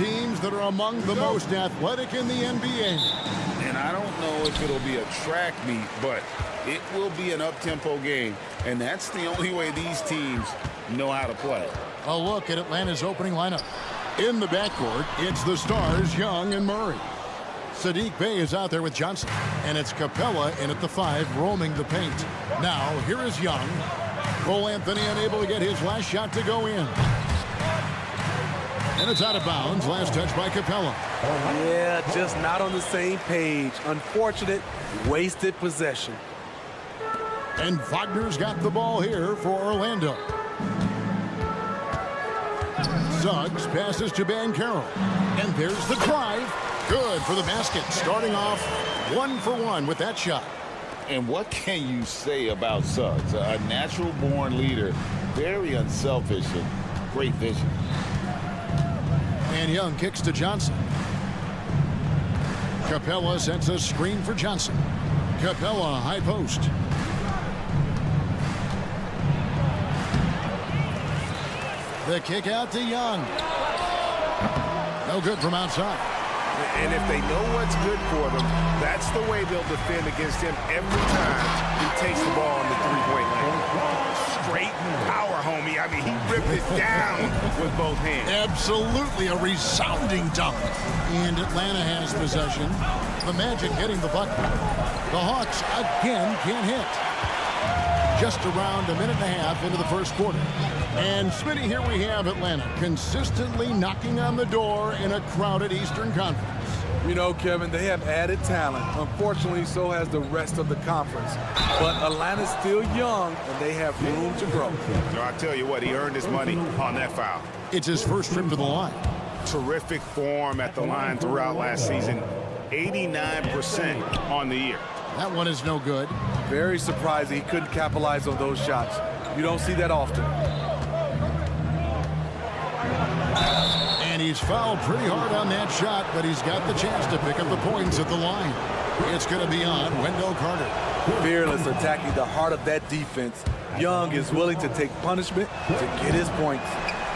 teams that are among the most athletic in the NBA. And I don't know if it'll be a track meet, but it will be an up-tempo game. And that's the only way these teams know how to play. A look at Atlanta's opening lineup. In the backcourt, it's the stars, Young and Murray. Saddiq Bey is out there with Johnson. And it's Capella in at the 5, roaming the paint. Now, here is Young. Cole Anthony unable to get his last shot to go in. And it's out of bounds. Last touch by Capella. Yeah, just not on the same page. Unfortunate, wasted possession. And Wagner's got the ball here for Orlando. Suggs passes to Banchero. And there's the drive. Good for the basket. Starting off 1 for 1 with that shot. And what can you say about Suggs? A natural-born leader, very unselfish and great vision. And Young kicks to Johnson. Capella sets a screen for Johnson. Capella, high post. The kick out to Young. No good from outside. And if they know what's good for them, that's the way they'll defend against him every time he takes the ball in the three-point line. Straight power, homie. I mean, he ripped it down with both hands. Absolutely a resounding dunk. And Atlanta has possession. The Magic getting the bucket. The Hawks again can't hit. Just around a minute and a half into the first quarter. And Smitty, here we have Atlanta consistently knocking on the door in a crowded Eastern Conference. You know, Kevin, they have added talent. Unfortunately, so has the rest of the conference. But Atlanta's still young, and they have room to grow. No, I tell you what, he earned his money on that foul. It's his first trip to the line. Terrific form at the line throughout last season. 89% on the year. That one is no good. Very surprising he couldn't capitalize on those shots. You don't see that often. And he's fouled pretty hard on that shot, but he's got the chance to pick up the points at the line. It's going to be on Wendell Carter. Fearless attacking the heart of that defense. Young is willing to take punishment to get his points.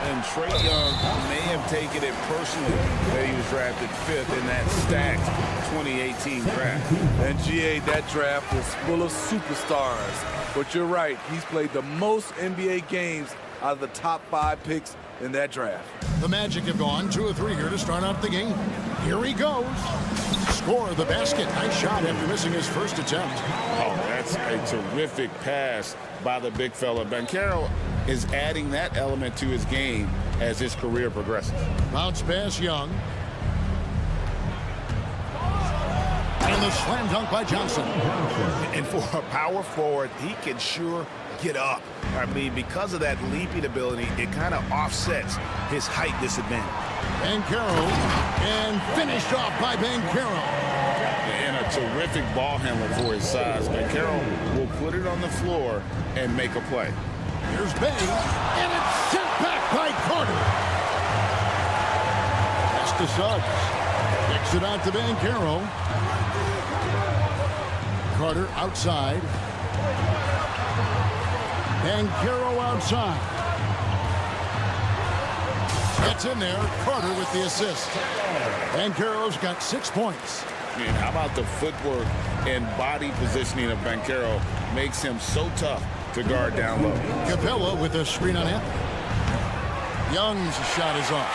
And Trae Young may have taken it personally that he was drafted 5th in that stacked 2018 draft. And GA, that draft was full of superstars. But you're right, he's played the most NBA games out of the top 5 picks in that draft. The Magic have gone 2 of 3 here to start out the game. Here he goes. Score the basket. Nice shot after missing his first attempt. Oh, that's a terrific pass by the big fella. Banchero is adding that element to his game as his career progresses. Bounce pass, Young. And the slam dunk by Johnson. And for a power forward, he can sure get up. I mean, because of that leaping ability, it kind of offsets his height disadvantage. Banchero, and finished off by Banchero. And a terrific ball handler for his size. Banchero will put it on the floor and make a play. Here's Bey, and it's sent back by Carter. Pass to Suggs. Kicks it out to Banchero. Carter outside. Banchero outside. Gets in there. Carter with the assist. Banchero's got 6 points. And how about the footwork and body positioning of Banchero makes him so tough to guard down low. Capella with a screen on Anthony. Young's shot is off.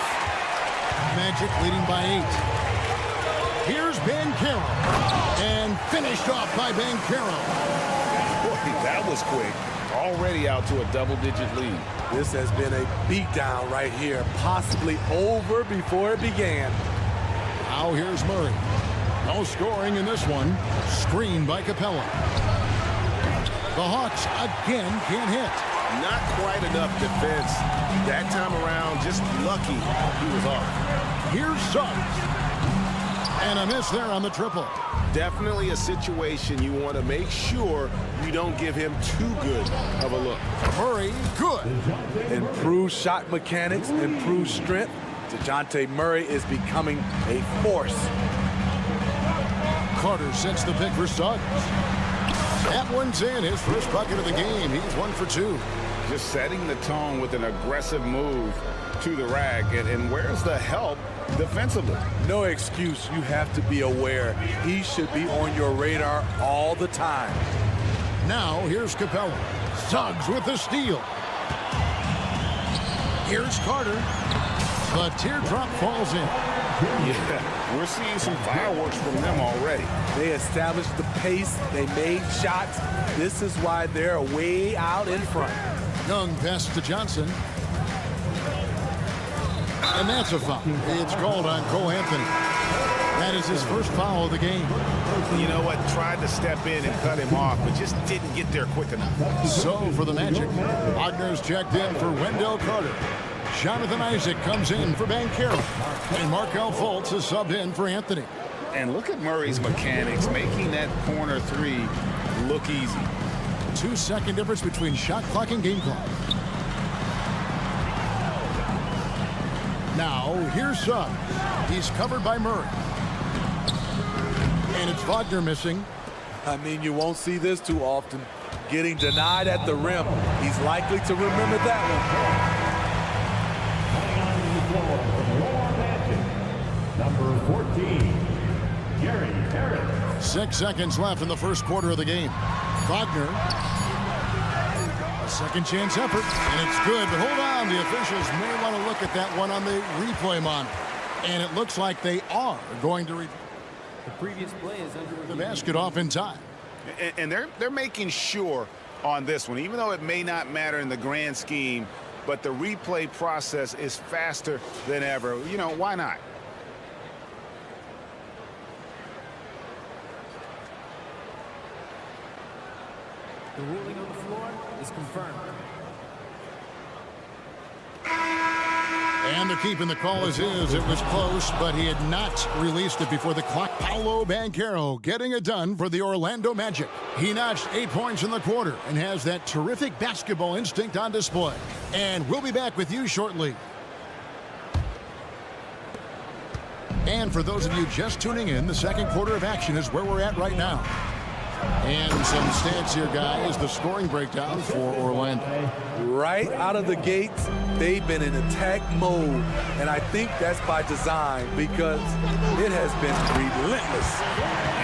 Magic leading by 8. Here's Banchero. And finished off by Banchero. Boy, that was quick. Already out to a double-digit lead. This has been a beatdown right here, possibly over before it began. Now here's Murray. No scoring in this one. Screen by Capella. The Hawks again can't hit. Not quite enough defense. That time around, just lucky he was off. Here's Suggs. And a miss there on the triple. Definitely a situation you want to make sure you don't give him too good of a look. Murray, good. Improved shot mechanics, improved strength. DeJounte Murray is becoming a force. Carter sets the pick for Suggs. That one's in. His first bucket of the game. He's 1 for 2. Just setting the tone with an aggressive move to the rack. And where's the help defensively. No excuse. You have to be aware. He should be on your radar all the time. Now, here's Capella. Suggs with the steal. Here's Carter. The teardrop falls in. Yeah, we're seeing some fireworks from them already. They established the pace. They made shots. This is why they're way out in front. Young passes to Johnson. And that's a foul. It's called on Cole Anthony. That is his first foul of the game. You know what? Tried to step in and cut him off, but just didn't get there quick enough. So for the Magic, Wagner's checked in for Wendell Carter. Jonathan Isaac comes in for Banchero. And Markelle Fultz is subbed in for Anthony. And look at Murray's mechanics, making that corner three look easy. 2-second difference between shot clock and game clock. Now, here's Suggs. He's covered by Murray. And it's Wagner missing. I mean, you won't see this too often. Getting denied at the rim. He's likely to remember that one. Number 14, Gary Harris. 6 seconds left in the first quarter of the game. Wagner. A second chance effort, and it's good. But hold on, the officials may want to look at that one on the replay monitor. And it looks like they are going to The previous play is under the basket off in time. And they're making sure on this one, even though it may not matter in the grand scheme, but the replay process is faster than ever. You know, why not? The ruling on the floor is confirmed. And they're keeping the call as is. It was close, but he had not released it before the clock. Paolo Banchero getting it done for the Orlando Magic. He notched 8 points in the quarter and has that terrific basketball instinct on display. And we'll be back with you shortly. And for those of you just tuning in, the second quarter of action is where we're at right now. And some stats here, guys. The scoring breakdown for Orlando. Right out of the gates, they've been in attack mode. And I think that's by design because it has been relentless.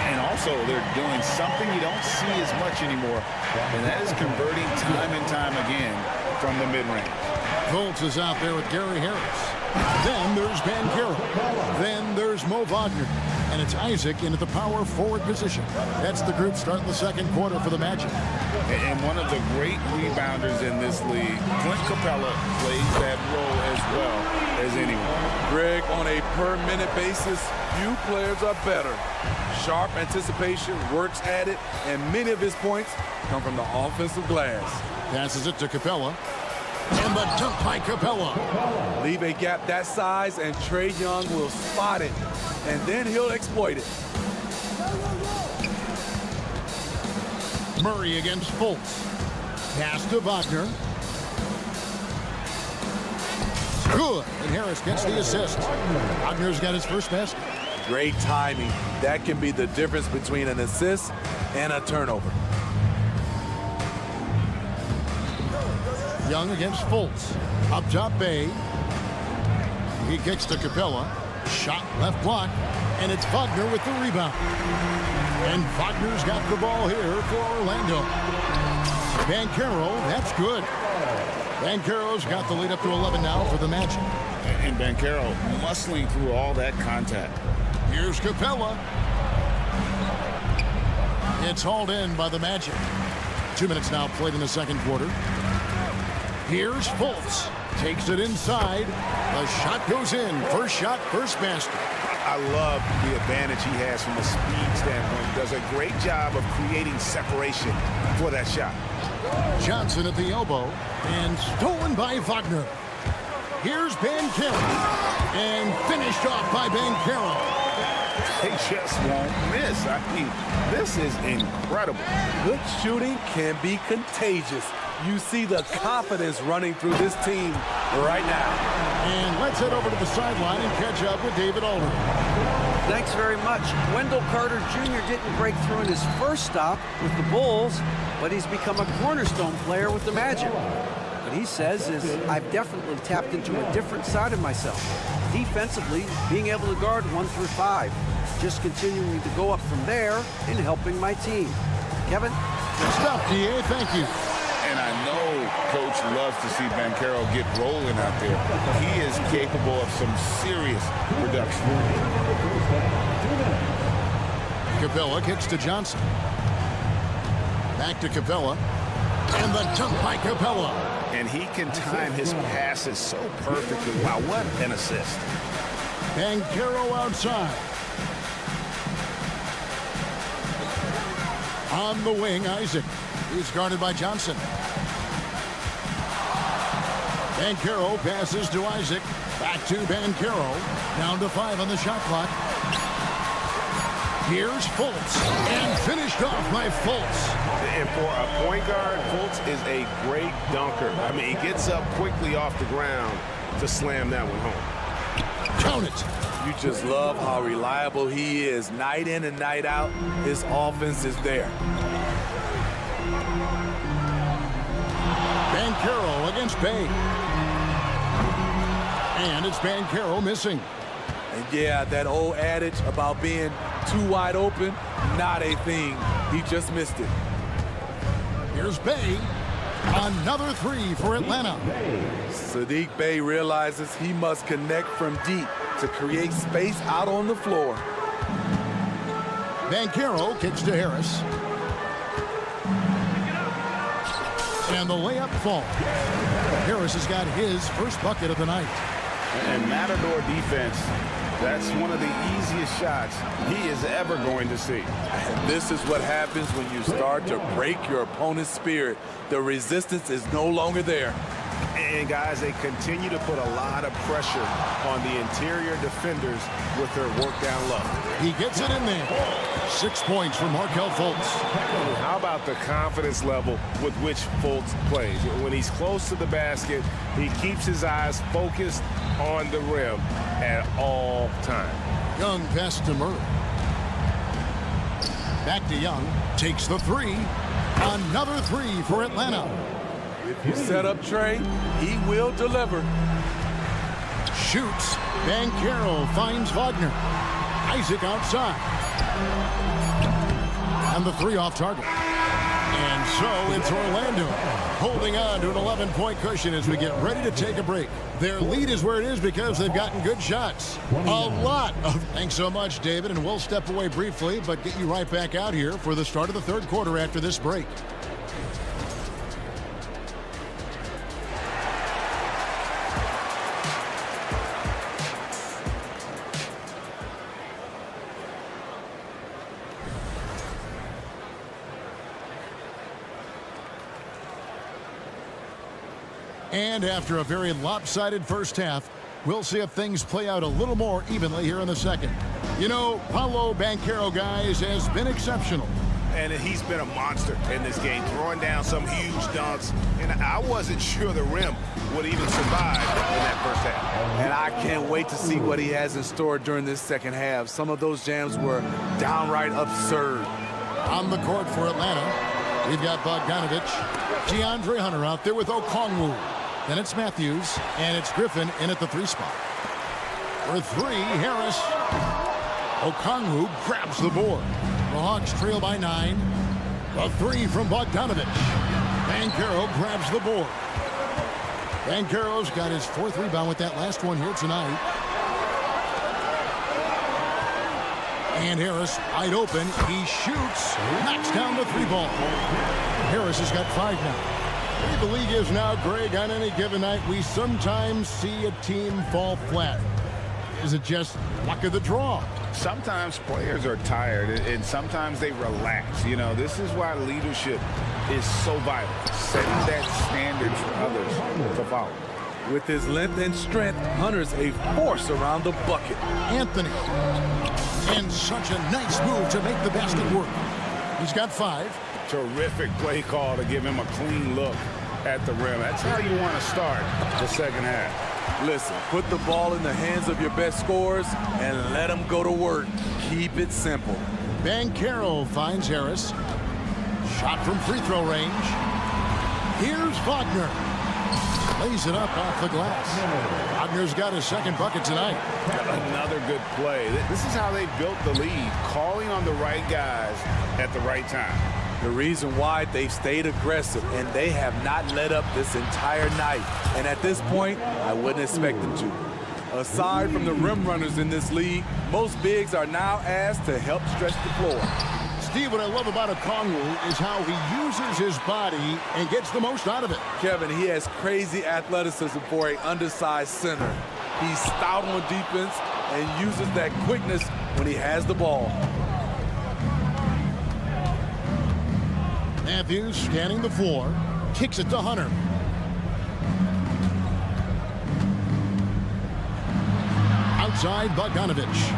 And also, they're doing something you don't see as much anymore, and that is converting time and time again from the mid-range. Fultz is out there with Gary Harris. Then there's Banchero. Then there's Mo Wagner. And it's Isaac into the power forward position. That's the group starting the second quarter for the Magic. And one of the great rebounders in this league, Clint Capella, plays that role as well as anyone. Greg, on a per-minute basis, few players are better. Sharp anticipation, works at it, and many of his points come from the offensive glass. Passes it to Capella. And the dunk by Capella. Leave a gap that size, and Trae Young will spot it, and then he'll exploit it. Murray against Fultz. Pass to Wagner. Good. And Harris gets the assist. Wagner's got his first basket. Great timing. That can be the difference between an assist and a turnover. Young against Fultz. Up top, Bay. He kicks to Capella. Shot left block. And it's Wagner with the rebound. And Wagner's got the ball here for Orlando. Banchero, that's good. Banchero's got the lead up to 11 now for the Magic. And Banchero muscling through all that contact. Here's Capella. It's hauled in by the Magic. 2 minutes now played in the second quarter. Here's Fultz. Takes it inside. The shot goes in. First shot, first basket. I love the advantage he has from a speed standpoint. He does a great job of creating separation for that shot. Johnson at the elbow. And stolen by Wagner. Here's Banchero. And finished off by Banchero. They just won't miss. I mean, this is incredible. Good shooting can be contagious. You see the confidence running through this team right now. And let's head over to the sideline and catch up with David Aldridge. Thanks very much. Wendell Carter Jr. didn't break through in his first stop with the Bulls, but he's become a cornerstone player with the Magic. What he says is, I've definitely tapped into a different side of myself. Defensively, being able to guard 1 through 5. Just continuing to go up from there and helping my team. Kevin? Good stuff, DA. Thank you. And I know Coach loves to see Banchero get rolling out there. He is capable of some serious production. Capella kicks to Johnson. Back to Capella. And the dunk by Capella. And he can time his passes so perfectly. Wow, what an assist. Banchero outside. On the wing, Isaac. He's guarded by Johnson. Banchero passes to Isaac. Back to Banchero. Down to 5 on the shot clock. Here's Fultz. And finished off by Fultz. And for a point guard, Fultz is a great dunker. I mean, he gets up quickly off the ground to slam that one home. Count it. You just love how reliable he is. Night in and night out, his offense is there. Banchero against Bay. And it's Banchero missing. And yeah, that old adage about being too wide open, not a thing. He just missed it. Here's Bay. Another 3 for Atlanta. Saddiq Bey realizes he must connect from deep to create space out on the floor. Banchero kicks to Harris. And the layup falls. Harris has got his first bucket of the night. And Matador defense, that's one of the easiest shots he is ever going to see. And this is what happens when you start to break your opponent's spirit. The resistance is no longer there. And guys, they continue to put a lot of pressure on the interior defenders with their work down low. He gets it in there. 6 points for Markelle Fultz. How about the confidence level with which Fultz plays? When he's close to the basket, he keeps his eyes focused on the rim at all times. Young pass to Murray. Back to Young. Takes the 3. Another 3 for Atlanta. If you set up Trey, he will deliver. Shoots. Banchero finds Wagner. Isaac outside. And the 3 off target. And so it's Orlando holding on to an 11-point cushion as we get ready to take a break. Their lead is where it is because they've gotten good shots. A lot of... Thanks so much, David, and we'll step away briefly, but get you right back out here for the start of the third quarter after this break. And after a very lopsided first half, we'll see if things play out a little more evenly here in the second. You know, Paolo Banchero, guys, has been exceptional. And he's been a monster in this game, throwing down some huge dunks. And I wasn't sure the rim would even survive in that first half. And I can't wait to see what he has in store during this second half. Some of those jams were downright absurd. On the court for Atlanta, we've got Bogdanovich, DeAndre Hunter out there with Okongwu. Then it's Matthews, and it's Griffin in at the 3 spot. For 3, Harris. Okongwu grabs the board. The Hawks trail by 9. The 3 from Bogdanovich. Banchero grabs the board. Banchero's got his 4th rebound with that last one here tonight. And Harris wide open. He shoots. Knocks down the 3 ball. Harris has got 5 now. The league is now, Greg, on any given night, we sometimes see a team fall flat. Is it just luck of the draw? Sometimes players are tired, and sometimes they relax. You know, this is why leadership is so vital. Setting that standard for others to follow. With his length and strength, Hunter's a force around the bucket. Anthony. And such a nice move to make the basket work. He's got 5. Terrific play call to give him a clean look at the rim. That's how you want to start the second half. Listen, put the ball in the hands of your best scorers and let them go to work. Keep it simple. Banchero finds Harris. Shot from free throw range. Here's Wagner. Lays it up off the glass. Wagner's got his second bucket tonight. Another good play. This is how they built the lead, calling on the right guys at the right time. The reason why they've stayed aggressive, and they have not let up this entire night. And at this point, I wouldn't expect them to. Aside from the rim runners in this league, most bigs are now asked to help stretch the floor. Steve, what I love about Okongwu is how he uses his body and gets the most out of it. Kevin, he has crazy athleticism for an undersized center. He's stout on defense and uses that quickness when he has the ball. Matthews scanning the floor, kicks it to Hunter. Outside, Bogdanovich.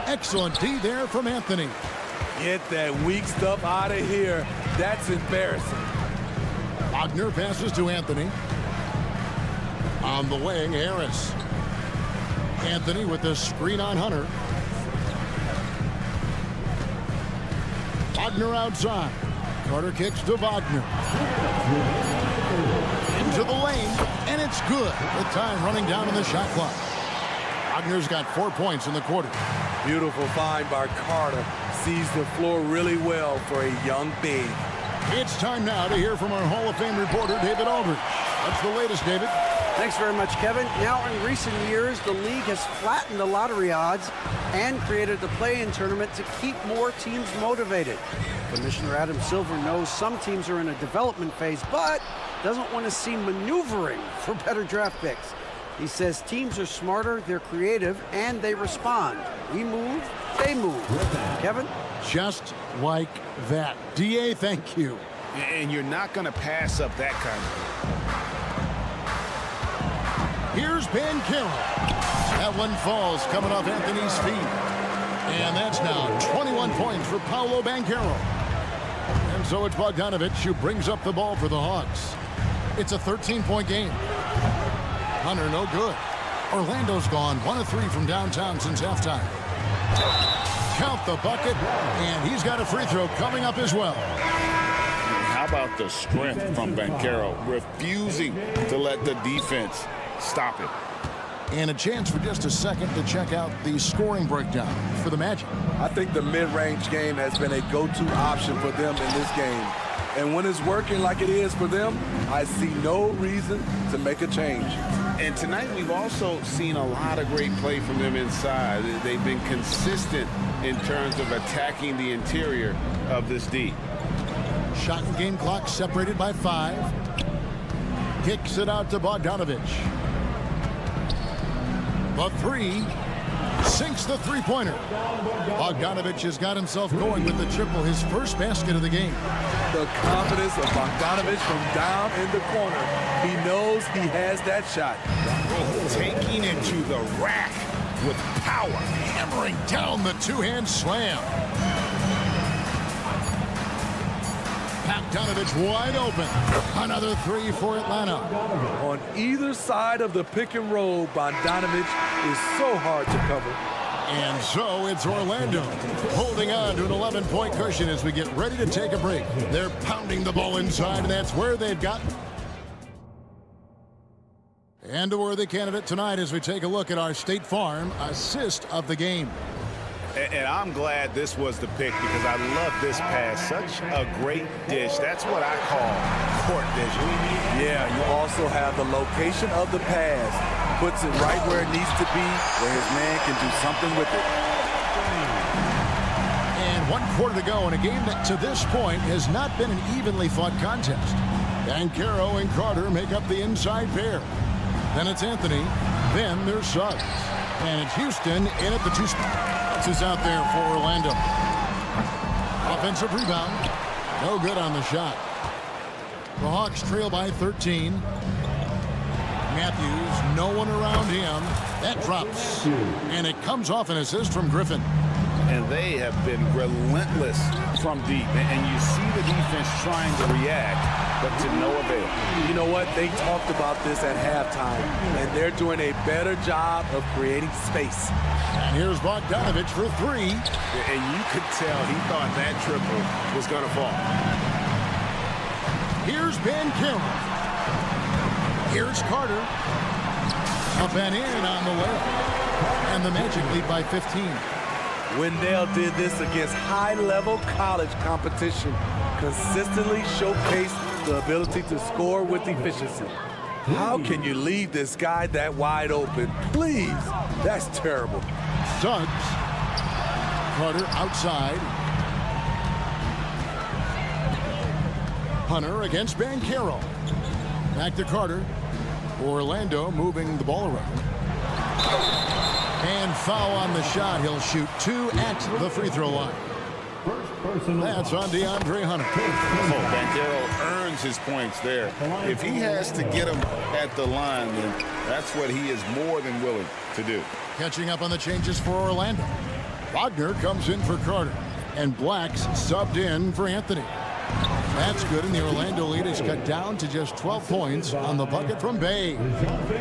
Excellent D there from Anthony. Get that weak stuff out of here. That's embarrassing. Wagner passes to Anthony. On the wing, Harris. Anthony with the screen on Hunter. Wagner outside. Carter kicks to Wagner. Into the lane, and it's good. With time running down in the shot clock. Wagner's got 4 points in the quarter. Beautiful find by Carter. Sees the floor really well for a young big. It's time now to hear from our Hall of Fame reporter, David Aldridge. What's the latest, David? Thanks very much, Kevin. Now, in recent years, the league has flattened the lottery odds and created the play-in tournament to keep more teams motivated. Commissioner Adam Silver knows some teams are in a development phase, but doesn't want to see maneuvering for better draft picks. He says teams are smarter, they're creative, and they respond. We move, they move. Kevin? Just like that. DA, thank you. And you're not going to pass up that kind of. Here's Banchero. That one falls coming off Anthony's feet. And that's now 21 points for Paolo Banchero. And so it's Bogdanovich who brings up the ball for the Hawks. It's a 13-point game. Hunter, no good. Orlando's gone 1 of 3 from downtown since halftime. Count the bucket, and he's got a free throw coming up as well. How about the strength from Banchero, refusing to let the defense stop it. And a chance for just a second to check out the scoring breakdown for the Magic. I think the mid-range game has been a go-to option for them in this game. And when it's working like it is for them, I see no reason to make a change. And tonight we've also seen a lot of great play from them inside. They've been consistent in terms of attacking the interior of this D. Shot and game clock separated by 5. Kicks it out to Bogdanovich. The 3. Sinks the three-pointer. Bogdanovich has got himself going with the triple, his first basket of the game. The confidence of Bogdanovich from down in the corner. He knows he has that shot. Taking it to the rack with power. Hammering down the two-hand slam. Bogdanovich wide open. Another 3 for Atlanta. On either side of the pick and roll, Bogdanovich is so hard to cover. And so it's Orlando holding on to an 11-point cushion as we get ready to take a break. They're pounding the ball inside, and that's where they've got. And a worthy candidate tonight as we take a look at our State Farm assist of the game. And I'm glad this was the pick because I love this pass. Such a great dish. That's what I call court vision. Yeah, you also have the location of the pass. Puts it right where it needs to be, where his man can do something with it. And 1 quarter to go in a game that to this point has not been an evenly fought contest. Banchero and Carter make up the inside pair. Then it's Anthony. Then there's Suggs. And it's Houston in at the 2 spot. Is out there for Orlando. Offensive rebound. No good on the shot. The Hawks trail by 13. Matthews, no one around him. That drops. And it comes off an assist from Griffin. And they have been relentless from deep. And you see the defense trying to react. but to no avail. You know what? They talked about this at halftime, and they're doing a better job of creating space. And here's Bogdanovich for three. And you could tell he thought that triple was going to fall. Here's Banchero. Here's Carter. Up and in on the layup. And the Magic lead by 15. Wendell did this against high-level college competition, consistently showcased the ability to score with efficiency. How can you leave this guy that wide open? Please, that's terrible. Suggs. Carter outside. Hunter against Banchero. Back to Carter. Orlando moving the ball around. And foul on the shot. He'll shoot two at the free throw line. That's on DeAndre Hunter. Oh, Banchero earns his points there. If he has to get them at the line, then that's what he is more than willing to do. Catching up on the changes for Orlando. Wagner comes in for Carter. And Black's subbed in for Anthony. That's good, and the Orlando lead is cut down to just 12 points on the bucket from Bay.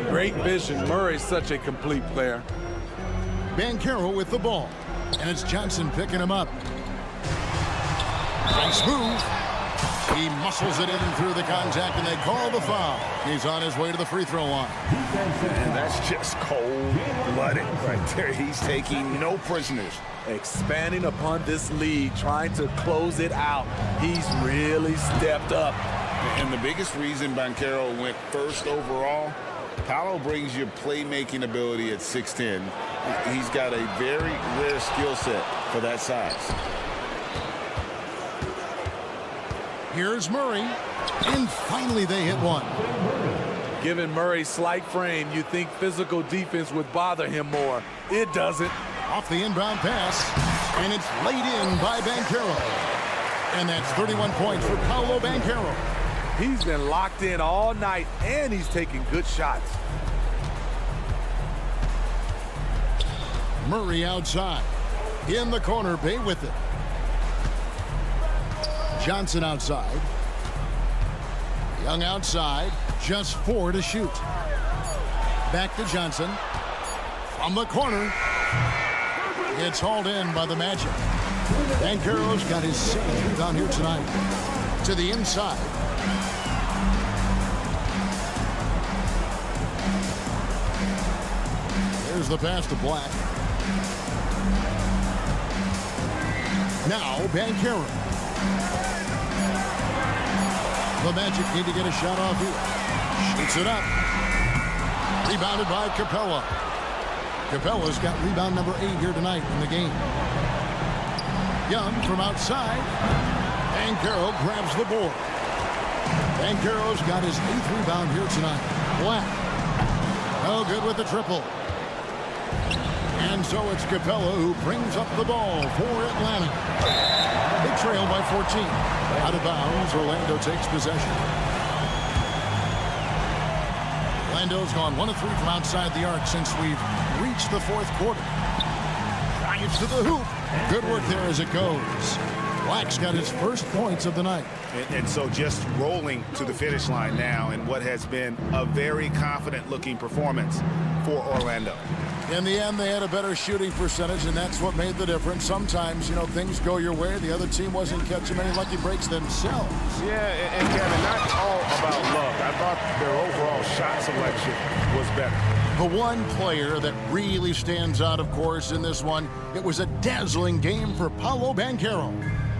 Great vision. Murray's such a complete player. Banchero with the ball. And it's Johnson picking him up. Nice move. He muscles it in through the contact, and they call the foul. He's on his way to the free throw line. And that's just cold-blooded right there. He's taking no prisoners. Expanding upon this lead, trying to close it out. He's really stepped up. And the biggest reason Banchero went first overall, Paolo brings you playmaking ability at 6'10". He's got a very rare skill set for that size. Here's Murray. And finally they hit one. Given Murray's slight frame, you think physical defense would bother him more. It doesn't. Off the inbound pass. And it's laid in by Banchero. And that's 31 points for Paolo Banchero. He's been locked in all night, and he's taking good shots. Murray outside. In the corner, Bay with it. Johnson outside. Young outside. Just 4 to shoot. Back to Johnson. From the corner. It's hauled in by the Magic. Banchero's got his 7th rebound here tonight. To the inside. There's the pass to Black. Now Banchero. The Magic need to get a shot off here. Shoots it up. Rebounded by Capella. Capella's got rebound number 8 here tonight in the game. Young from outside. Banchero grabs the board. Banchero's got his 8th rebound here tonight. Black. No good with the triple. And so it's Capella who brings up the ball for Atlanta. They trail by 14. Out of bounds, Orlando takes possession. Orlando's gone 1 of 3 from outside the arc since we've reached the 4th quarter. Drives to the hoop. Good work there as it goes. Black's got his first points of the night. And so just rolling to the finish line now in what has been a very confident-looking performance for Orlando. In the end, they had a better shooting percentage, and that's what made the difference. Sometimes, you know, things go your way. The other team wasn't catching many lucky breaks themselves. Yeah, and Kevin, not all about luck. I thought their overall shot selection was better. The one player that really stands out, of course, in this one, it was a dazzling game for Paolo Banchero.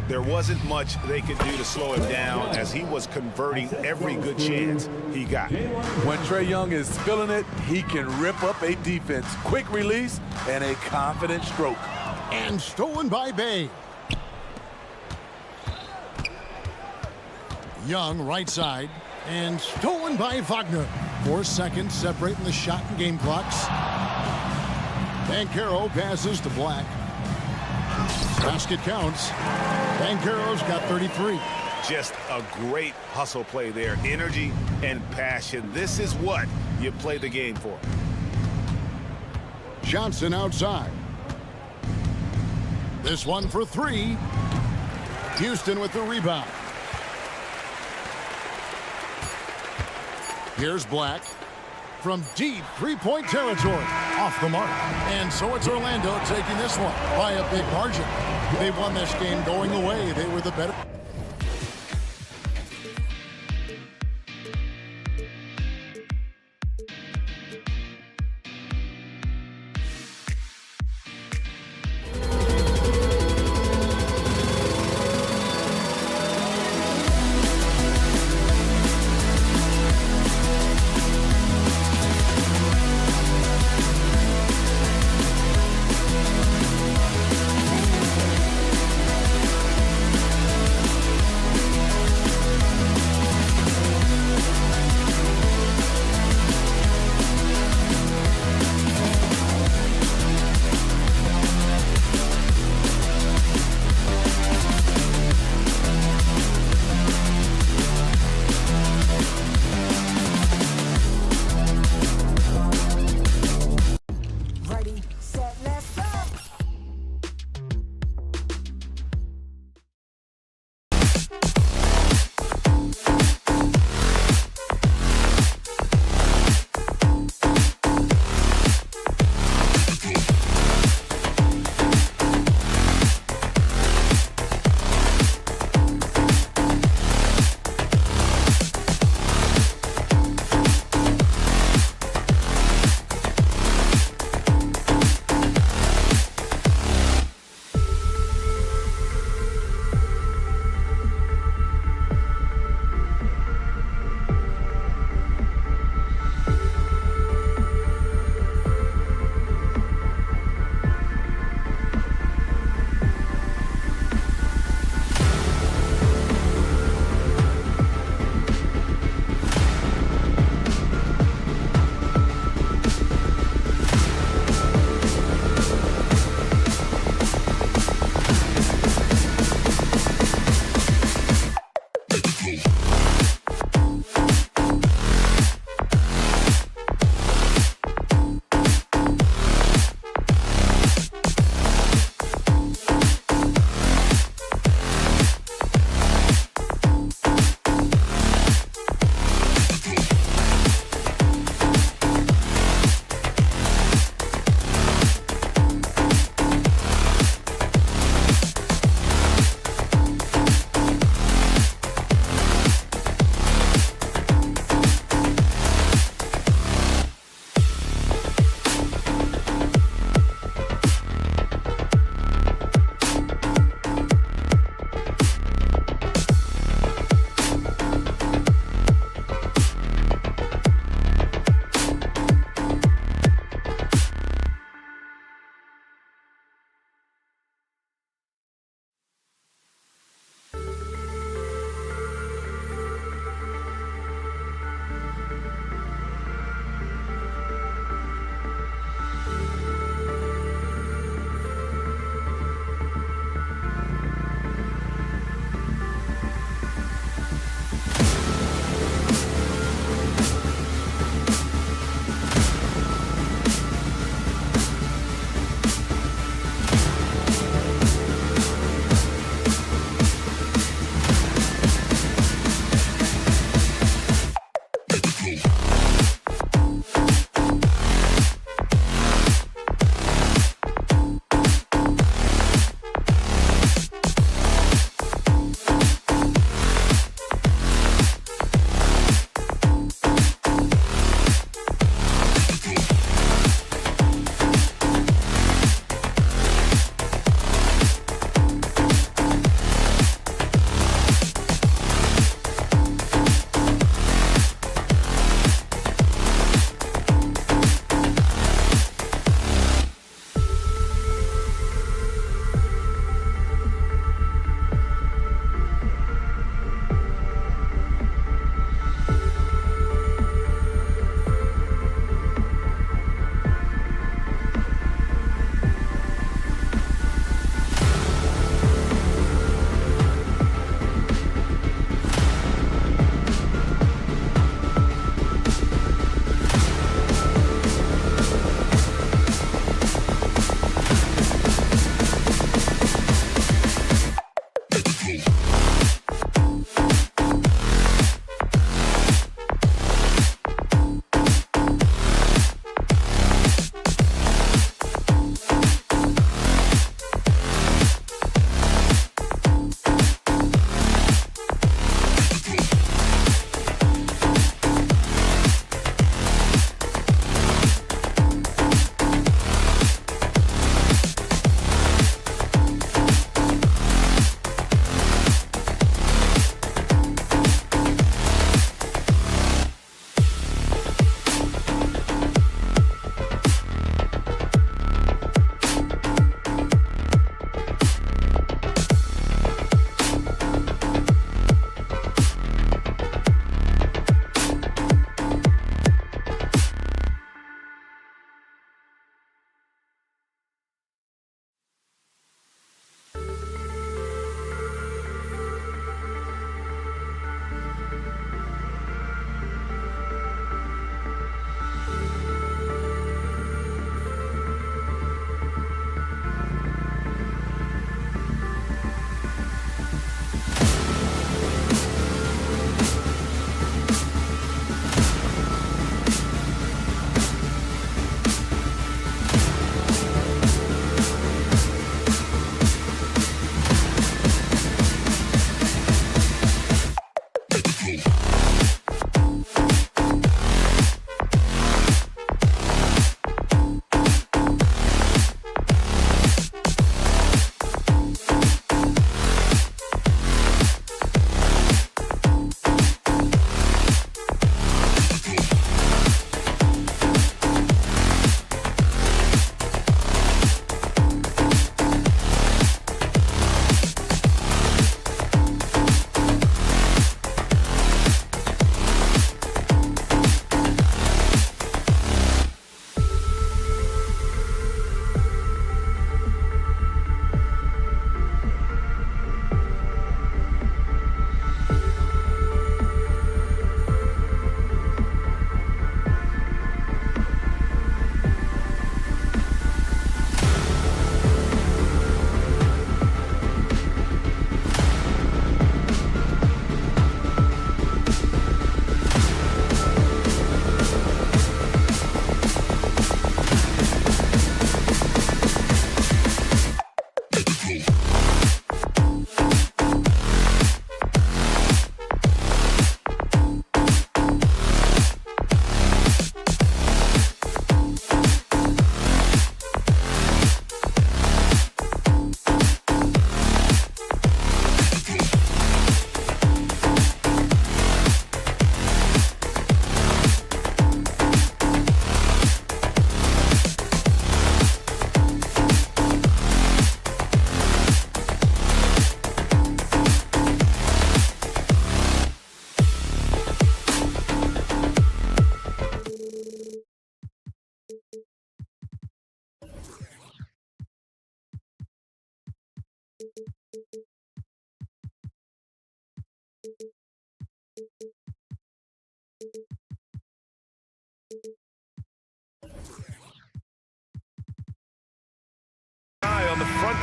There wasn't much they could do to slow him down as he was converting every good chance he got. When Trae Young is feeling it, he can rip up a defense. Quick release and a confident stroke. And stolen by Bay. Young right side. And stolen by Wagner. 4 seconds separating the shot and game clocks. Banchero passes to Black. Basket counts. Banchero's got 33. Just a great hustle play there. Energy and passion. This is what you play the game for. Johnson outside. This one for 3. Houston with the rebound. Here's Black from deep three-point territory. Off the mark. And so it's Orlando taking this one by a big margin. They won this game going away. They were the better.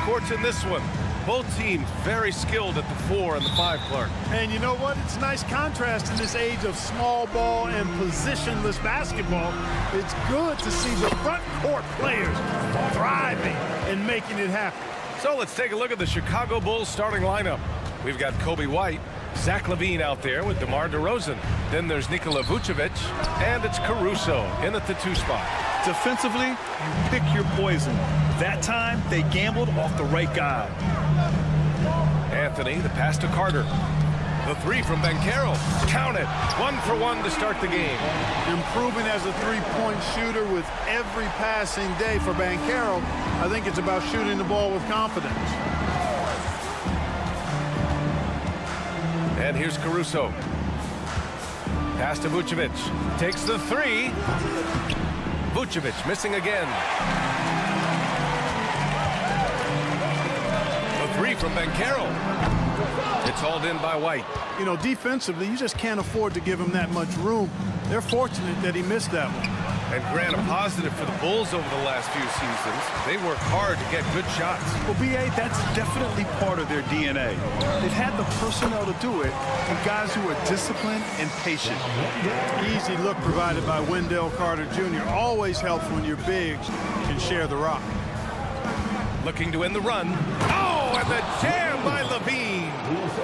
courts in this one. Both teams very skilled at the 4 and the 5, Clark. And you know what? It's a nice contrast in this age of small ball and positionless basketball. It's good to see the front court players thriving and making it happen. So let's take a look at the Chicago Bulls starting lineup. We've got Kobe White, Zach LaVine out there with DeMar DeRozan. Then there's Nikola Vucevic, and it's Caruso in at the 2 spot. Defensively, you pick your poison. That time, they gambled off the right guy. Anthony, the pass to Carter. The 3 from Banchero. Count it. 1 for 1 to start the game. Improving as a three-point shooter with every passing day for Banchero. I think it's about shooting the ball with confidence. And here's Caruso. Pass to Vucevic. Takes the 3. Vucevic missing again. The 3 from Banchero. It's hauled in by White. You know, defensively, you just can't afford to give him that much room. They're fortunate that he missed that one. And Grant, a positive for the Bulls over the last few seasons. They work hard to get good shots. Well, B.A., that's definitely part of their DNA. They've had the personnel to do it, and guys who are disciplined and patient. Easy look provided by Wendell Carter Jr. Always helps when your bigs can share the rock. Looking to end the run. Oh, and the jam by LaVine.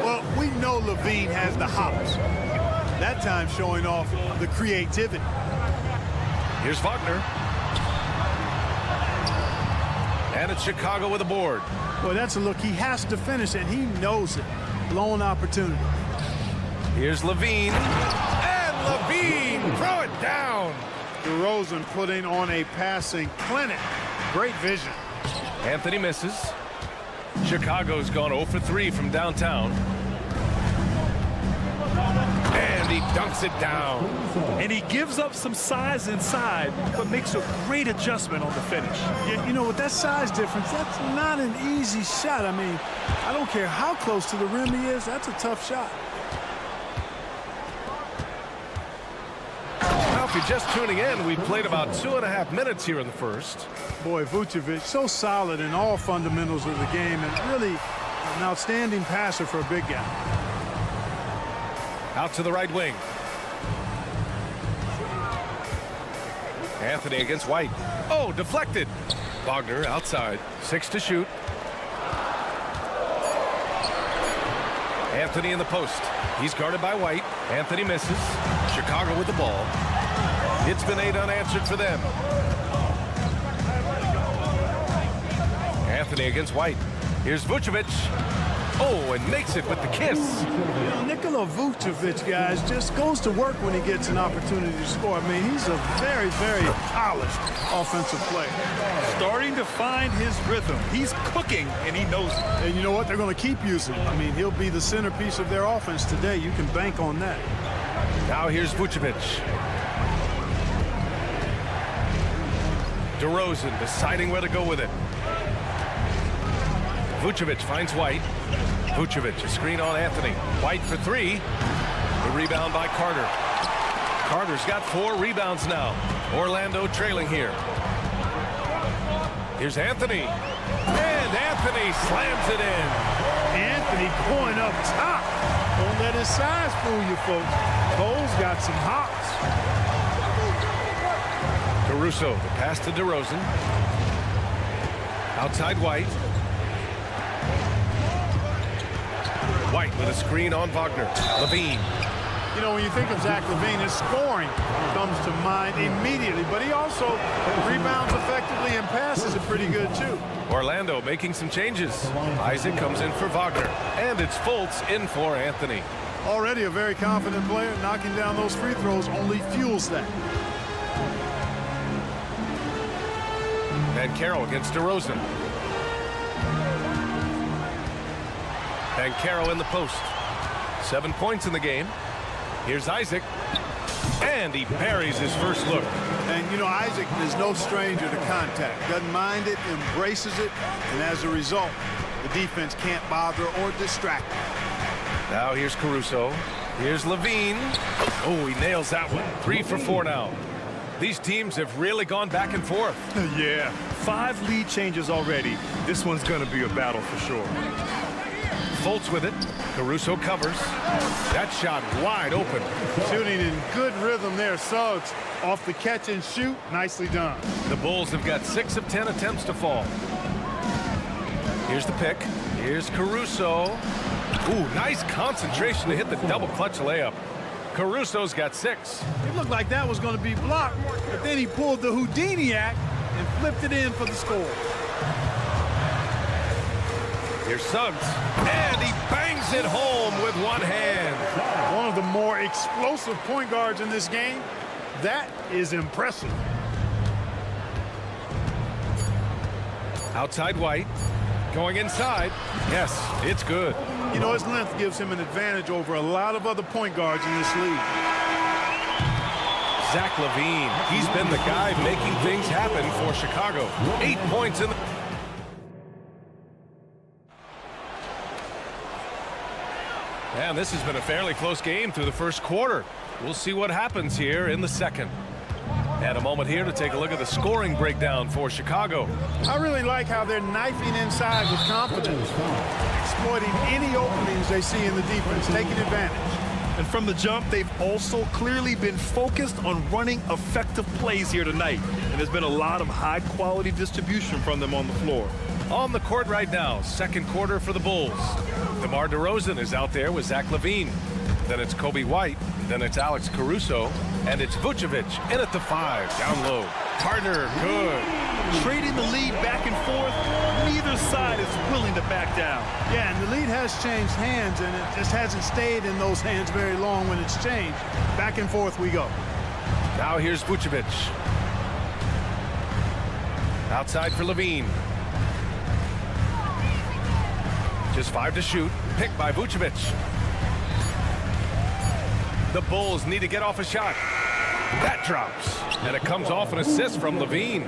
Well, we know LaVine has the hops. That time showing off the creativity. Here's Wagner. And it's Chicago with a board. Well, that's a look he has to finish, and he knows it. Blown opportunity. Here's LaVine. And LaVine, throw it down. DeRozan putting on a passing clinic. Great vision. Anthony misses. Chicago's gone 0 for 3 from downtown. And he dunks it down. And he gives up some size inside, but makes a great adjustment on the finish. Yeah, you know, with that size difference, that's not an easy shot. I mean, I don't care how close to the rim he is, that's a tough shot. Now, if you're just tuning in, we played about 2.5 minutes here in the first. Boy, Vucevic, so solid in all fundamentals of the game, and really an outstanding passer for a big guy. Out to the right wing. Anthony against White. Oh, deflected. Wagner outside. 6 to shoot. Anthony in the post. He's guarded by White. Anthony misses. Chicago with the ball. It's been 8 unanswered for them. Anthony against White. Here's Vucevic. Oh, and makes it with the kiss. You know, Nikola Vucevic, guys, just goes to work when he gets an opportunity to score. I mean, he's a very, very polished offensive player. Starting to find his rhythm. He's cooking, and he knows it. And you know what? They're going to keep using him. I mean, he'll be the centerpiece of their offense today. You can bank on that. Now here's Vucevic. DeRozan deciding where to go with it. Vucevic finds White. Vucevic, a screen on Anthony. White for 3. The rebound by Carter. Carter's got 4 rebounds now. Orlando trailing here. Here's Anthony. And Anthony slams it in. Anthony going up top. Don't let his size fool you, folks. Cole's got some hops. Caruso, the pass to DeRozan. Outside White. White with a screen on Wagner. LaVine. You know, when you think of Zach LaVine, his scoring comes to mind immediately, but he also rebounds effectively and passes it pretty good, too. Orlando making some changes. Isaac comes in for Wagner, and it's Fultz in for Anthony. Already a very confident player. Knocking down those free throws only fuels that. Banchero against DeRozan. Banchero in the post. 7 points in the game. Here's Isaac. And he buries his first look. And, you know, Isaac is no stranger to contact. Doesn't mind it, embraces it, and as a result, the defense can't bother or distract him. Now here's Caruso. Here's LaVine. Oh, he nails that one. 3 for 4 now. These teams have really gone back and forth. Yeah, 5 lead changes already. This one's going to be a battle for sure. Fultz with it. Caruso covers. That shot wide open. Shooting in good rhythm there. Suggs off the catch and shoot. Nicely done. The Bulls have got 6 of 10 attempts to fall. Here's the pick. Here's Caruso. Ooh, nice concentration to hit the double clutch layup. Caruso's got 6. It looked like that was going to be blocked, but then he pulled the Houdini act and flipped it in for the score. Here's Suggs, and he bangs it home with one hand. One of the more explosive point guards in this game. That is impressive. Outside White, going inside. Yes, it's good. You know, his length gives him an advantage over a lot of other point guards in this league. Zach LaVine, he's been the guy making things happen for Chicago. 8 points in the... And this has been a fairly close game through the first quarter. We'll see what happens here in the second. And a moment here to take a look at the scoring breakdown for Chicago. I really like how they're knifing inside with confidence, exploiting any openings they see in the defense, taking advantage. And from the jump, they've also clearly been focused on running effective plays here tonight. And there's been a lot of high-quality distribution from them on the floor. On the court right now, second quarter for the Bulls. DeMar DeRozan is out there with Zach LaVine. Then it's Kobe White. Then it's Alex Caruso. And it's Vucevic in at the 5, down low. Carter, good. Trading the lead back and forth, neither side is willing to back down. Yeah, and the lead has changed hands, and it just hasn't stayed in those hands very long when it's changed. Back and forth we go. Now here's Vucevic. Outside for LaVine. Just 5 to shoot. Picked by Vucevic. The Bulls need to get off a shot. That drops. And it comes off an assist from LaVine.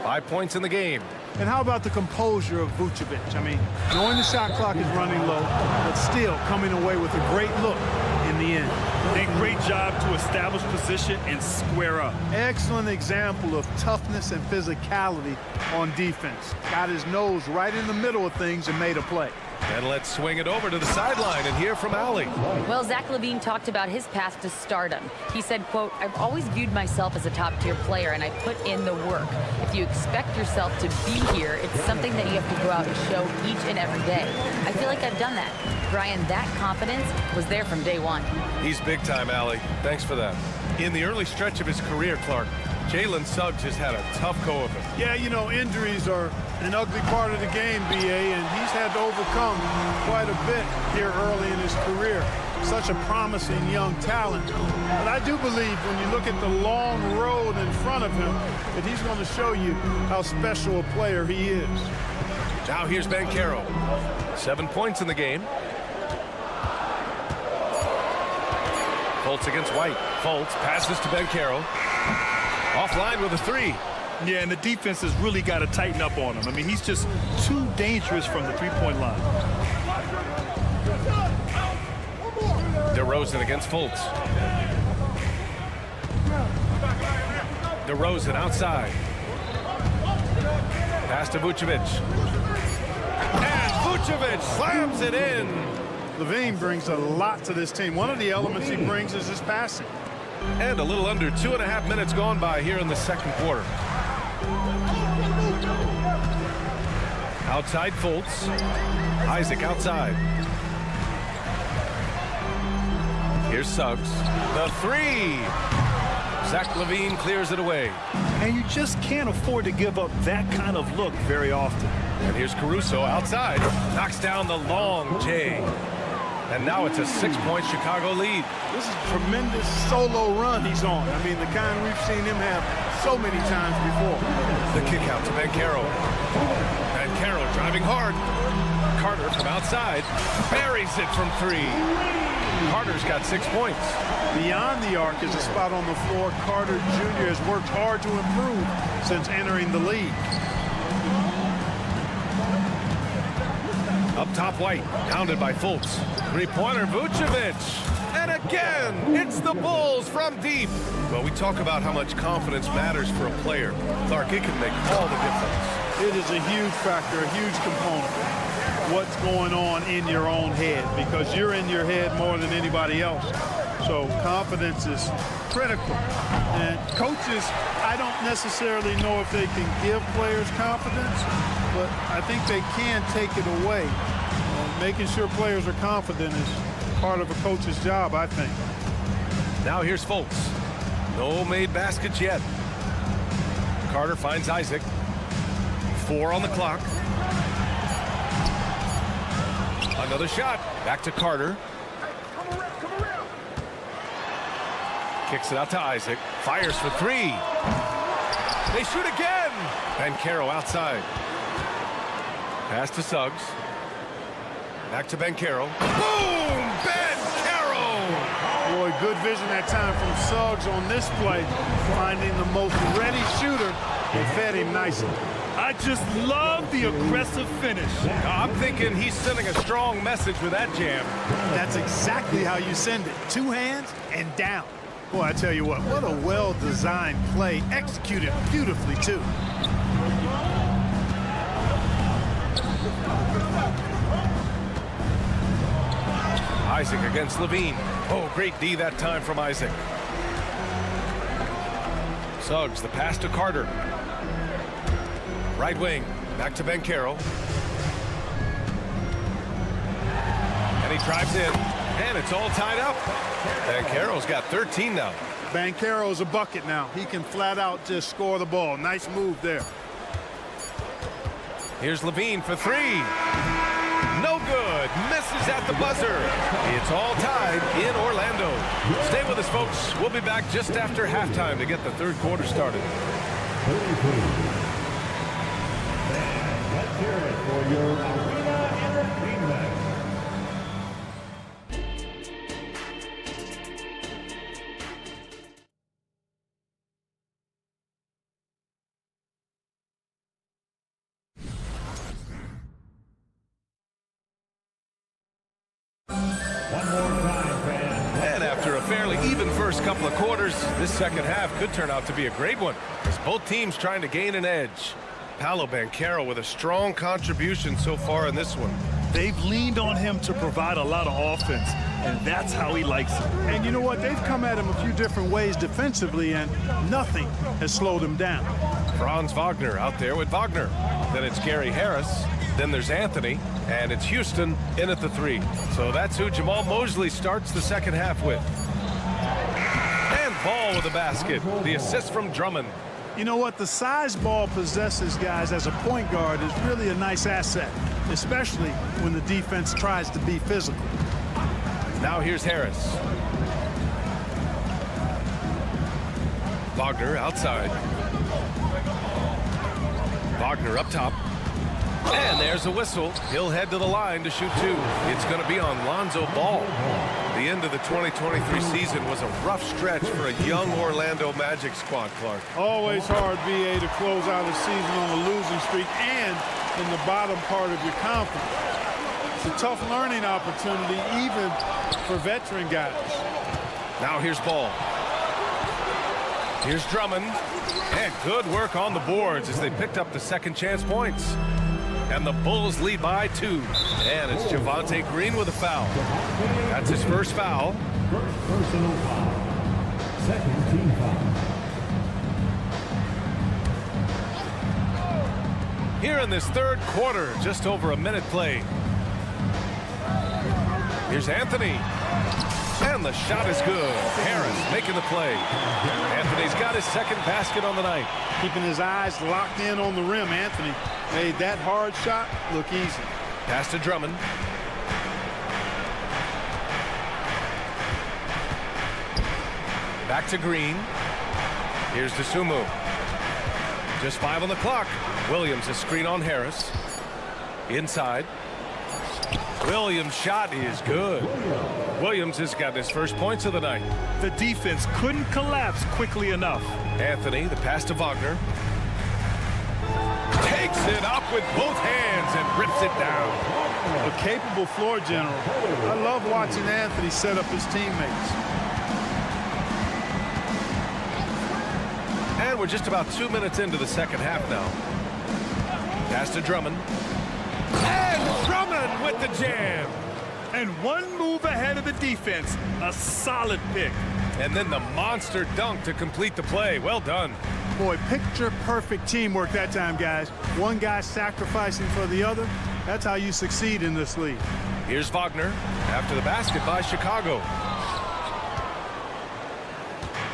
5 points in the game. And how about the composure of Vucevic? I mean, knowing the shot clock is running low, but still coming away with a great look in the end. A great job to establish position and square up. Excellent example of toughness and physicality on defense. Got his nose right in the middle of things and made a play. And let's swing it over to the sideline and hear from Allie. Well, Zach LaVine talked about his path to stardom. He said, quote, "I've always viewed myself as a top-tier player, and I put in the work. If you expect yourself to be here, it's something that you have to go out and show each and every day. I feel like I've done that." Brian, that confidence was there from day one. He's big time, Allie. Thanks for that. In the early stretch of his career, Clark, Jalen Suggs has had a tough go of it. Yeah, you know, injuries are an ugly part of the game, B.A., and he's had to overcome quite a bit here early in his career. Such a promising young talent. But I do believe when you look at the long road in front of him that he's going to show you how special a player he is. Now here's Banchero. 7 points in the game. Fultz against White. Fultz passes to Banchero. Offline with a 3. Yeah, and the defense has really got to tighten up on him. I mean, he's just too dangerous from the three-point line. DeRozan against Fultz. DeRozan outside. Pass to Vucevic. And Vucevic slams it in. LaVine brings a lot to this team. One of the elements he brings is his passing. And a little under 2.5 minutes gone by here in the second quarter. Outside Fultz. Isaac outside. Here's Suggs. The 3. Zach LaVine clears it away. And you just can't afford to give up that kind of look very often. And here's Caruso outside. Knocks down the long J. And now it's a 6-point Chicago lead. This is a tremendous solo run he's on. I mean, the kind we've seen him have so many times before. The kick out to Banchero. Banchero driving hard. Carter from outside. Buries it from 3. Carter's got 6 points. Beyond the arc is a spot on the floor. Carter Jr. has worked hard to improve since entering the league. Up top White, pounded by Fultz. 3-pointer, Vucevic. And again, it's the Bulls from deep. Well, we talk about how much confidence matters for a player. Clark, it can make all the difference. It is a huge factor, a huge component. What's going on in your own head, because you're in your head more than anybody else. So confidence is critical. And coaches, I don't necessarily know if they can give players confidence, but I think they can take it away. Making sure players are confident is part of a coach's job, I think. Now here's Fultz. No made baskets yet. Carter finds Isaac. 4 on the clock. Another shot. Back to Carter. Kicks it out to Isaac. Fires for 3. They shoot again. Banchero outside. Pass to Suggs. Back to Banchero. Boom! Banchero! Boy, good vision that time from Suggs on this play. Finding the most ready shooter and fed him nicely. I just love the aggressive finish. I'm thinking he's sending a strong message with that jam. That's exactly how you send it. 2 hands and down. Boy, I tell you what a well-designed play, executed beautifully, too. Isaac against Levine. Oh, great D that time from Isaac. Suggs, the pass to Carter. Right wing, back to Banchero. And he drives in, and it's all tied up. Banchero's got 13 now. Banchero's a bucket now. He can flat out just score the ball. Nice move there. Here's Levine for 3. No good. Misses at the buzzer. It's all tied in Orlando. Stay with us, folks. We'll be back just after halftime to get the third quarter started. Let's hear it for your Arena Entertainment. And after a fairly even first couple of quarters, this second half could turn out to be a great one, as both teams trying to gain an edge. Paolo Banchero with a strong contribution so far in this one. They've leaned on him to provide a lot of offense, and that's how he likes it. And you know what? They've come at him a few different ways defensively, and nothing has slowed him down. Franz Wagner out there with Wagner. Then it's Gary Harris. Then there's Anthony, and it's Houston in at the 3. So that's who Jamal Mosley starts the second half with. And Ball with the basket. The assist from Drummond. You know what? The size Ball possesses, guys, as a point guard is really a nice asset, especially when the defense tries to be physical. Now here's Harris. Wagner outside. Wagner up top. And there's a whistle. He'll head to the line to shoot 2. It's going to be on Lonzo Ball. The end of the 2023 season was a rough stretch for a young Orlando Magic squad, Clark. Always hard, BA, to close out a season on a losing streak and in the bottom part of your conference. It's a tough learning opportunity, even for veteran guys. Now here's Ball. Here's Drummond. And good work on the boards as they picked up the second chance points. And the Bulls lead by 2. And it's Javonte Green with a foul. That's his first foul. First personal foul. Second team foul. Here in this third quarter, just over a minute played. Here's Anthony. And the shot is good. Harris making the play. Anthony's got his second basket on the night. Keeping his eyes locked in on the rim, Anthony made that hard shot look easy. Pass to Drummond. Back to Green. Here's DeSumo. Just 5 on the clock. Williams a screen on Harris. Inside. Williams' shot is good. Williams has got his first points of the night. The defense couldn't collapse quickly enough. Anthony, the pass to Wagner. Takes it up with both hands and rips it down. A capable floor general. I love watching Anthony set up his teammates. And we're just about 2 minutes into the second half now. Pass to Drummond. And Drummond with the jam. And one move ahead of the defense. A solid pick. And then the monster dunk to complete the play. Well done. Boy, picture-perfect teamwork that time, guys. One guy sacrificing for the other. That's how you succeed in this league. Here's Wagner after the basket by Chicago.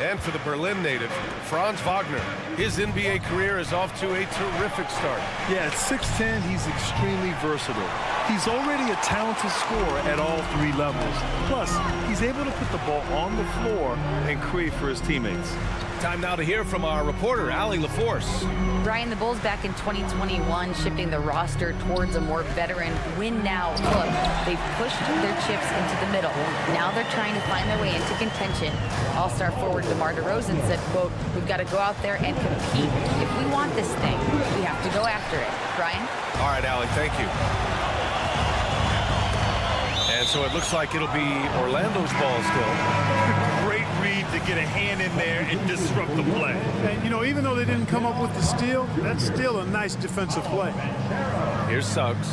And for the Berlin native, Franz Wagner. His NBA career is off to a terrific start. Yeah, at 6'10", he's extremely versatile. He's already a talented scorer at all three levels. Plus, he's able to put the ball on the floor and create for his teammates. Time now to hear from our reporter, Allie LaForce. Brian, the Bulls back in 2021 shifting the roster towards a more veteran win-now look. They've pushed their chips into the middle. Now they're trying to find their way into contention. All-star forward DeMar DeRozan said, quote, "We've got to go out there and compete. If we want this thing, we have to go after it." Brian? All right, Allie, thank you. And so it looks like it'll be Orlando's ball still. Great read to get a hand in there and disrupt the play. And, you know, even though they didn't come up with the steal, that's still a nice defensive play. Here's Suggs.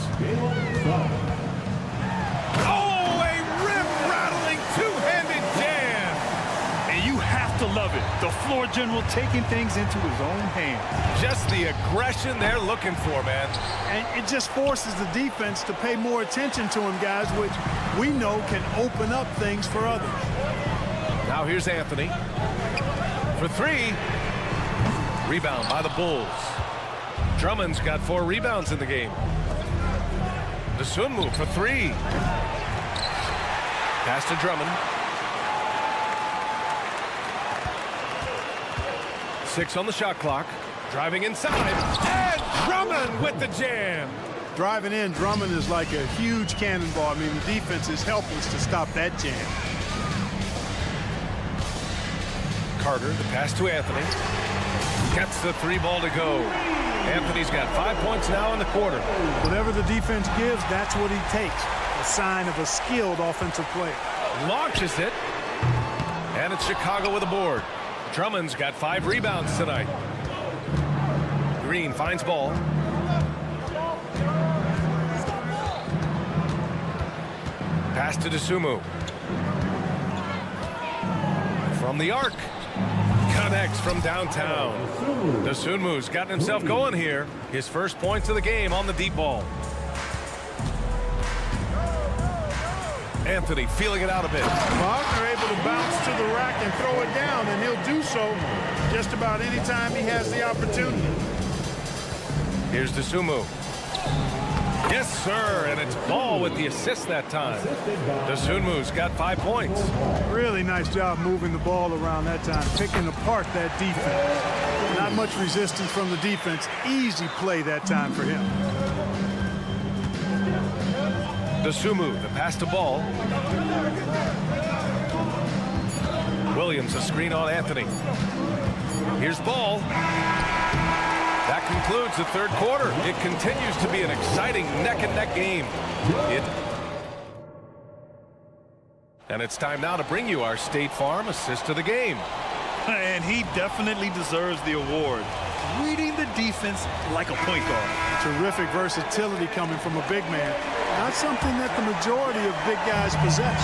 Oh, a rim-rattling two-handed jam. And you have to love it. The floor general taking things into his own hands. Just the aggression they're looking for, man. And it just forces the defense to pay more attention to him, guys, which we know can open up things for others. Now here's Anthony for three. Rebound by the Bulls. Drummond's got 4 rebounds in the game. Dosunmu for three. Pass to Drummond. 6 on the shot clock. Driving inside. And Drummond with the jam. Driving in, Drummond is like a huge cannonball. I mean, the defense is helpless to stop that jam. Carter, the pass to Anthony. Gets the 3 ball to go. Anthony's got 5 points now in the quarter. Whatever the defense gives, that's what he takes. A sign of a skilled offensive player. Launches it. And it's Chicago with a board. Drummond's got 5 rebounds tonight. Green finds ball. Pass to Dosunmu. From the arc. Connects from downtown. Dosunmu's gotten himself going here. His first points of the game on the deep ball. Anthony feeling it out a bit. Wagner able to bounce to the rack and throw it down, and he'll do so just about any time he has the opportunity. Here's Dosunmu. Yes, sir, and it's Ball with the assist that time. Dosunmu's got 5 points. Really nice job moving the ball around that time, picking apart that defense. Not much resistance from the defense. Easy play that time for him. Dosunmu, the pass to Ball. Williams, a screen on Anthony. Here's Ball. That concludes the third quarter. It continues to be an exciting neck-and-neck game. And it's time now to bring you our State Farm assist of the game. And he definitely deserves the award. Reading the defense like a point guard. Terrific versatility coming from a big man. Not something that the majority of big guys possess.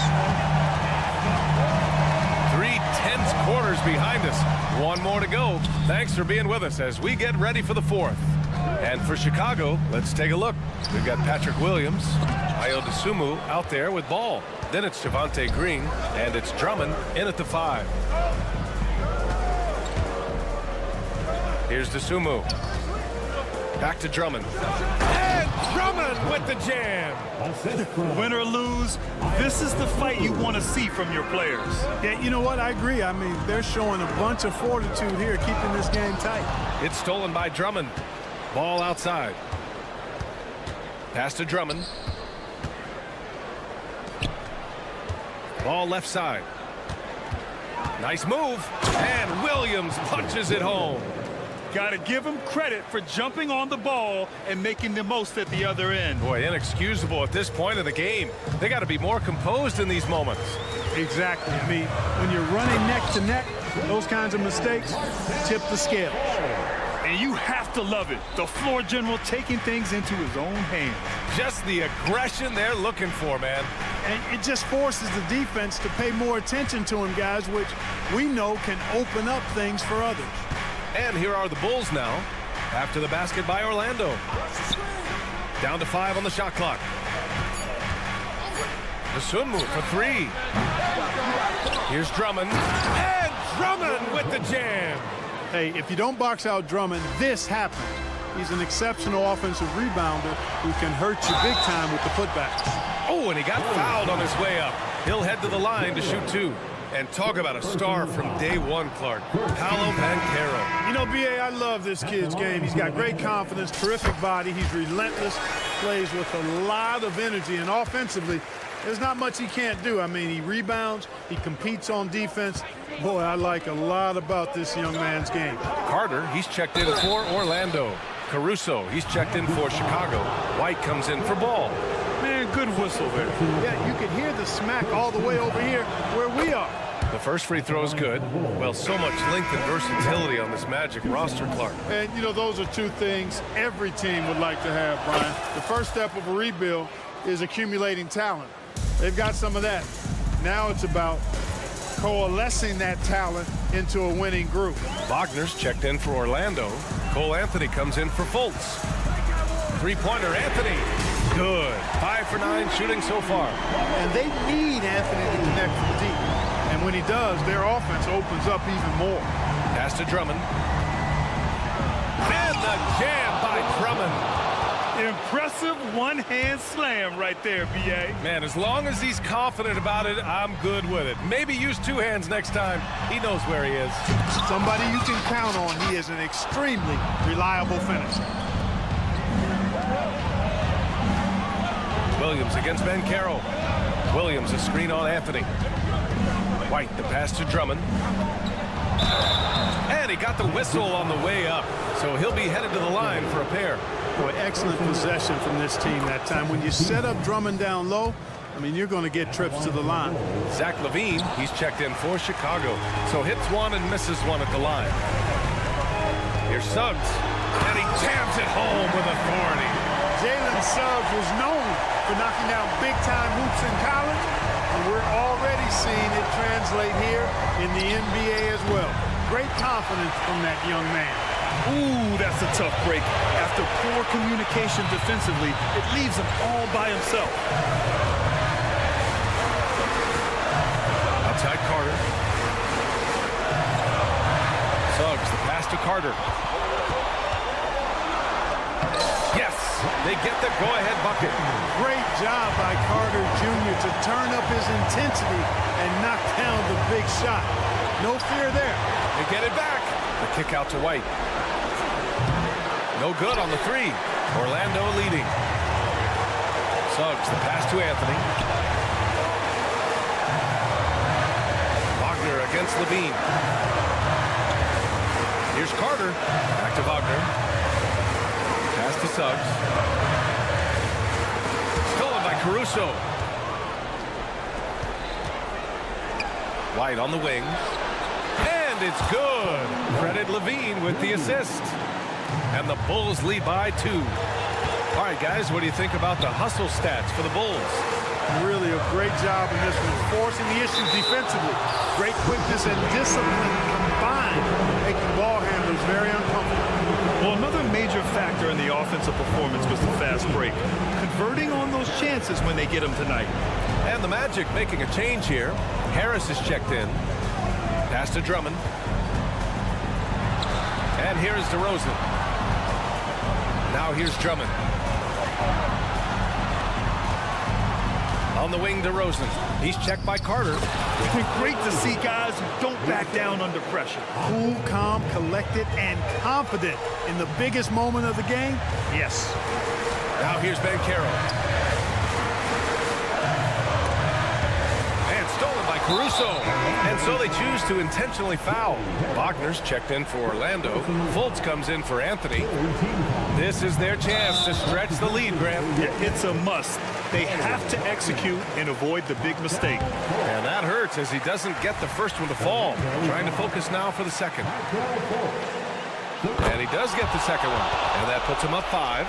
3 tense quarters behind us. 1 more to go. Thanks for being with us as we get ready for the 4th. And for Chicago, let's take a look. We've got Patrick Williams, Ayo Dosunmu out there with Ball. Then it's Javonte Green, and it's Drummond in at the 5. Here's Dosunmu. Back to Drummond. And Drummond with the jam. Win or lose, this is the fight you want to see from your players. Yeah, you know what? I agree. I mean, they're showing a bunch of fortitude here, keeping this game tight. It's stolen by Drummond. Ball outside. Pass to Drummond. Ball left side. Nice move. And Williams punches it home. Got to give him credit for jumping on the ball and making the most at the other end. Boy, inexcusable at this point of the game. They got to be more composed in these moments. Exactly. I mean, when you're running neck to neck, those kinds of mistakes tip the scale. And you have to love it. The floor general taking things into his own hands. Just the aggression they're looking for, man. And it just forces the defense to pay more attention to him, guys, which we know can open up things for others. And here are the Bulls now, after the basket by Orlando. Down to 5 on the shot clock. The Sun move for 3. Here's Drummond. And Drummond with the jam. Hey, if you don't box out Drummond, this happens. He's an exceptional offensive rebounder who can hurt you big time with the putbacks. Oh, and he got fouled on his way up. He'll head to the line to shoot 2. And talk about a star from day one, Clark. Paolo Banchero. You know, B.A., I love this kid's game. He's got great confidence, terrific body. He's relentless, plays with a lot of energy, and offensively, there's not much he can't do. I mean, he rebounds, he competes on defense. Boy, I like a lot about this young man's game. Carter, he's checked in for Orlando. Caruso, he's checked in for Chicago. White comes in for Ball. Man, good whistle there. Yeah, you can hear the smack all the way over here where we are. The first free throw is good. Well, so much length and versatility on this Magic roster, Clark. And, you know, those are two things every team would like to have, Brian. The first step of a rebuild is accumulating talent. They've got some of that. Now it's about coalescing that talent into a winning group. Wagner's checked in for Orlando. Cole Anthony comes in for Fultz. Three-pointer, Anthony. Good. 5 for 9 shooting so far. And they need Anthony to connect from deep. And when he does, their offense opens up even more. Pass to Drummond. And the jam by Drummond. Impressive one-hand slam right there, B.A. Man, as long as he's confident about it, I'm good with it. Maybe use 2 hands next time. He knows where he is. Somebody you can count on. He is an extremely reliable finisher. Williams against Banchero. Williams, a screen on Anthony. White, the pass to Drummond. And he got the whistle on the way up. So he'll be headed to the line for a pair. Boy, excellent possession from this team that time. When you set up Drummond down low, I mean, you're going to get trips to the line. Zach LaVine, he's checked in for Chicago. So hits 1 and misses 1 at the line. Here's Suggs. And he jams it home with authority. Jalen Suggs was known for knocking down big-time hoops in college, and we're already seeing it translate here in the NBA as well. Great confidence from that young man. Ooh, that's a tough break. After poor communication defensively, it leaves him all by himself. Outside Carter. Suggs, the pass to Carter. Yes, they get the go-ahead bucket. Great job by Carter Jr. to turn up his intensity and knock down the big shot. No fear there. They get it back. The kick out to White. No good on the 3. Orlando leading. Suggs, the pass to Anthony. Wagner against LaVine. Here's Carter. Back to Wagner. Pass to Suggs. Stolen by Caruso. White on the wing. And it's good. Credit LaVine with the assist. And the Bulls lead by 2. All right, guys, what do you think about the hustle stats for the Bulls? Really a great job in this one, forcing the issue defensively. Great quickness and discipline combined, making ball handlers very uncomfortable. Well, another major factor in the offensive performance was the fast break. Converting on those chances when they get them tonight. And the Magic making a change here. Harris is checked in. Pass to Drummond. And here's DeRozan. Now here's Drummond. On the wing, DeRozan. He's checked by Carter. It's been great to see guys who don't back down under pressure. Cool, calm, collected, and confident in the biggest moment of the game. Yes. Now here's Banchero. And stolen by Caruso. And so they choose to intentionally foul. Wagner's checked in for Orlando. Fultz comes in for Anthony. This is their chance to stretch the lead, Graham. It's a must. They have to execute and avoid the big mistake. And that hurts as he doesn't get the first one to fall. Trying to focus now for the second. And he does get the second one. And that puts him up 5.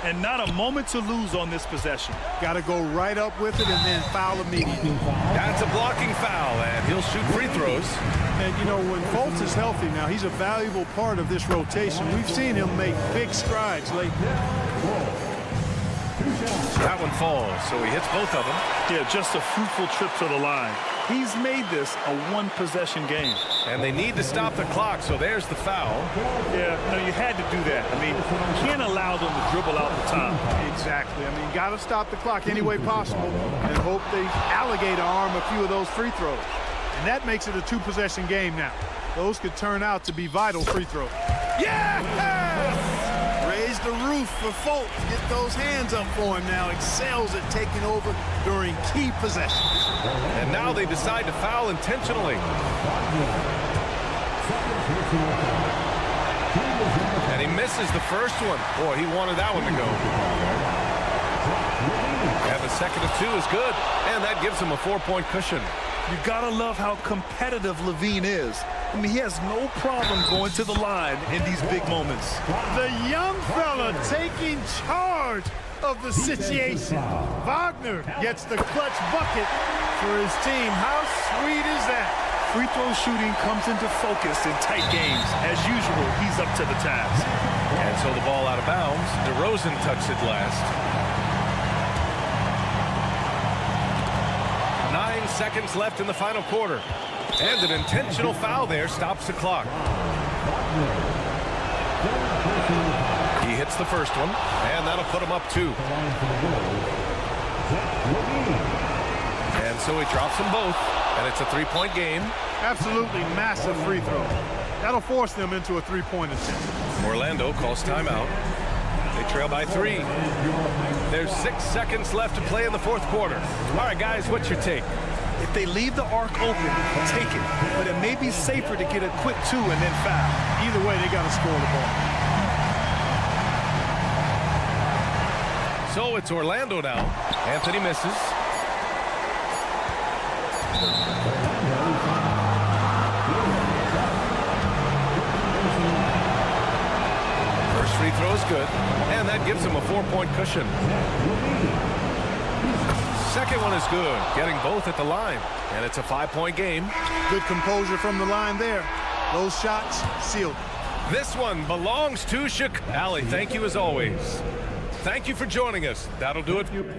And not a moment to lose on this possession. Got to go right up with it and then foul immediately. That's a blocking foul, and he'll shoot free throws. And, you know, when Fultz is healthy now, he's a valuable part of this rotation. We've seen him make big strides lately. That one falls, so he hits both of them. Yeah, just a fruitful trip to the line. He's made this a one-possession game. And they need to stop the clock, so there's the foul. Yeah, no, you had to do that. I mean, you can't allow them to dribble out the top. Exactly. I mean, got to stop the clock any way possible and hope they alligator arm a few of those free throws. And that makes it a 2-possession game now. Those could turn out to be vital free throws. Yes! Raise the roof for Fultz. Get those hands up for him now. Excels at taking over during key possessions. And now they decide to foul intentionally. And he misses the first one. Boy, he wanted that one to go. And the second of 2 is good. And that gives him a 4-point cushion. You gotta love how competitive Levine is. I mean, he has no problem going to the line in these big moments. The young fella taking charge of the situation. Wagner gets the clutch bucket for his team. How sweet is that? Free throw shooting comes into focus in tight games. As usual, he's up to the task. And so the ball out of bounds. DeRozan touched it last. 9 seconds left in the final quarter. And an intentional foul there stops the clock. He hits the first one, and that'll put him up 2. And so he drops them both, and it's a 3-point game. Absolutely massive free throw. That'll force them into a 3-point attempt. Orlando calls timeout. They trail by 3. There's 6 seconds left to play in the fourth quarter. All right, guys, what's your take? If they leave the arc open, take it. But it may be safer to get a quick 2 and then foul. Either way, they got to score the ball. So it's Orlando now. Anthony misses. First free throw is good, and that gives him a 4-point cushion. Second one is good, getting both at the line, and it's a 5-point game. Good composure from the line there. Those shots sealed. This one belongs to Chicago. Allie, thank you as always. Thank you for joining us. That'll do it for you.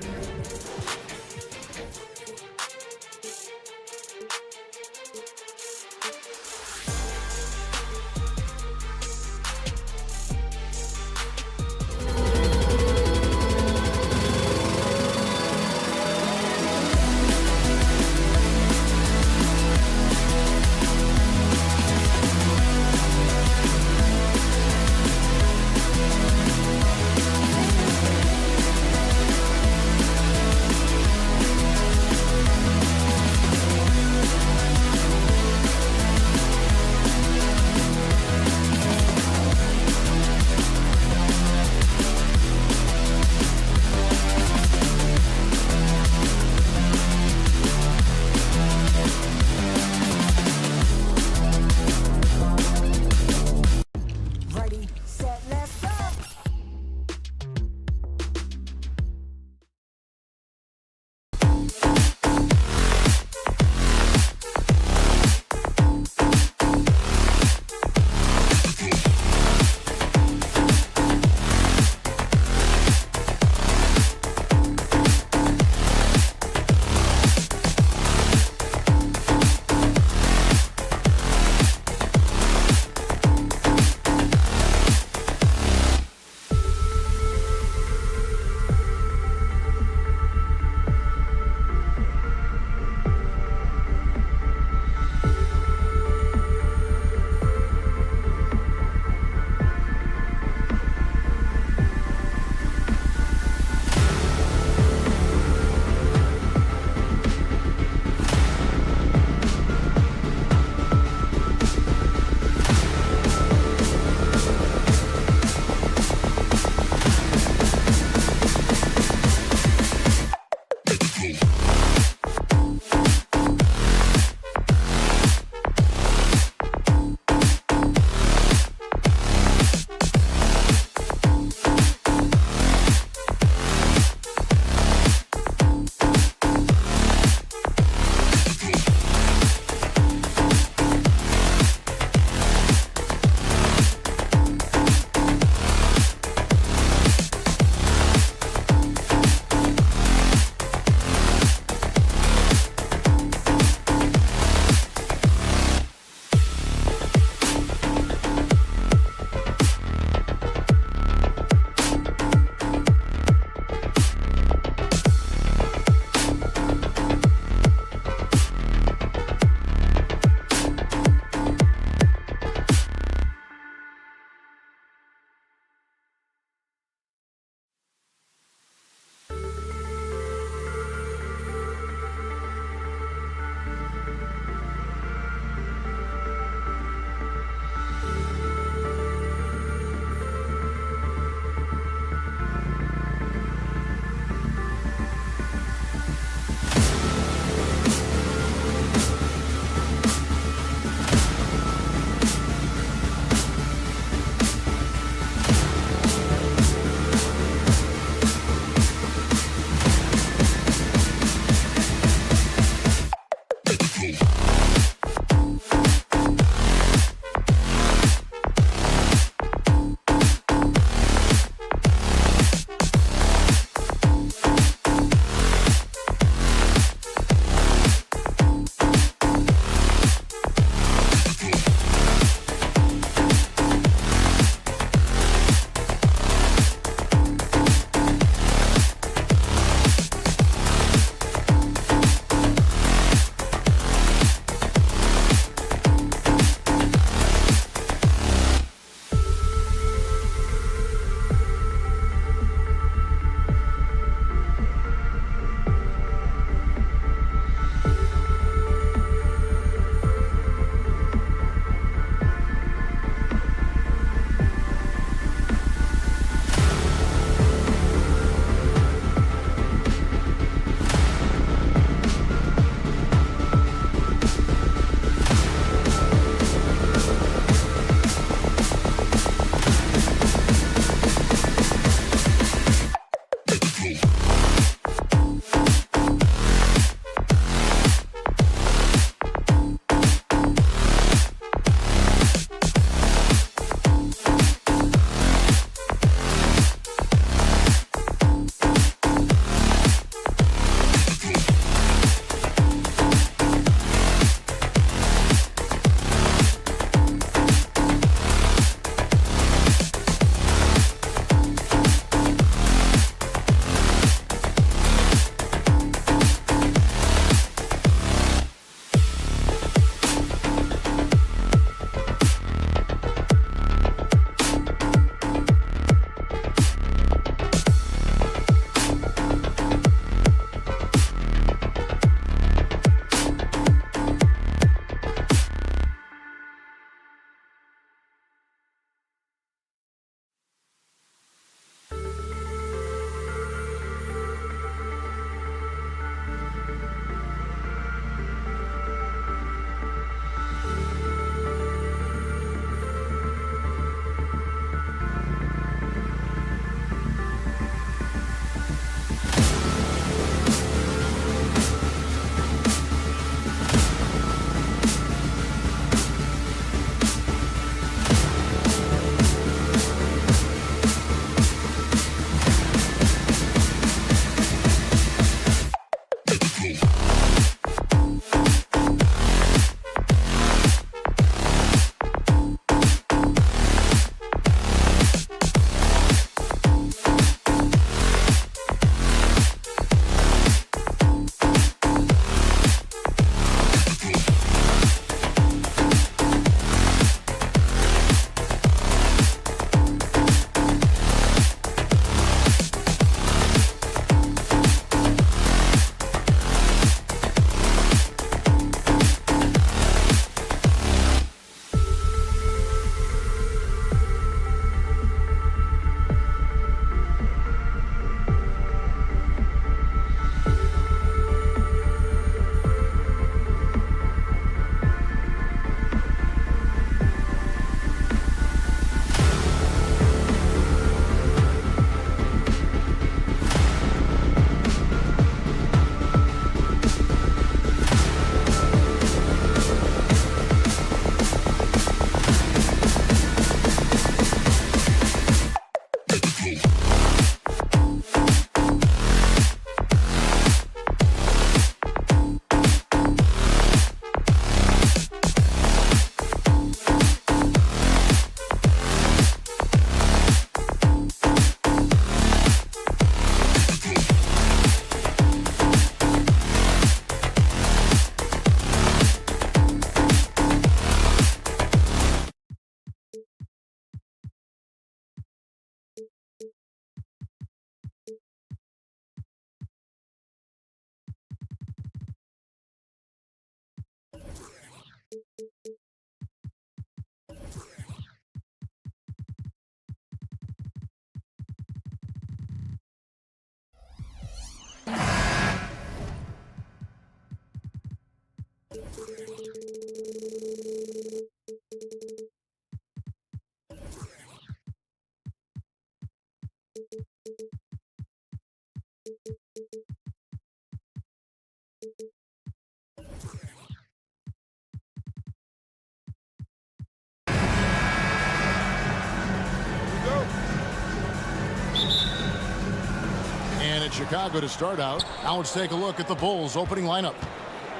And it's Chicago to start out. Now let's take a look at the Bulls' opening lineup.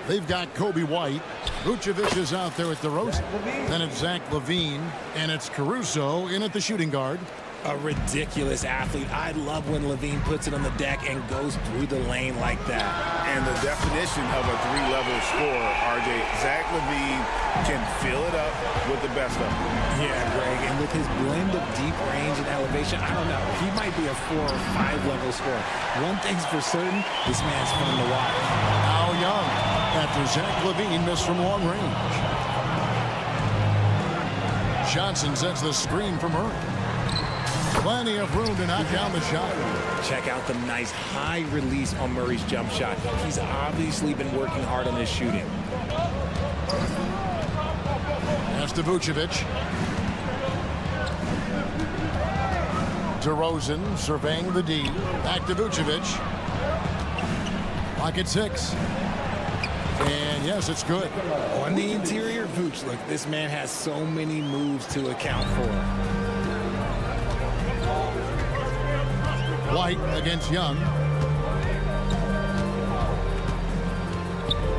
They've got Kobe White. Vucevic is out there at DeRozan. Then it's Zach LaVine. And it's Caruso in at the shooting guard. A ridiculous athlete. I love when LaVine puts it on the deck and goes through the lane like that. And the definition of a three-level scorer, RJ, Zach LaVine can fill it up with the best of them. Yeah, Greg, and with his blend of deep range and elevation, I don't know. He might be a 4 or 5 level scorer. One thing's for certain, this man's fun to watch. Now Young after Zach LaVine missed from long range. Johnson sets the screen for Murray. Plenty of room to knock down the shot. Check out the nice high release on Murray's jump shot. He's obviously been working hard on his shooting. That's to Vucevic. DeRozan surveying the D. Back to Vucevic. Lock at 6. And yes, it's good. On the interior, Vooch, look, this man has so many moves to account for. White against Young.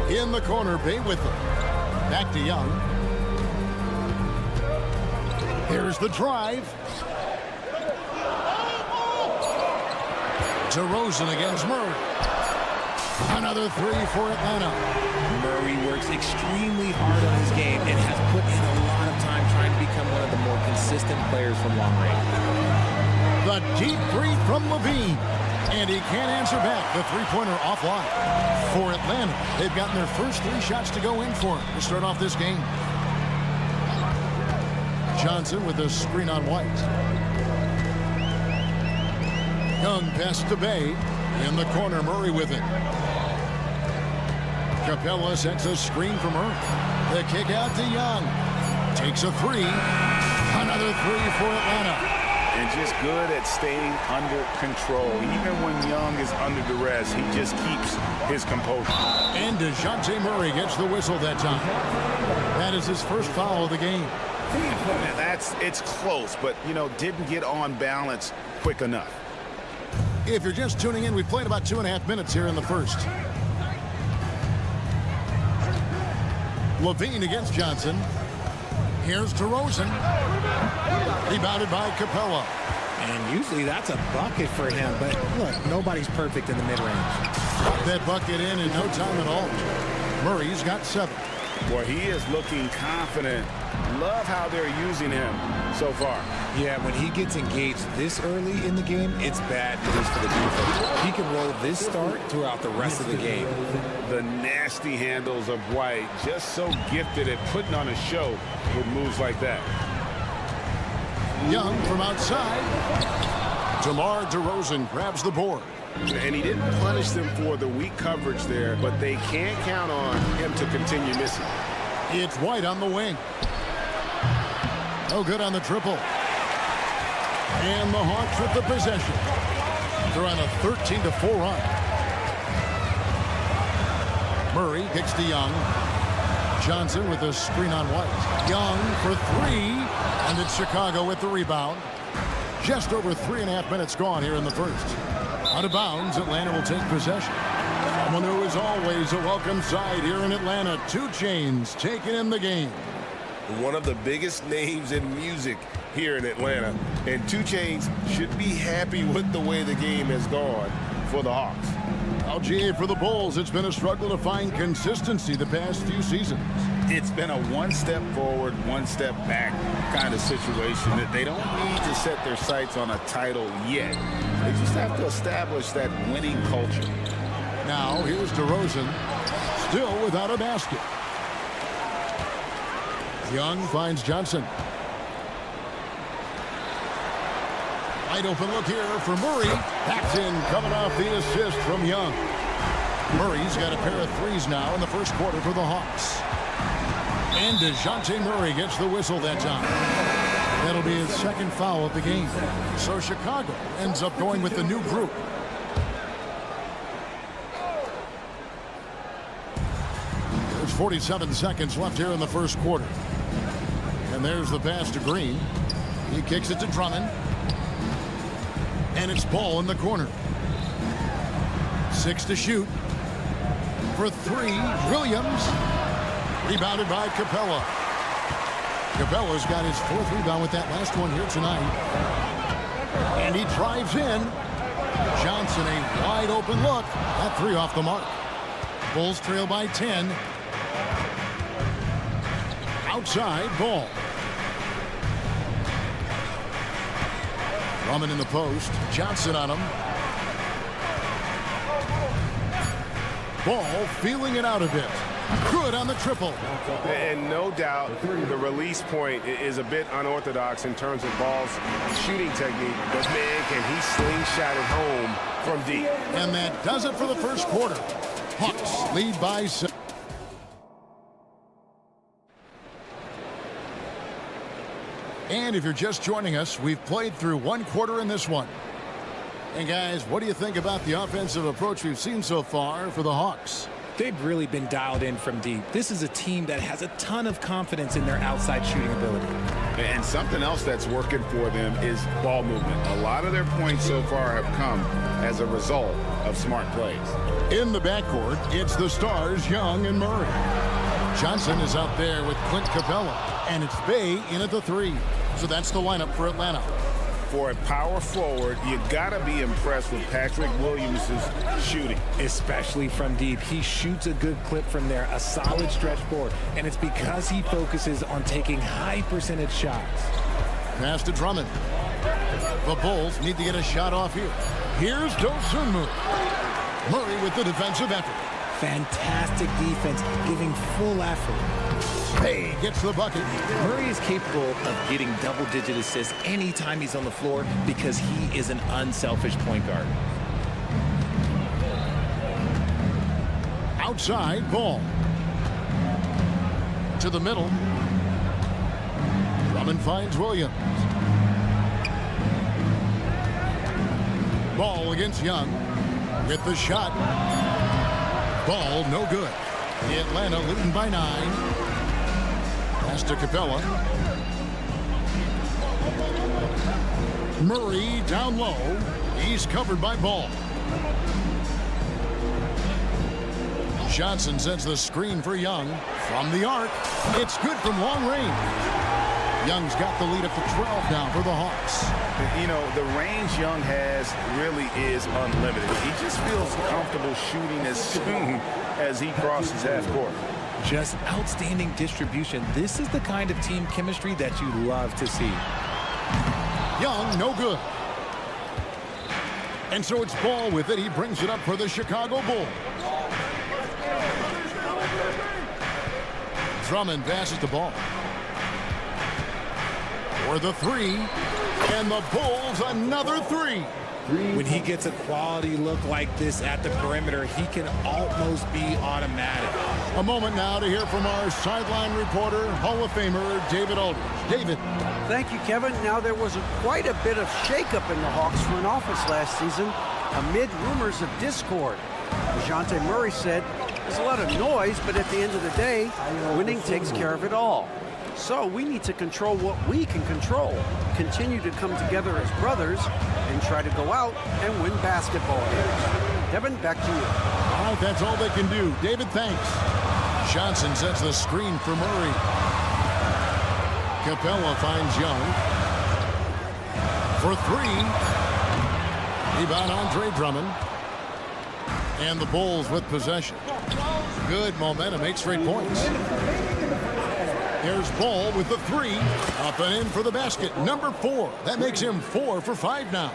In the corner, Bay with it. Back to Young. Here's the drive. DeRozan against Murray. Another 3 for Atlanta. Murray works extremely hard on his game and has put in a lot of time trying to become one of the more consistent players from long range. The deep 3 from LaVine. And he can't answer back. The three-pointer offline. For Atlanta, they've gotten their first 3 shots to go in for him to start off this game. Johnson with a screen on White. Young pass to Bay. In the corner, Murray with it. Capella sets a screen from Murray. The kick out to Young. Takes a 3. Another 3 for Atlanta. And just good at staying under control. Even when Young is under duress, he just keeps his composure. And DeJounte Murray gets the whistle that time. That is his first foul of the game. It's close, but, didn't get on balance quick enough. If you're just tuning in, we played about 2.5 minutes here in the first. LaVine against Johnson. Here's DeRozan. Rebounded by Capella. And usually that's a bucket for him, but look, nobody's perfect in the mid-range. Got that bucket in no time at all. Murray's got 7. Boy, he is looking confident. Love how they're using him so far. Yeah, when he gets engaged this early in the game, it's bad news for the defense. He can roll this start throughout the rest of the game. The nasty handles of White, just so gifted at putting on a show with moves like that. Young from outside. DeMar DeRozan grabs the board. And he didn't punish them for the weak coverage there, but they can't count on him to continue missing. It's White on the wing. No good on the triple. And the Hawks with the possession. They're on a 13-4 run. Murray kicks to Young. Johnson with a screen on White. Young for 3. And it's Chicago with the rebound. Just over 3.5 minutes gone here in the first. Out of bounds, Atlanta will take possession. Someone who is always a welcome side here in Atlanta. 2 Chainz taking in the game. One of the biggest names in music here in Atlanta. And 2 Chainz should be happy with the way the game has gone for the Hawks. LGA for the Bulls, it's been a struggle to find consistency the past few seasons. It's been a 1 step forward, 1 step back kind of situation that they don't need to set their sights on a title yet. They just have to establish that winning culture. Now, here's DeRozan, still without a basket. Young finds Johnson. Wide open look here for Murray. Packed in, coming off the assist from Young. Murray's got a pair of threes now in the first quarter for the Hawks. And DeJounte Murray gets the whistle that time. That'll be his second foul of the game. So Chicago ends up going with the new group. There's 47 seconds left here in the first quarter. And there's the pass to Green. He kicks it to Drummond. And it's Ball in the corner. 6 to shoot. For 3, Williams. Rebounded by Capella. Capella's got his 4th rebound with that last one here tonight. And he drives in. Johnson, a wide open look. That 3 off the mark. Bulls trail by 10. Outside, Ball. Drummond in the post. Johnson on him. Ball feeling it out a bit. Good on the triple. And no doubt the release point is a bit unorthodox in terms of Ball's shooting technique. But man, can he slingshot it home from deep. And that does it for the first quarter. Hawks lead by 7. And if you're just joining us, we've played through 1 quarter in this one. And guys, what do you think about the offensive approach we've seen so far for the Hawks? They've really been dialed in from deep. This is a team that has a ton of confidence in their outside shooting ability. And something else that's working for them is ball movement. A lot of their points so far have come as a result of smart plays. In the backcourt, it's the stars, Young and Murray. Johnson is out there with Clint Capella, and it's Bay in at the 3. So that's the lineup for Atlanta. For a power forward, you gotta be impressed with Patrick Williams' shooting. Especially from deep. He shoots a good clip from there, a solid stretch forward, and it's because he focuses on taking high percentage shots. Pass to Drummond. The Bulls need to get a shot off here. Here's Dosunmu. Murray with the defensive effort. Fantastic defense, giving full effort. Bay gets the bucket. Murray is capable of getting double-digit assists anytime he's on the floor because he is an unselfish point guard. Outside, Ball. To the middle. Drummond finds Williams. Ball against Young. Get the shot. Ball no good. Atlanta leading by 9. Pass to Capella. Murray down low. He's covered by Ball. Johnson sets the screen for Young. From the arc. It's good from long range. Young's got the lead up to 12 now for the Hawks. You know, the range Young has really is unlimited. He just feels comfortable shooting as soon as he crosses half court. Just outstanding distribution. This is the kind of team chemistry that you love to see. Young, no good. And so it's Ball with it. He brings it up for the Chicago Bulls. Drummond passes the ball. For the 3. And the Bulls another 3. When he gets a quality look like this at the perimeter, he can almost be automatic. A moment now to hear from our sideline reporter, Hall of Famer David Aldridge. David. Thank you, Kevin. Now, there was quite a bit of shakeup in the Hawks front office last season amid rumors of discord. DeJounte Murray said, there's a lot of noise, but at the end of the day, winning takes care of it all. So we need to control what we can control, continue to come together as brothers, and try to go out and win basketball games. Kevin, back to you. All right, that's all they can do. David, thanks. Johnson sets the screen for Murray. Capella finds Young. For 3. Rebound Andre Drummond. And the Bulls with possession. Good momentum, 8 straight points. There's Ball with the 3. Up and in for the basket. Number 4. That makes him 4 for 5 now.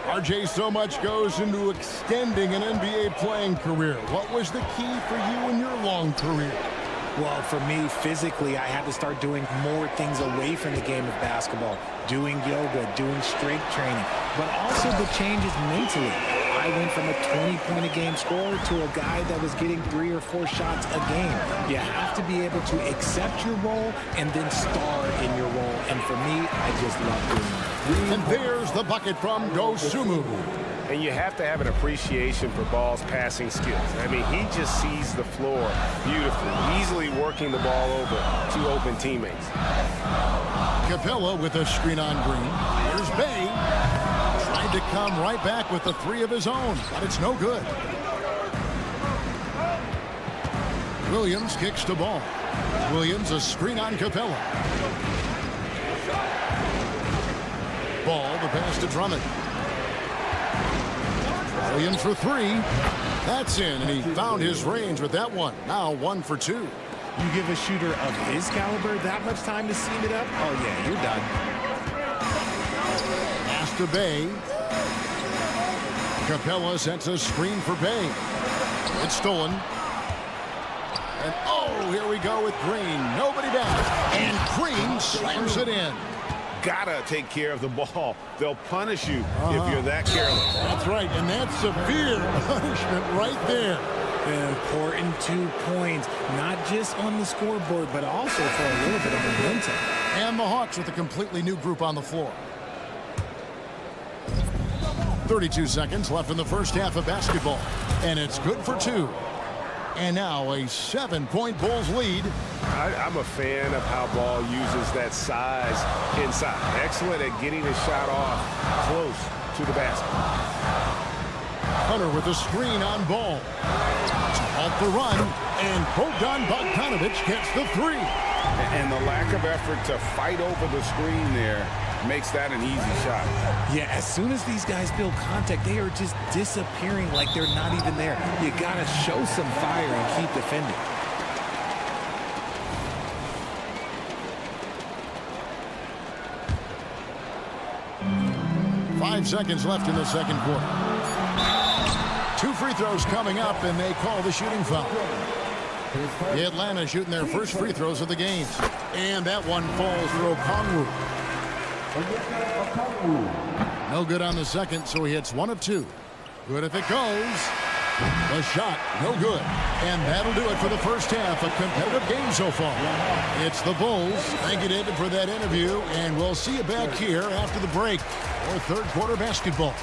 RJ, so much goes into extending an NBA playing career. What was the key for you in your long career? Well, for me, physically, I had to start doing more things away from the game of basketball. Doing yoga, doing strength training, but also the changes mentally. I guy went from a 20-point-a-game scorer to a guy that was getting 3 or 4 shots a game. You have to be able to accept your role and then star in your role. And for me, I just love doing that. And there's the bucket from Dosunmu. And you have to have an appreciation for Ball's passing skills. I mean, he just sees the floor beautifully, easily working the ball over to open teammates. Capella with a screen on Green. Here's Bay. Tried to come right back with the 3 of his own, but it's no good. Williams kicks to Ball. Williams a screen on Capella. Ball, the pass to Drummond. Williams for 3. That's in, and he found his range with that one. Now 1 for 2. You give a shooter of his caliber that much time to seam it up, oh yeah, you're done. Pass to Bay. Capella sets a screen for Bay. It's stolen. And oh, here we go with Green. Nobody back. And Green slams it in. Gotta take care of the ball. They'll punish you if you're that careless. That's right, and that's severe punishment right there. An important 2 points, not just on the scoreboard, but also for a little bit of momentum. And the Hawks with a completely new group on the floor. 32 seconds left in the first half of basketball, and it's good for 2. And now a 7-point Bulls lead. I'm a fan of how Ball uses that size inside. Excellent at getting the shot off close to the basket. Hunter with a screen on Ball. Off the run, and Bogdan Bogdanovic gets the 3. And the lack of effort to fight over the screen there makes that an easy shot. Yeah, as soon as these guys build contact, they are just disappearing like they're not even there. You got to show some fire and keep defending. Five seconds left in the second quarter. 2 free throws coming up, and they call the shooting foul. Atlanta shooting their first free throws of the game. And that one falls for Okongwu. No good on the second, so he hits 1 of 2. Good if it goes. The shot, no good. And that'll do it for the first half. A competitive game so far. It's the Bulls. Thank you, David, for that interview. And we'll see you back here after the break for third quarter basketball.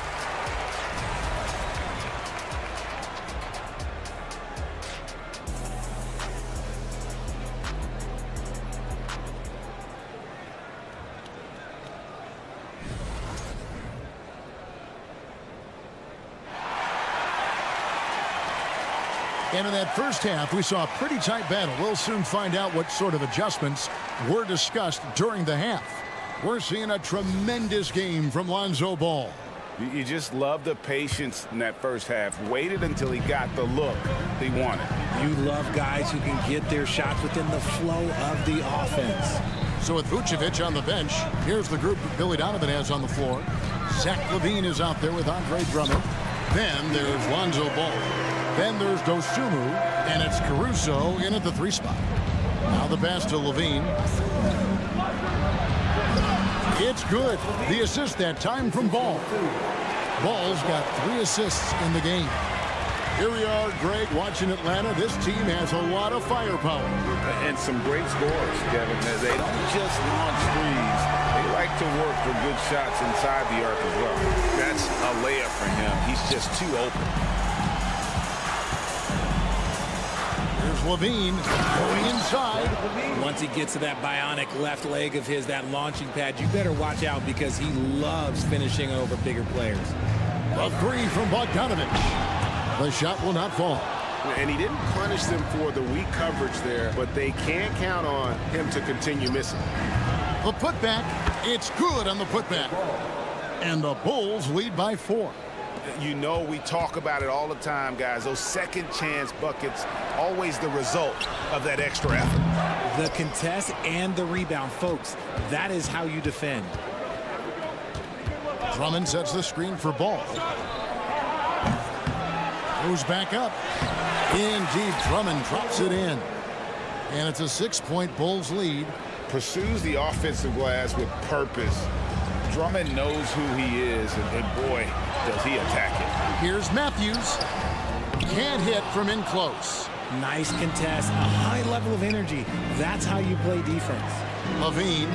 And in that first half, we saw a pretty tight battle. We'll soon find out what sort of adjustments were discussed during the half. We're seeing a tremendous game from Lonzo Ball. You just love the patience in that first half. Waited until he got the look he wanted. You love guys who can get their shots within the flow of the offense. So with Vucevic on the bench, here's the group that Billy Donovan has on the floor. Zach LaVine is out there with Andre Drummond. Then there's Lonzo Ball. Then there's Dosunmu, and it's Caruso in at the 3 spot. Now the pass to LaVine. It's good. The assist that time from Ball. Ball's got 3 assists in the game. Here we are, Greg, watching Atlanta. This team has a lot of firepower. And some great scores, Kevin. They don't just launch threes. They like to work for good shots inside the arc as well. That's a layup for him. He's just too open. LaVine going inside. Once he gets to that bionic left leg of his, that launching pad, you better watch out because he loves finishing over bigger players. A 3 from Bogdanovic. The shot will not fall. And he didn't punish them for the weak coverage there, but they can't count on him to continue missing. The putback, it's good on the putback. And the Bulls lead by 4. You know, we talk about it all the time, guys. Those second chance buckets, always the result of that extra effort. The contest and the rebound, folks. That is how you defend. Drummond sets the screen for Ball. Goes back up. In deep, Drummond drops it in. And it's a 6-point Bulls lead. Pursues the offensive glass with purpose. Drummond knows who he is, and boy, does he attack it. Here's Matthews. Can't hit from in close. Nice contest, a high level of energy. That's how you play defense. Levine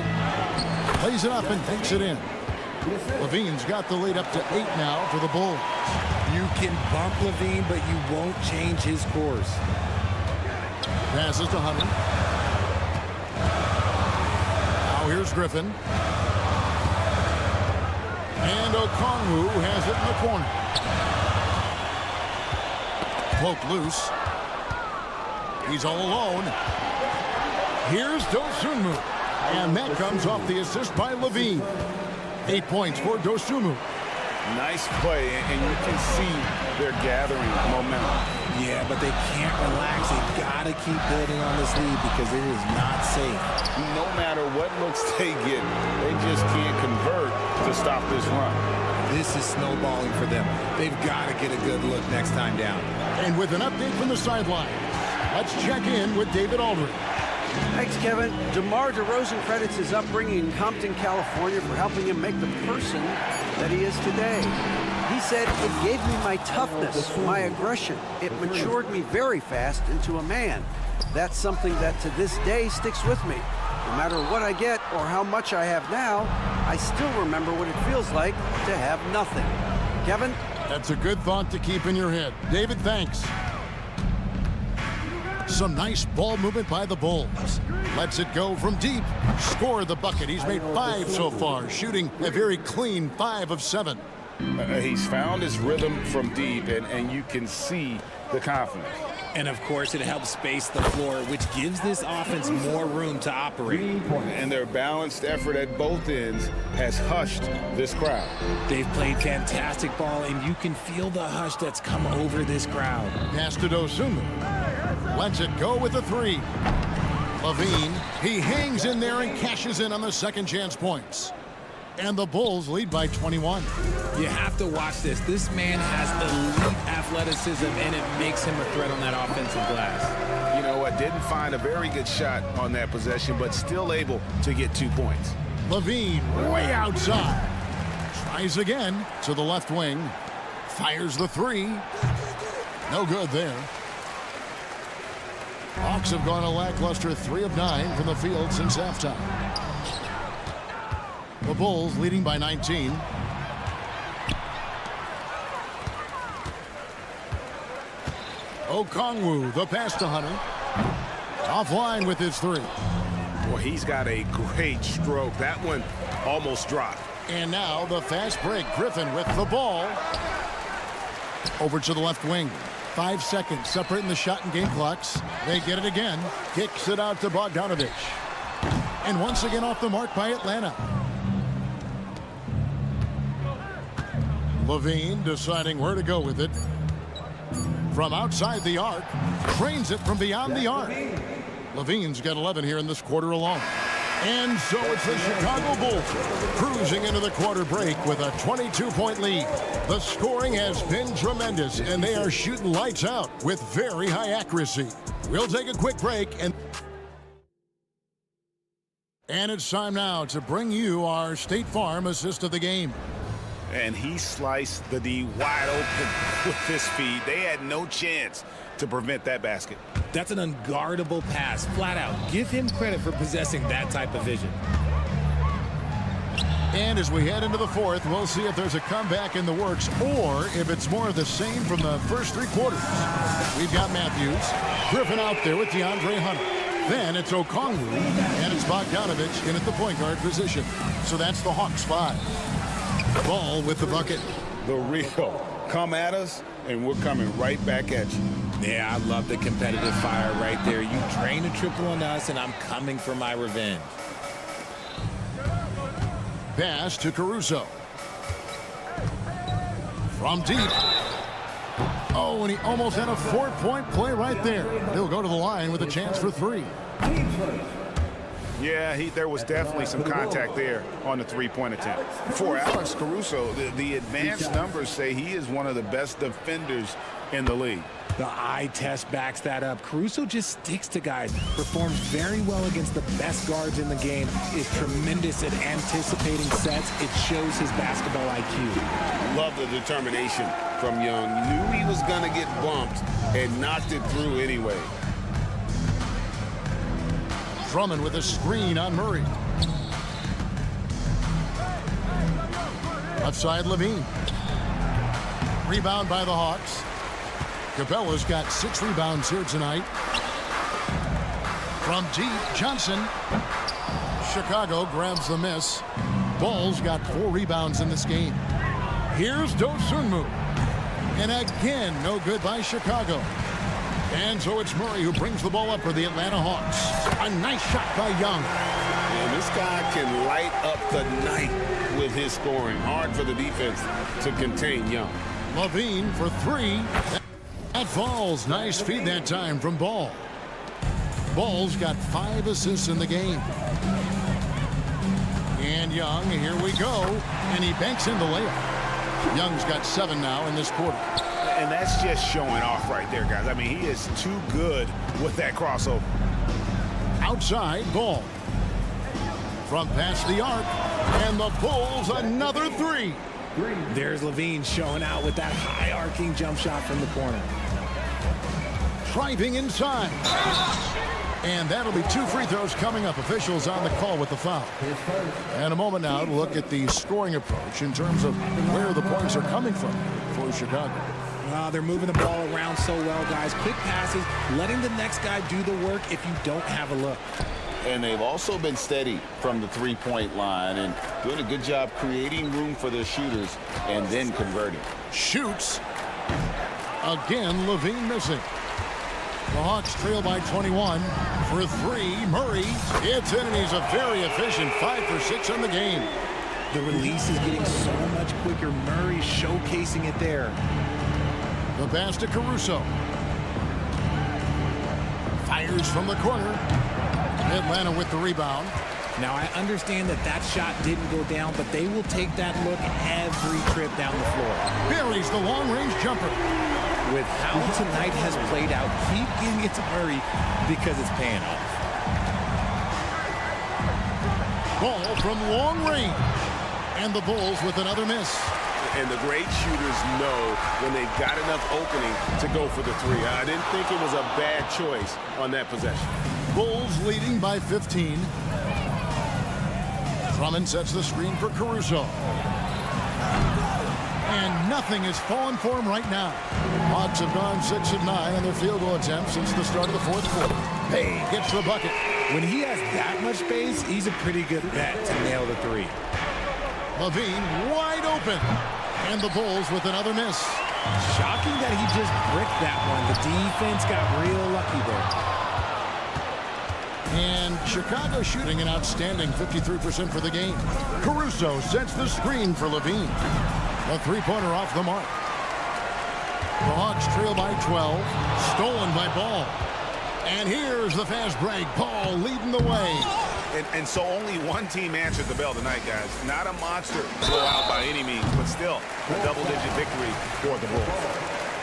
plays it up and takes it in. Levine's got the lead up to 8 now for the Bulls. You can bump Levine, but you won't change his course. Passes to Hunter. Now here's Griffin. And Okongwu has it in the corner. Poke loose. He's all alone. Here's Dosunmu. And that comes off the assist by Levine. 8 points for Dosunmu. Nice play, and you can see they're gathering momentum. Yeah, but they can't relax. They've got to keep building on this lead because it is not safe. No matter what looks they get, they just can't convert to stop this run. This is snowballing for them. They've got to get a good look next time down. And with an update from the sideline, let's check in with David Aldridge. Thanks, Kevin. DeMar DeRozan credits his upbringing in Compton, California for helping him make the person that he is today. He said, "It gave me my toughness, my aggression. It matured me very fast into a man. That's something that to this day sticks with me. No matter what I get or how much I have now, I still remember what it feels like to have nothing." Kevin? That's a good thought to keep in your head. David, thanks. Some nice ball movement by the Bulls. Lets it go from deep. Score the bucket. He's made 5 so far, shooting a very clean 5 of 7. He's found his rhythm from deep, and you can see the confidence. And, of course, it helps space the floor, which gives this offense more room to operate. And their balanced effort at both ends has hushed this crowd. They've played fantastic ball, and you can feel the hush that's come over this crowd. Pass to Dosunmu. Lets it go with a 3. Levine, he hangs in there and cashes in on the second chance points. And the Bulls lead by 21. You have to watch this. This man has elite athleticism, and it makes him a threat on that offensive glass. You know what? Didn't find a very good shot on that possession, but still able to get 2 points. Levine way outside. Tries again to the left wing. Fires the 3. No good there. Hawks have gone a lackluster 3 of 9 from the field since halftime. The Bulls leading by 19. Okongwu, the pass to Hunter. Offline with his 3. Well, he's got a great stroke. That one almost dropped. And now the fast break. Griffin with the ball. Over to the left wing. 5 seconds separating the shot and game clocks. They get it again. Kicks it out to Bogdanovich. And once again off the mark by Atlanta. Levine deciding where to go with it. From outside the arc. Trains it from beyond the arc. Levine's got 11 here in this quarter alone. And so it's the Chicago Bulls cruising into the quarter break with a 22-point lead. The scoring has been tremendous, and they are shooting lights out with very high accuracy. We'll take a quick break, and it's time now to bring you our State Farm assist of the game. And he sliced the D wide open with his feed. They had no chance to prevent that basket. That's an unguardable pass, flat out. Give him credit for possessing that type of vision. And as we head into the fourth, we'll see if there's a comeback in the works or if it's more of the same from the first 3 quarters. We've got Matthews, Griffin out there with DeAndre Hunter. Then it's Okongwu, and it's Bogdanovich in at the point guard position. So that's the Hawks 5. Ball with the bucket. The real. Come at us, and we're coming right back at you. Yeah, I love the competitive fire right there. You drain a triple on us, and I'm coming for my revenge. Pass to Caruso. From deep. Oh, and he almost had a 4-point play right there. He'll go to the line with a chance for 3. Yeah, there was definitely some contact there on the 3-point attempt. For Alex Caruso, the advanced numbers say he is one of the best defenders in the league. The eye test backs that up. Caruso just sticks to guys, performs very well against the best guards in the game, is tremendous at anticipating sets. It shows his basketball IQ. Love the determination from Young. Knew he was going to get bumped and knocked it through anyway. Drummond with a screen on Murray. Left side, Levine. Rebound by the Hawks. Capella's got 6 rebounds here tonight. From deep, Johnson. Chicago grabs the miss. Ball's got 4 rebounds in this game. Here's Dosunmu. And again, no good by Chicago. And so it's Murray who brings the ball up for the Atlanta Hawks. A nice shot by Young. And this guy can light up the night with his scoring. Hard for the defense to contain Young. Levine for 3. That falls. Nice feed that time from Ball. Ball's got 5 assists in the game. And Young, here we go. And he banks in the layup. Young's got 7 now in this quarter. And that's just showing off right there, guys. I mean, he is too good with that crossover. Outside, Ball. From past the arc. And the Bulls another 3. There's Levine showing out with that high arcing jump shot from the corner. Driving inside. And that'll be 2 free throws coming up. Officials on the call with the foul. And a moment now to look at the scoring approach in terms of where the points are coming from for Chicago. They're moving the ball around so well, guys. Quick passes, letting the next guy do the work if you don't have a look. And they've also been steady from the three-point line and doing a good job creating room for their shooters and then converting. Shoots. Again, Levine missing. The Hawks trail by 21 for 3. Murray hits it, and he's a very efficient 5 for 6 in the game. The release is getting so much quicker. Murray showcasing it there. The pass to Caruso. Fires from the corner. Atlanta with the rebound. Now, I understand that that shot didn't go down, but they will take that look every trip down the floor. Buries the long-range jumper. With how tonight has played out, keep getting it to Murray because it's paying off. Ball from long range. And the Bulls with another miss. And the great shooters know when they've got enough opening to go for the 3. I didn't think it was a bad choice on that possession. Bulls leading by 15. Drummond sets the screen for Caruso. And nothing has fallen for him right now. Hawks have gone 6 of 9 on their field goal attempts since the start of the 4th quarter. Bay gets the bucket. When he has that much space, he's a pretty good bet to nail the 3. Levine wide open. And the Bulls with another miss. Shocking that he just bricked that one. The defense got real lucky there. And Chicago shooting an outstanding 53% for the game. Caruso sets the screen for Levine. A 3-pointer off the mark. The Hawks trail by 12. Stolen by Ball. And here's the fast break. Ball leading the way. And so only one team answered the bell tonight, guys. Not a monster blowout by any means, but still a double-digit victory for the Bulls.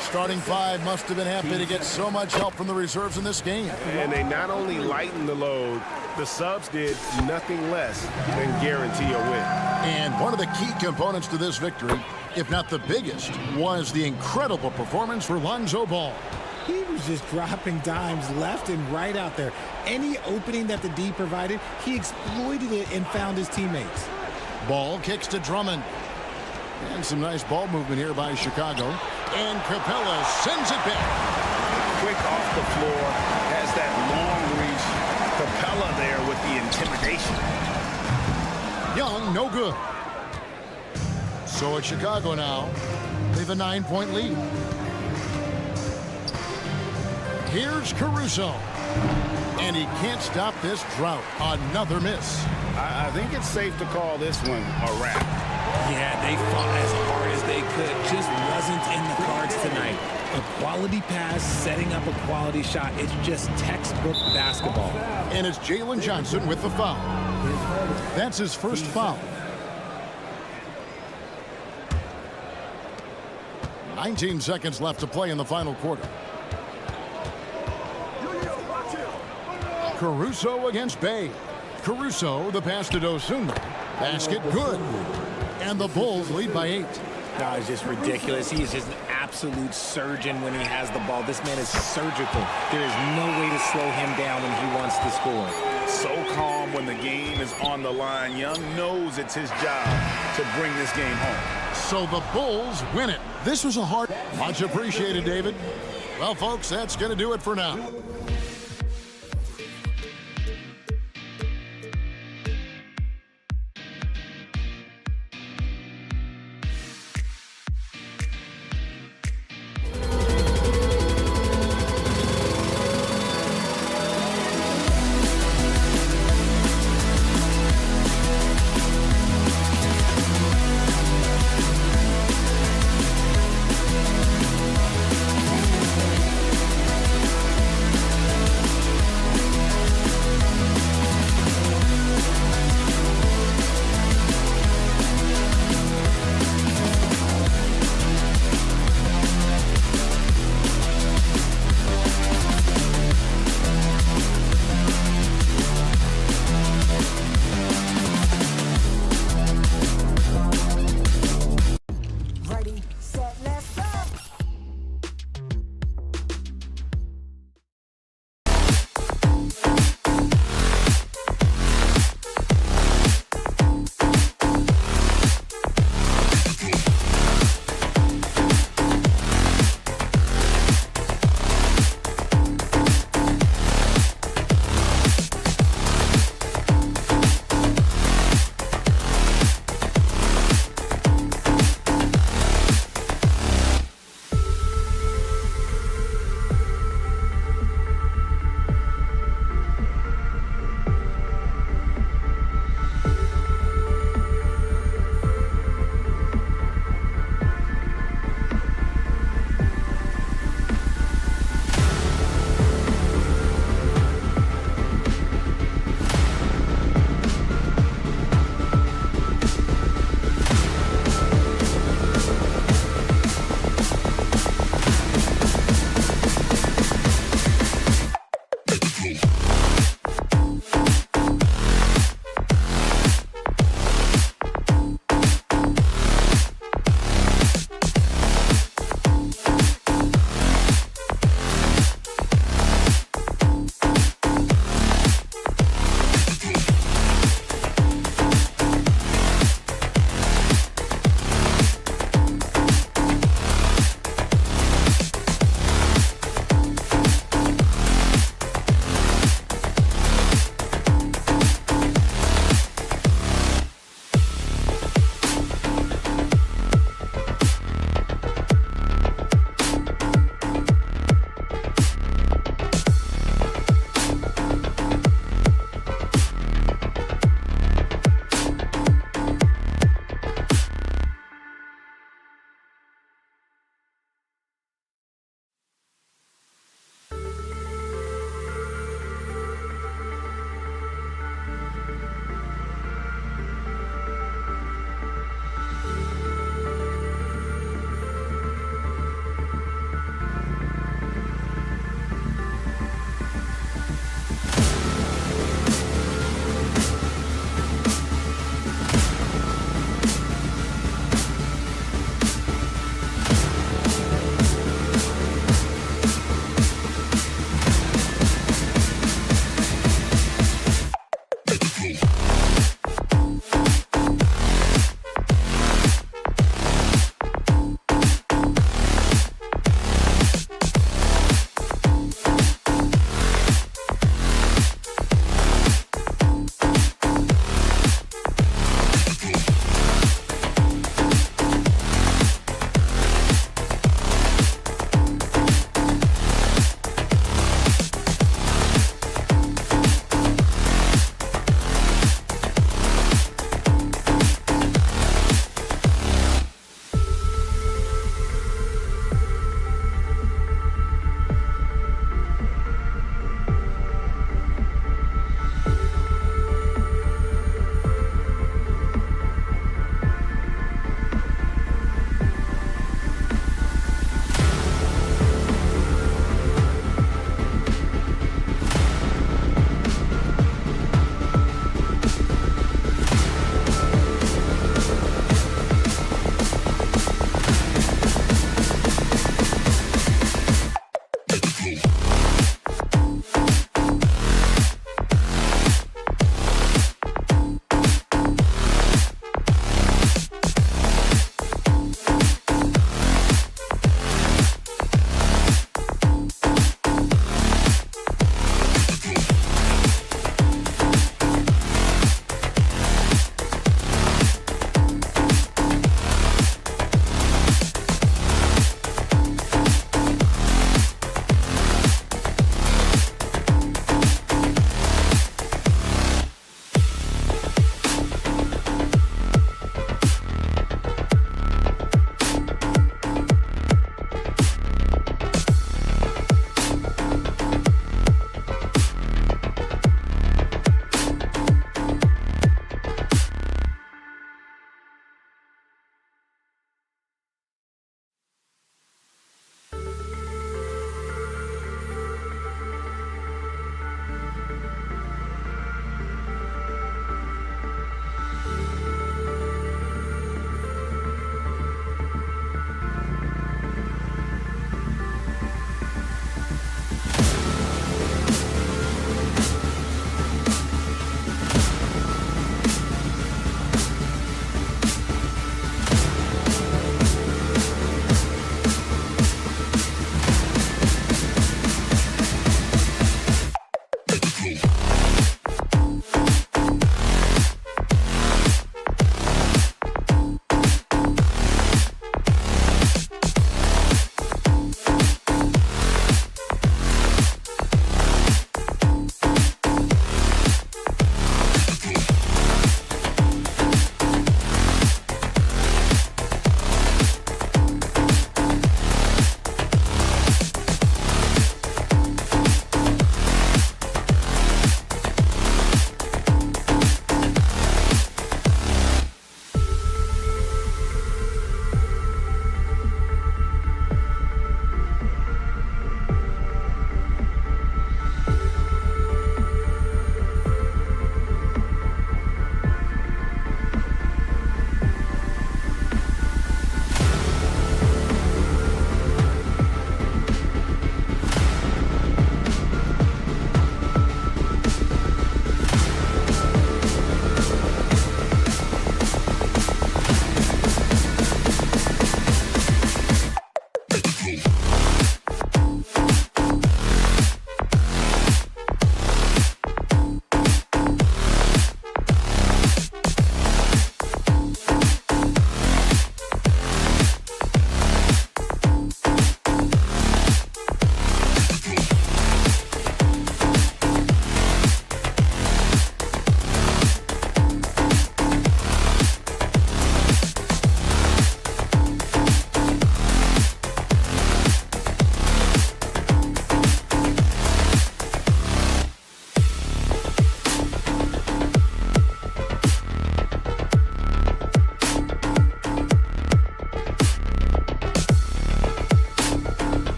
Starting 5 must have been happy to get so much help from the reserves in this game. And they not only lightened the load, the subs did nothing less than guarantee a win. And one of the key components to this victory, if not the biggest, was the incredible performance for Lonzo Ball. He was just dropping dimes left and right out there. Any opening that the D provided, he exploited it and found his teammates. Ball kicks to Drummond. And some nice ball movement here by Chicago. And Capella sends it back. Quick off the floor, has that long reach. Capella there with the intimidation. Young, no good. So it's Chicago now. They have a 9-point lead. Here's Caruso. And he can't stop this drought. Another miss. I think it's safe to call this one a wrap. Yeah, they fought as hard as they could. Just wasn't in the cards tonight. A quality pass, setting up a quality shot. It's just textbook basketball. And it's Jalen Johnson with the foul. That's his first foul. 19 seconds left to play in the final quarter. Caruso against Bay. Caruso, the pass to Dosunmu. Basket good. And the Bulls lead by 8. No, it's just ridiculous. He is just an absolute surgeon when he has the ball. This man is surgical. There is no way to slow him down when he wants to score. So calm when the game is on the line. Young knows it's his job to bring this game home. So the Bulls win it. This was a hard... Much appreciated, David. Well, folks, that's going to do it for now.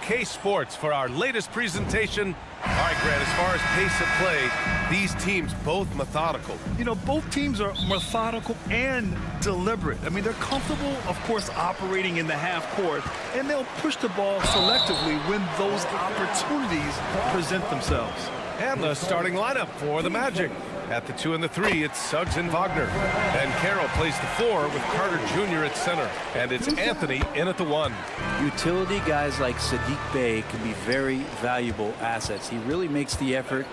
K Sports for our latest presentation. All right, Grant, as far as pace of play, these teams both methodical. You know, both teams are methodical and deliberate. I mean, they're comfortable, of course, operating in the half court, and they'll push the ball selectively when those opportunities present themselves. And the starting lineup for the Magic. At the 2 and the 3, it's Suggs and Wagner. And Carroll plays the 4 with Carter Jr. at center. And it's Anthony in at the 1. Utility guys like Saddiq Bey can be very valuable assets. He really makes the effort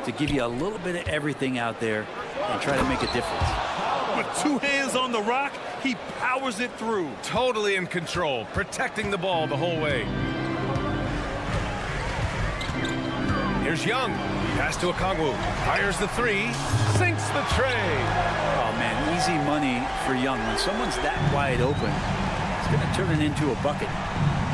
to give you a little bit of everything out there and try to make a difference. With 2 hands on the rock, he powers it through. Totally in control, protecting the ball the whole way. Here's Young. Pass to Okongwu. Fires the 3. Sinks the tray. Oh, man, easy money for Young. When someone's that wide open, it's going to turn it into a bucket.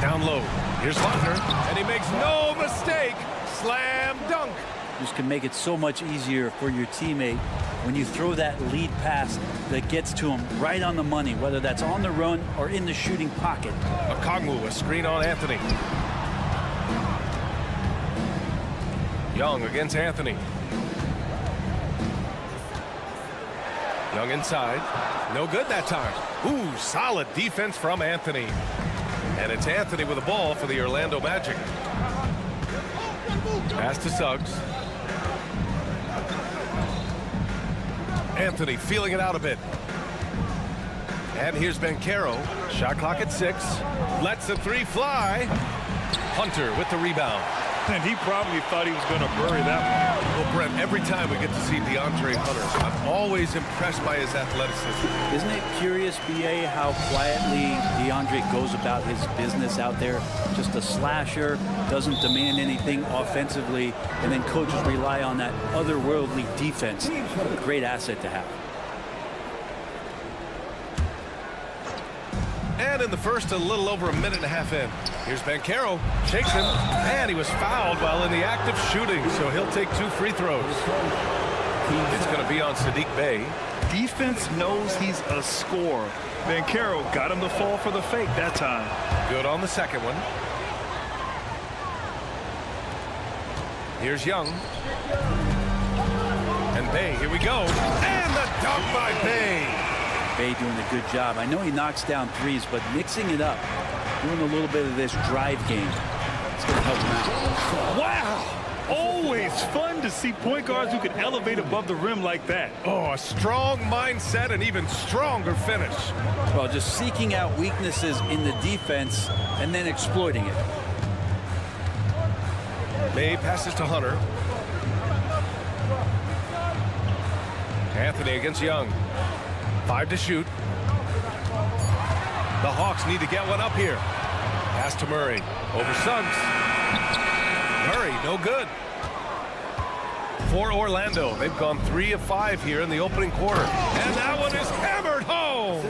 Down low. Here's Wagner. And he makes no mistake. Slam dunk. Just can make it so much easier for your teammate when you throw that lead pass that gets to him right on the money, whether that's on the run or in the shooting pocket. Okongwu, a screen on Anthony. Young against Anthony. Young inside. No good that time. Ooh, solid defense from Anthony. And it's Anthony with the ball for the Orlando Magic. Pass to Suggs. Anthony feeling it out a bit. And here's Banchero. Shot clock at 6. Lets the 3 fly. Hunter with the rebound. And he probably thought he was going to bury that one. Well, Brent, every time we get to see DeAndre Hunter, I'm always impressed by his athleticism. Isn't it curious, B.A., how quietly DeAndre goes about his business out there? Just a slasher, doesn't demand anything offensively, and then coaches rely on that otherworldly defense. What a great asset to have. And in the first, a little over a minute and a half in. Here's Banchero, shakes him, and he was fouled while in the act of shooting, so he'll take 2 free throws. It's going to be on Saddiq Bey. Defense knows he's a scorer. Banchero got him to fall for the fake that time. Good on the second one. Here's Young. And Bey, here we go. And the dunk by Bey. Bey doing a good job. I know he knocks down 3s, but mixing it up, doing a little bit of this drive game, it's going to help him out. Wow! Always fun to see point guards who can elevate above the rim like that. Oh, a strong mindset and even stronger finish. Well, just seeking out weaknesses in the defense and then exploiting it. Bey passes to Hunter. Anthony against Young. 5 to shoot. The Hawks need to get one up here. Pass to Murray. Over Suggs. Murray, no good. For Orlando, they've gone 3 of 5 here in the opening quarter. And that one is hammered home.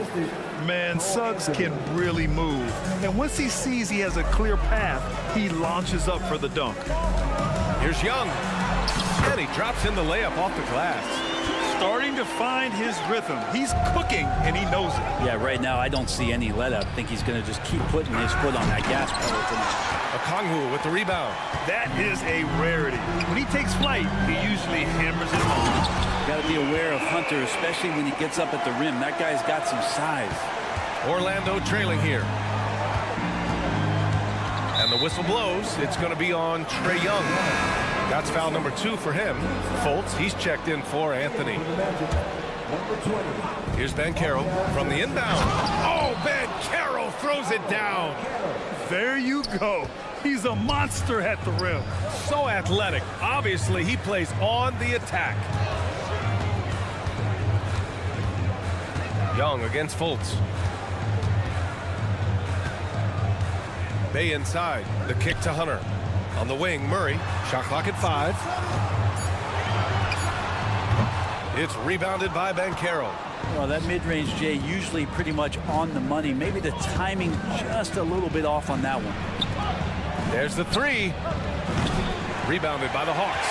Man, Suggs can really move. And once he sees he has a clear path, he launches up for the dunk. Here's Young. And he drops in the layup off the glass. Starting to find his rhythm. He's cooking, and he knows it. Yeah, right now I don't see any let up. I think he's going to just keep putting his foot on that gas pedal tonight. Okongwu with the rebound. That is a rarity. When he takes flight, he usually hammers it home. Got to be aware of Hunter, especially when he gets up at the rim. That guy's got some size. Orlando trailing here. And the whistle blows. It's going to be on Trae Young. That's foul number 2 for him. Fultz, he's checked in for Anthony. Here's Banchero from the inbound. Oh, Banchero throws it down. There you go. He's a monster at the rim. So athletic. Obviously, he plays on the attack. Young against Fultz. Bey inside. The kick to Hunter. On the wing, Murray. Shot clock at 5. It's rebounded by Banchero. Well, that mid-range, Jay, usually pretty much on the money. Maybe the timing just a little bit off on that one. There's the three. Rebounded by the Hawks.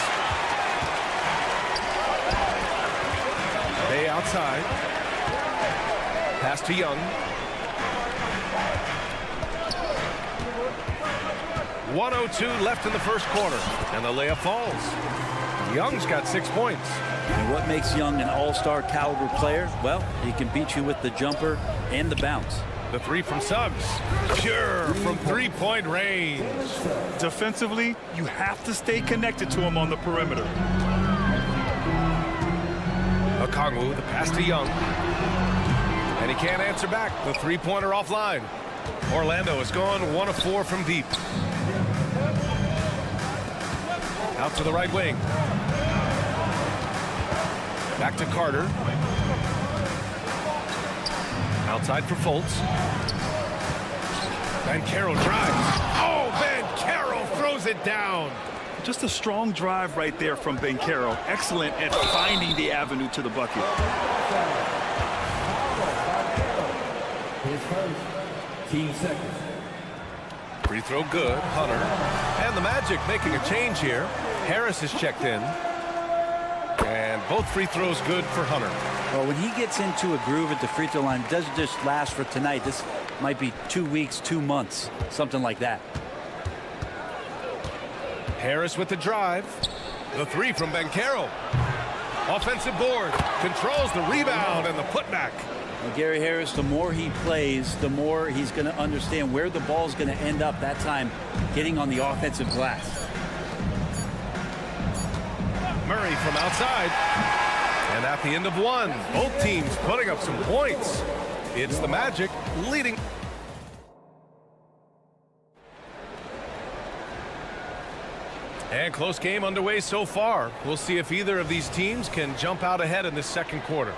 Bay outside. Pass to Young. 1:02 left in the first quarter, and the layup falls. Young's got 6 points. And what makes Young an all-star caliber player? Well, he can beat you with the jumper and the bounce. The three from Suggs. Sure, from three-point range. Defensively, you have to stay connected to him on the perimeter. Okongwu, the pass to Young. And he can't answer back. The three-pointer offline. Orlando is gone 1 of 4 from deep. Out to the right wing. Back to Carter. Outside for Fultz. Banchero drives. Oh, Banchero throws it down. Just a strong drive right there from Banchero. Excellent at finding the avenue to the bucket. His first, team second. Free throw good. Hunter. And the Magic making a change here. Harris is checked in. And both free throws good for Hunter. Well, when he gets into a groove at the free throw line, it doesn't just last for tonight. This might be 2 weeks, 2 months, something like that. Harris with the drive. The three from Banchero. Offensive board. Controls the rebound and the putback. Well, Gary Harris, the more he plays, the more he's going to understand where the ball is going to end up that time getting on the offensive glass. Murray from outside. And at the end of one, both teams putting up some points. It's the Magic leading. And close game underway so far. We'll see if either of these teams can jump out ahead in this second quarter.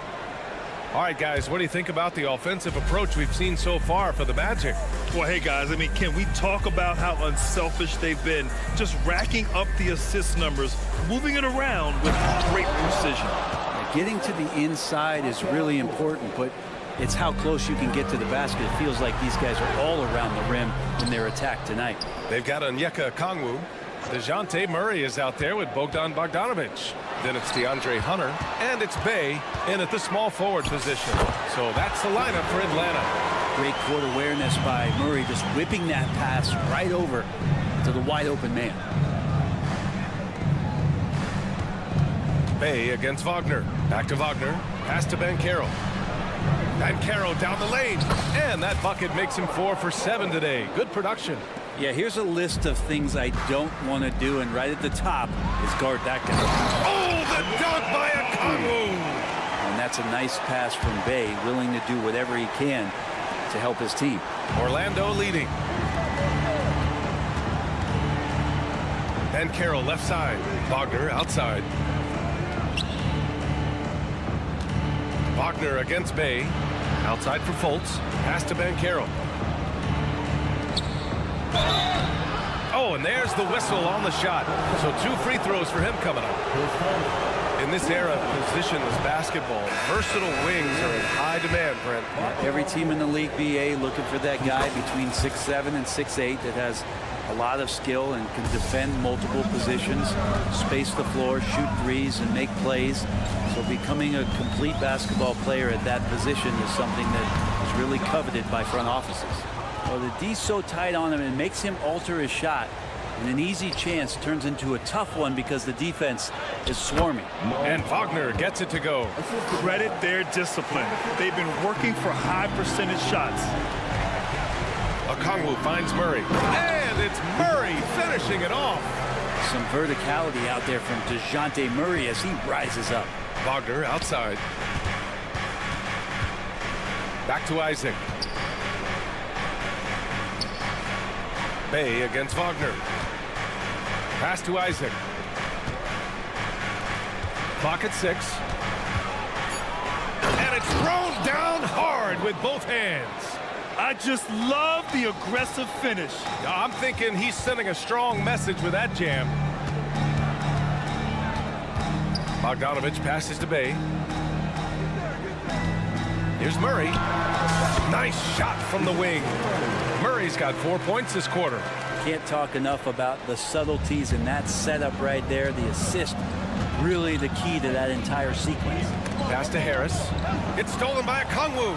All right, guys, what do you think about the offensive approach we've seen so far for the Magic? Well, hey, guys, I mean, can we talk about how unselfish they've been? Just racking up the assist numbers, moving it around with great precision. Getting to the inside is really important, but it's how close you can get to the basket. It feels like these guys are all around the rim in their attack tonight. They've got Onyeka Okongwu. DeJounte Murray is out there with Bogdan Bogdanovic. Then it's DeAndre Hunter, and it's Bay in at the small forward position. So that's the lineup for Atlanta. Great court awareness by Murray, just whipping that pass right over to the wide open man. Bay against Wagner. Back to Wagner. Pass to Banchero. Banchero down the lane. And that bucket makes him 4 for 7 today. Good production. Yeah, here's a list of things I don't want to do, and right at the top is guard that guy. Oh, the dunk by Okongwu! And that's a nice pass from Bay, willing to do whatever he can to help his team. Orlando leading. Banchero left side. Wagner outside. Wagner against Bay. Outside for Fultz. Pass to Banchero. Oh, and there's the whistle on the shot. So 2 free throws for him coming up. In this era of positionless basketball, versatile wings are in high demand, Brent. Every team in the league, BA, looking for that guy between 6'7" and 6'8" that has a lot of skill and can defend multiple positions, space the floor, shoot threes, and make plays. So becoming a complete basketball player at that position is something that is really coveted by front offices. Well, the D's so tight on him, it makes him alter his shot. And an easy chance turns into a tough one because the defense is swarming. And Wagner gets it to go. Credit their discipline. They've been working for high percentage shots. Okongwu finds Murray. And it's Murray finishing it off. Some verticality out there from DeJounte Murray as he rises up. Wagner outside. Back to Isaac. Bay against Wagner. Pass to Isaac. Clock at 6. And it's thrown down hard with both hands. I just love the aggressive finish. I'm thinking he's sending a strong message with that jam. Bogdanovic passes to Bay. Here's Murray. Nice shot from the wing. Murray's got 4 points this quarter. Can't talk enough about the subtleties in that setup right there. The assist, really the key to that entire sequence. Pass to Harris. It's stolen by Okongwu.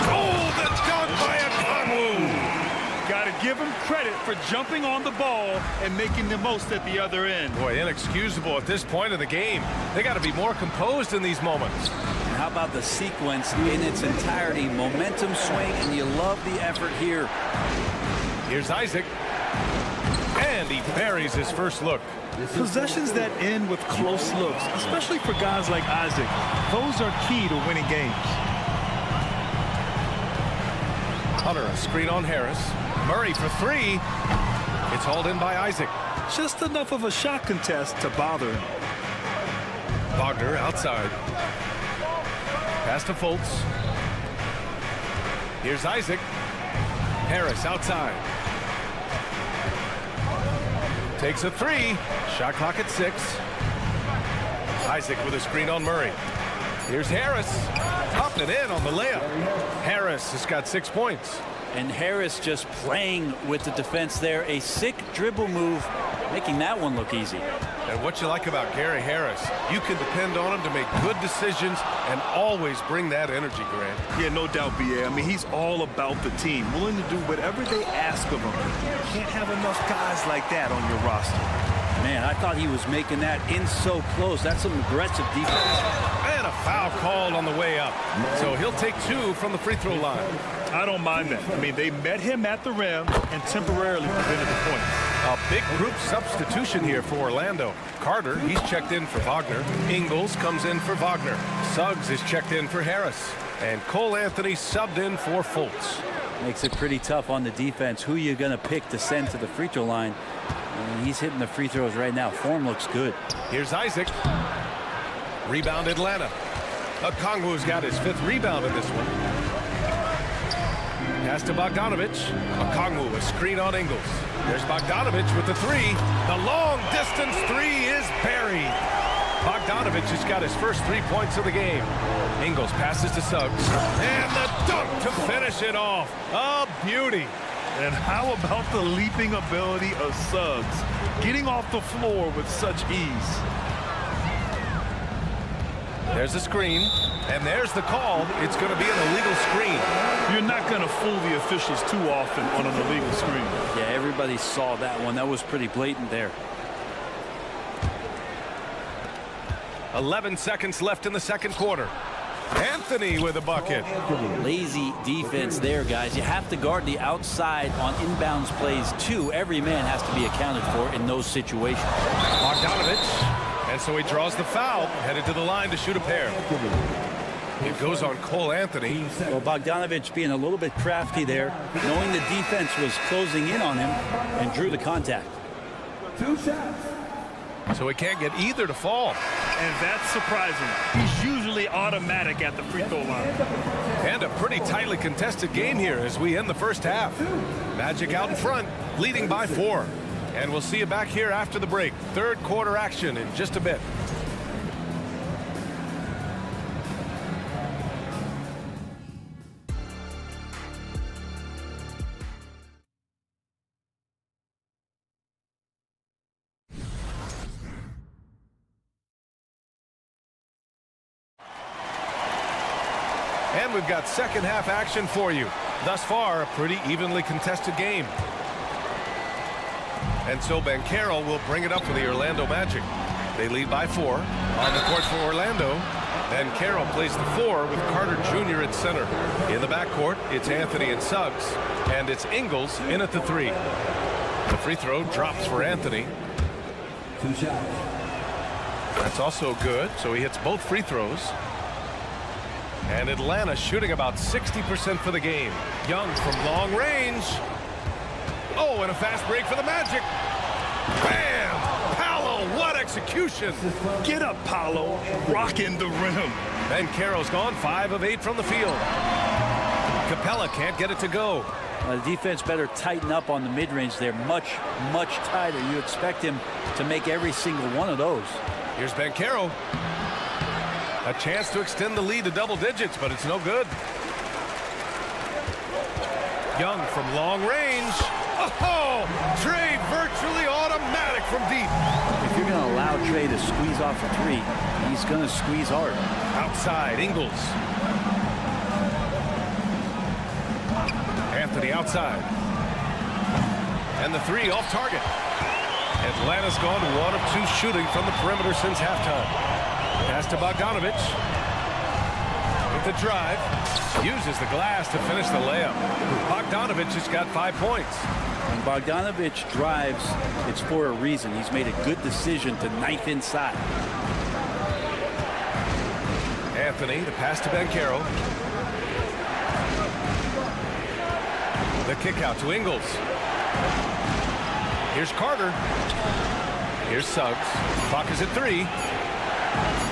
Oh, the dunk by Okongwu. Got to give him credit for jumping on the ball and making the most at the other end. Boy, inexcusable at this point of the game. They got to be more composed in these moments. And how about the sequence in its entirety? Momentum swing, and you love the effort here. Here's Isaac. And he buries his first look. Possessions that end with close looks, especially for guys like Isaac, those are key to winning games. Hunter, a screen on Harris. Murray for three. It's hauled in by Isaac. Just enough of a shot contest to bother him. Wagner outside. Pass to Fultz. Here's Isaac. Harris outside. Takes a three. Shot clock at 6. Isaac with a screen on Murray. Here's Harris. Up and in on the layup. Harris has got 6 points. And Harris just playing with the defense there. A sick dribble move, making that one look easy. And what you like about Gary Harris, you can depend on him to make good decisions and always bring that energy, Grant. Yeah, no doubt, B.A. I mean, he's all about the team, willing to do whatever they ask of him. You can't have enough guys like that on your roster. Man, I thought he was making that in so close. That's some aggressive defense. And a foul called on the way up. So he'll take 2 from the free throw line. I don't mind that. I mean, they met him at the rim and temporarily prevented the point. A big group substitution here for Orlando. Carter, he's checked in for Wagner. Ingles comes in for Wagner. Suggs is checked in for Harris. And Cole Anthony subbed in for Fultz. Makes it pretty tough on the defense. Who you going to pick to send to the free throw line? And he's hitting the free throws right now. Form looks good. Here's Isaac. Rebound Atlanta. Okongwu's got his 5th rebound in this one. Pass to Bogdanovich. Okongwu, a screen on Ingles. There's Bogdanovich with the 3. The long distance 3 is buried. Bogdanovich has got his first 3 points of the game. Ingles passes to Suggs. And the dunk to finish it off. A beauty. And how about the leaping ability of Suggs? Getting off the floor with such ease. There's the screen, and there's the call. It's going to be an illegal screen. You're not going to fool the officials too often on an illegal screen. Yeah, everybody saw that one. That was pretty blatant there. 11 seconds left in the second quarter. Anthony with a bucket. Lazy defense there, guys. You have to guard the outside on inbounds plays, too. Every man has to be accounted for in those situations. Bogdanovich. And so he draws the foul, headed to the line to shoot a pair. It goes on Cole Anthony. Well, Bogdanovich being a little bit crafty there, knowing the defense was closing in on him, and drew the contact. 2 shots. So he can't get either to fall. And that's surprising. He's usually automatic at the free throw line. And a pretty tightly contested game here as we end the first half. Magic out in front, leading by 4. And we'll see you back here after the break. Third quarter action in just a bit. And we've got second half action for you. Thus far, a pretty evenly contested game. And so Banchero will bring it up for the Orlando Magic. They lead by 4. On the court for Orlando, Banchero plays the 4 with Carter Jr. at center. In the backcourt, it's Anthony and Suggs. And it's Ingles in at the 3. The free throw drops for Anthony. 2 shots. That's also good, so he hits both free throws. And Atlanta shooting about 60% for the game. Young from long range. Oh, and a fast break for the Magic. Bam! Paolo, what execution! Get up, Paolo. Rocking the rim. Banchero's gone 5 of 8 from the field. Capella can't get it to go. The defense better tighten up on the mid-range there. Much tighter. You expect him to make every single one of those. Here's Banchero. A chance to extend the lead to double digits, but it's no good. Young from long range. Oh, Trey virtually automatic from deep. If you're going to allow Trey to squeeze off a three, he's going to squeeze hard. Outside, Ingles. Anthony outside. And the three off target. Atlanta's gone 1 of 2 shooting from the perimeter since halftime. Pass to Bogdanovich. With the drive. Uses the glass to finish the layup. Bogdanovich has got 5 points. When Bogdanovich drives, it's for a reason. He's made a good decision to knife inside. Anthony, the pass to Banchero. The kick out to Ingles. Here's Carter. Here's Suggs. Clock is at 3.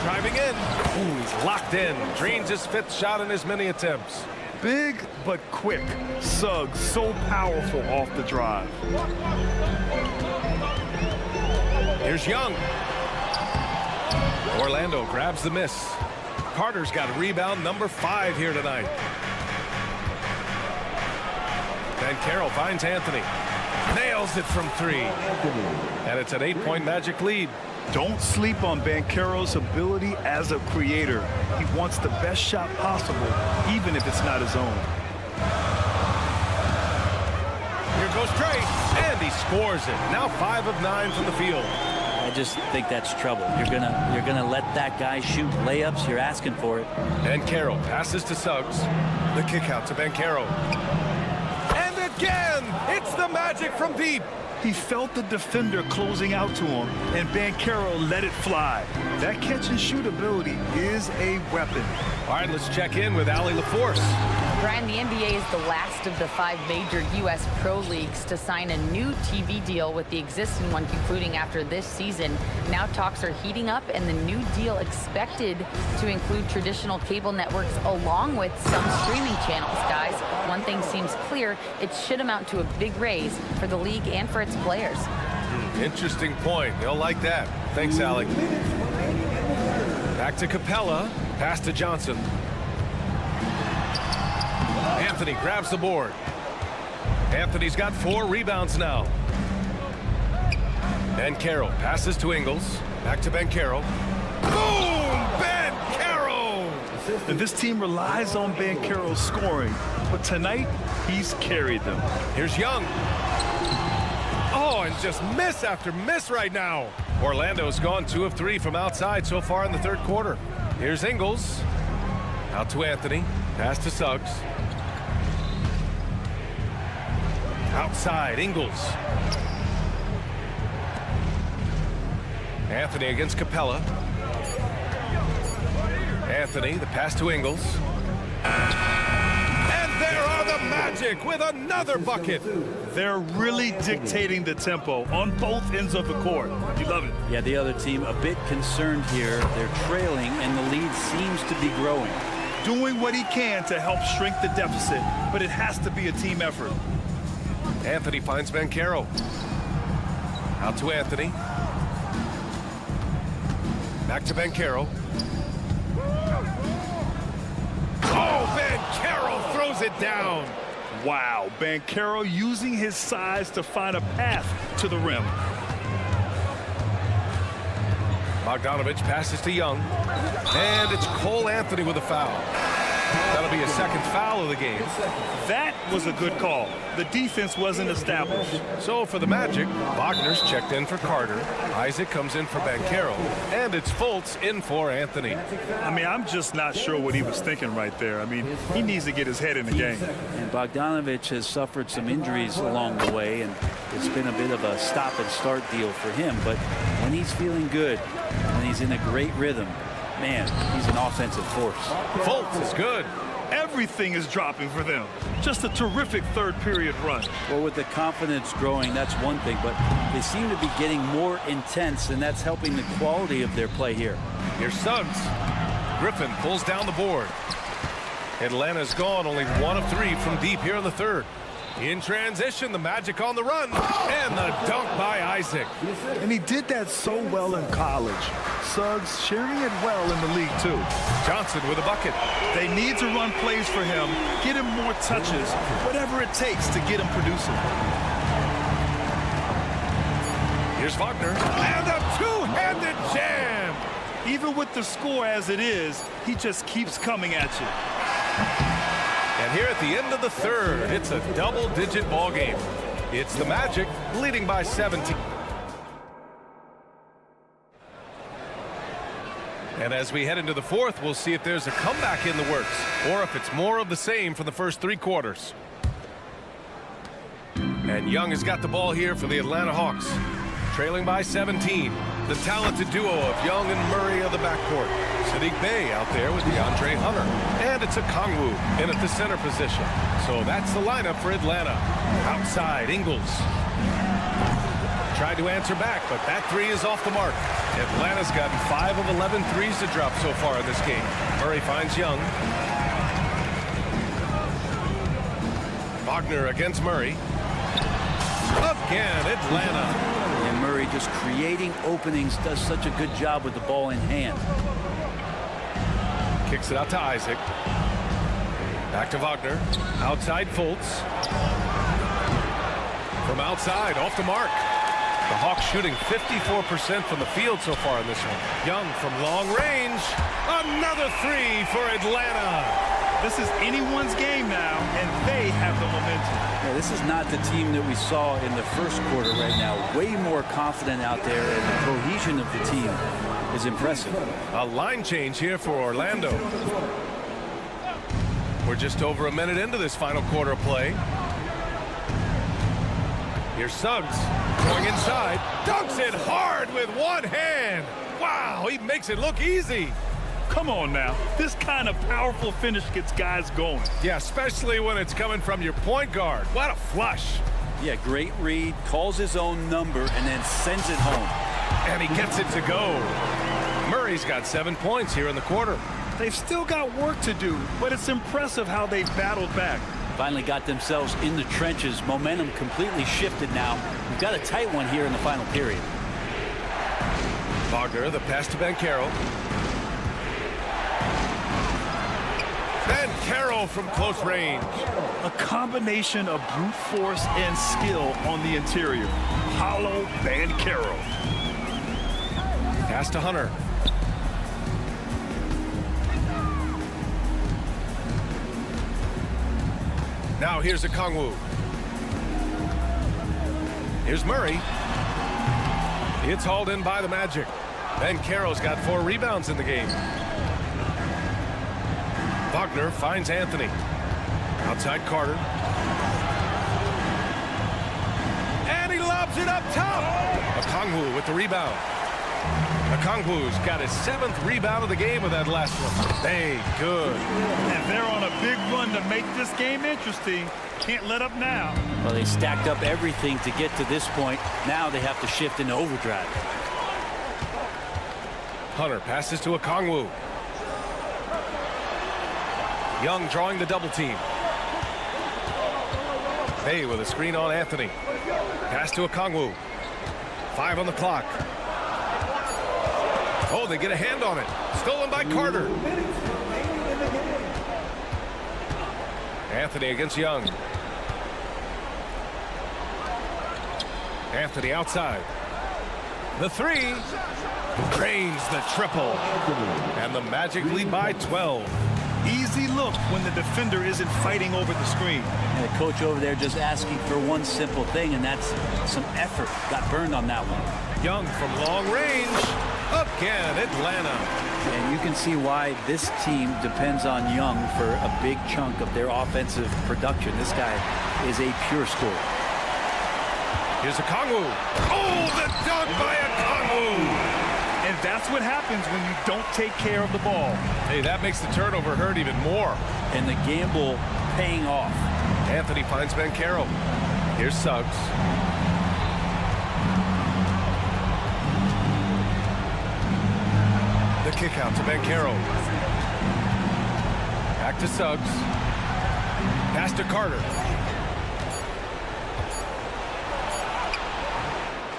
Driving in. Ooh, he's locked in. Drains his 5th shot in as many attempts. Big but quick. Suggs so powerful off the drive. Here's Young. Orlando grabs the miss. Carter's got rebound number 5 here tonight. Banchero finds Anthony. Nails it from 3. And it's an 8-point Magic lead. Don't sleep on Banchero's ability as a creator. He wants the best shot possible, even if it's not his own. Here goes Trey, and he scores it. Now 5 of 9 from the field. I just think that's trouble. You're gonna let that guy shoot layups. You're asking for it. Banchero passes to Suggs. The kick out to Banchero. And again, it's the Magic from deep. He felt the defender closing out to him, and Banchero let it fly. That catch-and-shoot ability is a weapon. All right, let's check in with Allie LaForce. Brian, the NBA is the last of the 5 major U.S. pro leagues to sign a new TV deal, with the existing one concluding after this season. Now talks are heating up, and the new deal expected to include traditional cable networks along with some streaming channels. Guys, one thing seems clear: it should amount to a big raise for the league and for its players. Interesting point. They'll like that. Thanks, Allie. Back to Capella. Pass to Johnson. Anthony grabs the board. Anthony's got 4 rebounds now. Banchero passes to Ingles. Back to Banchero. Boom! Banchero! And this team relies on Banchero's scoring, but tonight he's carried them. Here's Young. Oh, and just miss after miss right now. Orlando's gone 2 of 3 from outside so far in the 3rd quarter. Here's Ingles. Out to Anthony. Pass to Suggs. Outside, Ingles. Anthony against Capella. Anthony, the pass to Ingles. And there are the Magic with another bucket. They're really dictating the tempo on both ends of the court. You love it. Yeah, the other team a bit concerned here. They're trailing, and the lead seems to be growing. Doing what he can to help shrink the deficit, but it has to be a team effort. Anthony finds Banchero. Out to Anthony. Back to Banchero. Oh, Banchero throws it down. Wow, Banchero using his size to find a path to the rim. Bogdanovich passes to Young. And it's Cole Anthony with a foul. That'll be a 2nd foul of the game. That was a good call. The defense wasn't established. So for the Magic, Wagner's checked in for Carter. Isaac comes in for Banchero. And it's Fultz in for Anthony. I mean, I'm just not sure what he was thinking right there. I mean, he needs to get his head in the game. And Bogdanovich has suffered some injuries along the way, and it's been a bit of a stop-and-start deal for him. But when he's feeling good, and he's in a great rhythm, man, he's an offensive force. Fultz is good. Everything is dropping for them. Just a terrific 3rd period run. Well, with the confidence growing, that's one thing, but they seem to be getting more intense, and that's helping the quality of their play here. Here's Suggs. Griffin pulls down the board. Atlanta's gone only 1 of 3 from deep here in the 3rd. In transition, the Magic on the run, and the dunk by Isaac. And he did that so well in college. Suggs sharing it well in the league, too. Johnson with a bucket. They need to run plays for him, get him more touches, whatever it takes to get him producing. Here's Wagner, and a two-handed jam. Even with the score as it is, he just keeps coming at you. And here at the end of the third, it's a double-digit ball game. It's the Magic leading by 17. And as we head into the fourth, we'll see if there's a comeback in the works or if it's more of the same from the first 3 quarters. And Young has got the ball here for the Atlanta Hawks. Trailing by 17. The talented duo of Young and Murray of the backcourt. Sadiq Bey out there with DeAndre Hunter. And it's a Kongwu in at the center position. So that's the lineup for Atlanta. Outside, Ingles. Tried to answer back, but that 3 is off the mark. Atlanta's gotten 5 of 11 threes to drop so far in this game. Murray finds Young. Wagner against Murray. Again, Atlanta. And Murray just creating openings, does such a good job with the ball in hand. Kicks it out to Isaac. Back to Wagner. Outside Fultz. From outside, off the mark. The Hawks shooting 54% from the field so far in this one. Young from long range. Another 3 for Atlanta. This is anyone's game now, and they have the momentum. Yeah, this is not the team that we saw in the first quarter right now. Way more confident out there, and the cohesion of the team is impressive. A line change here for Orlando. We're just over a minute into this final quarter of play. Here's Suggs going inside. Dunks it hard with one hand. Wow, he makes it look easy. Come on now. This kind of powerful finish gets guys going. Yeah, especially when it's coming from your point guard. What a flush. Yeah, great read, calls his own number, and then sends it home. And he gets it to go. Murray's got 7 points here in the quarter. They've still got work to do, but it's impressive how they've battled back. Finally got themselves in the trenches. Momentum completely shifted now. We've got a tight one here in the final period. Wagner, the pass to Banchero. Banchero from close range. A combination of brute force and skill on the interior. Paulo Banchero. Pass to Hunter. Now here's a Kongwu. Here's Murray. It's hauled in by the Magic. Banchero's got 4 rebounds in the game. Wagner finds Anthony. Outside Carter. And he lobs it up top. Okongwu with the rebound. Okongwu's got his 7th rebound of the game with that last one. Hey, good. And they're on a big run to make this game interesting. Can't let up now. Well, they stacked up everything to get to this point. Now they have to shift into overdrive. Hunter passes to Okongwu. Young drawing the double team. Bay with a screen on Anthony. Pass to Okongwu. 5 on the clock. Oh, they get a hand on it. Stolen by Carter. Anthony against Young. Anthony outside. The 3. Drains the triple. And the Magic lead by 12. Easy look when the defender isn't fighting over the screen. And the coach over there just asking for one simple thing, and that's some effort. Got burned on that one. Young from long range. Again, Atlanta. And you can see why this team depends on Young for a big chunk of their offensive production. This guy is a pure scorer. Here's Okongwu. Oh, the dunk by Okongwu. And that's what happens when you don't take care of the ball. Hey, that makes the turnover hurt even more. And the gamble paying off. Anthony finds Banchero. Here's Suggs. The kick out to Banchero. Back to Suggs. Pass to Carter.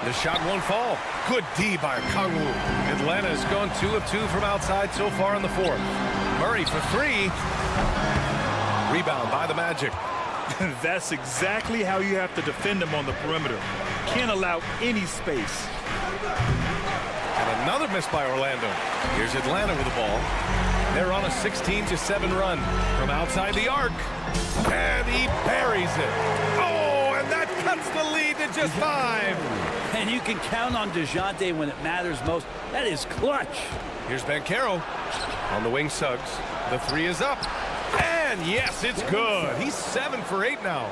The shot won't fall. Good D by Kangwoo. Atlanta has gone 2 of 2 from outside so far in the fourth. Murray for 3. Rebound by the Magic. That's exactly how you have to defend them on the perimeter. Can't allow any space. And another miss by Orlando. Here's Atlanta with the ball. They're on a 16-7 run from outside the arc. And he buries it. Oh, and that cuts the lead to just 5. And you can count on DeJounte when it matters most. That is clutch. Here's Banchero on the wing. Suggs. The 3 is up. And yes, it's good. He's 7 for 8 now.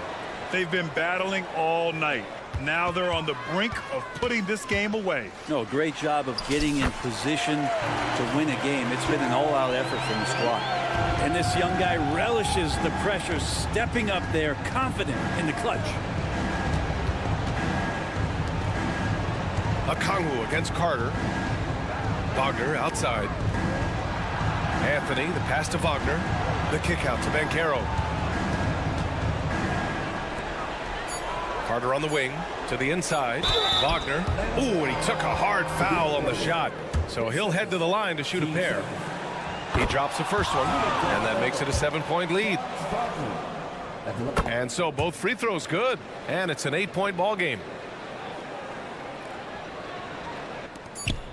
They've been battling all night. Now they're on the brink of putting this game away. No, great job of getting in position to win a game. It's been an all-out effort from the squad. And this young guy relishes the pressure, stepping up there, confident in the clutch. Okongwu against Carter. Wagner outside. Anthony, the pass to Wagner. The kick out to Banchero. Carter on the wing to the inside. Wagner. Ooh, and he took a hard foul on the shot. So he'll head to the line to shoot a pair. He drops the first one, and that makes it a 7-point lead. And so both free throws good, and it's an 8-point ball game.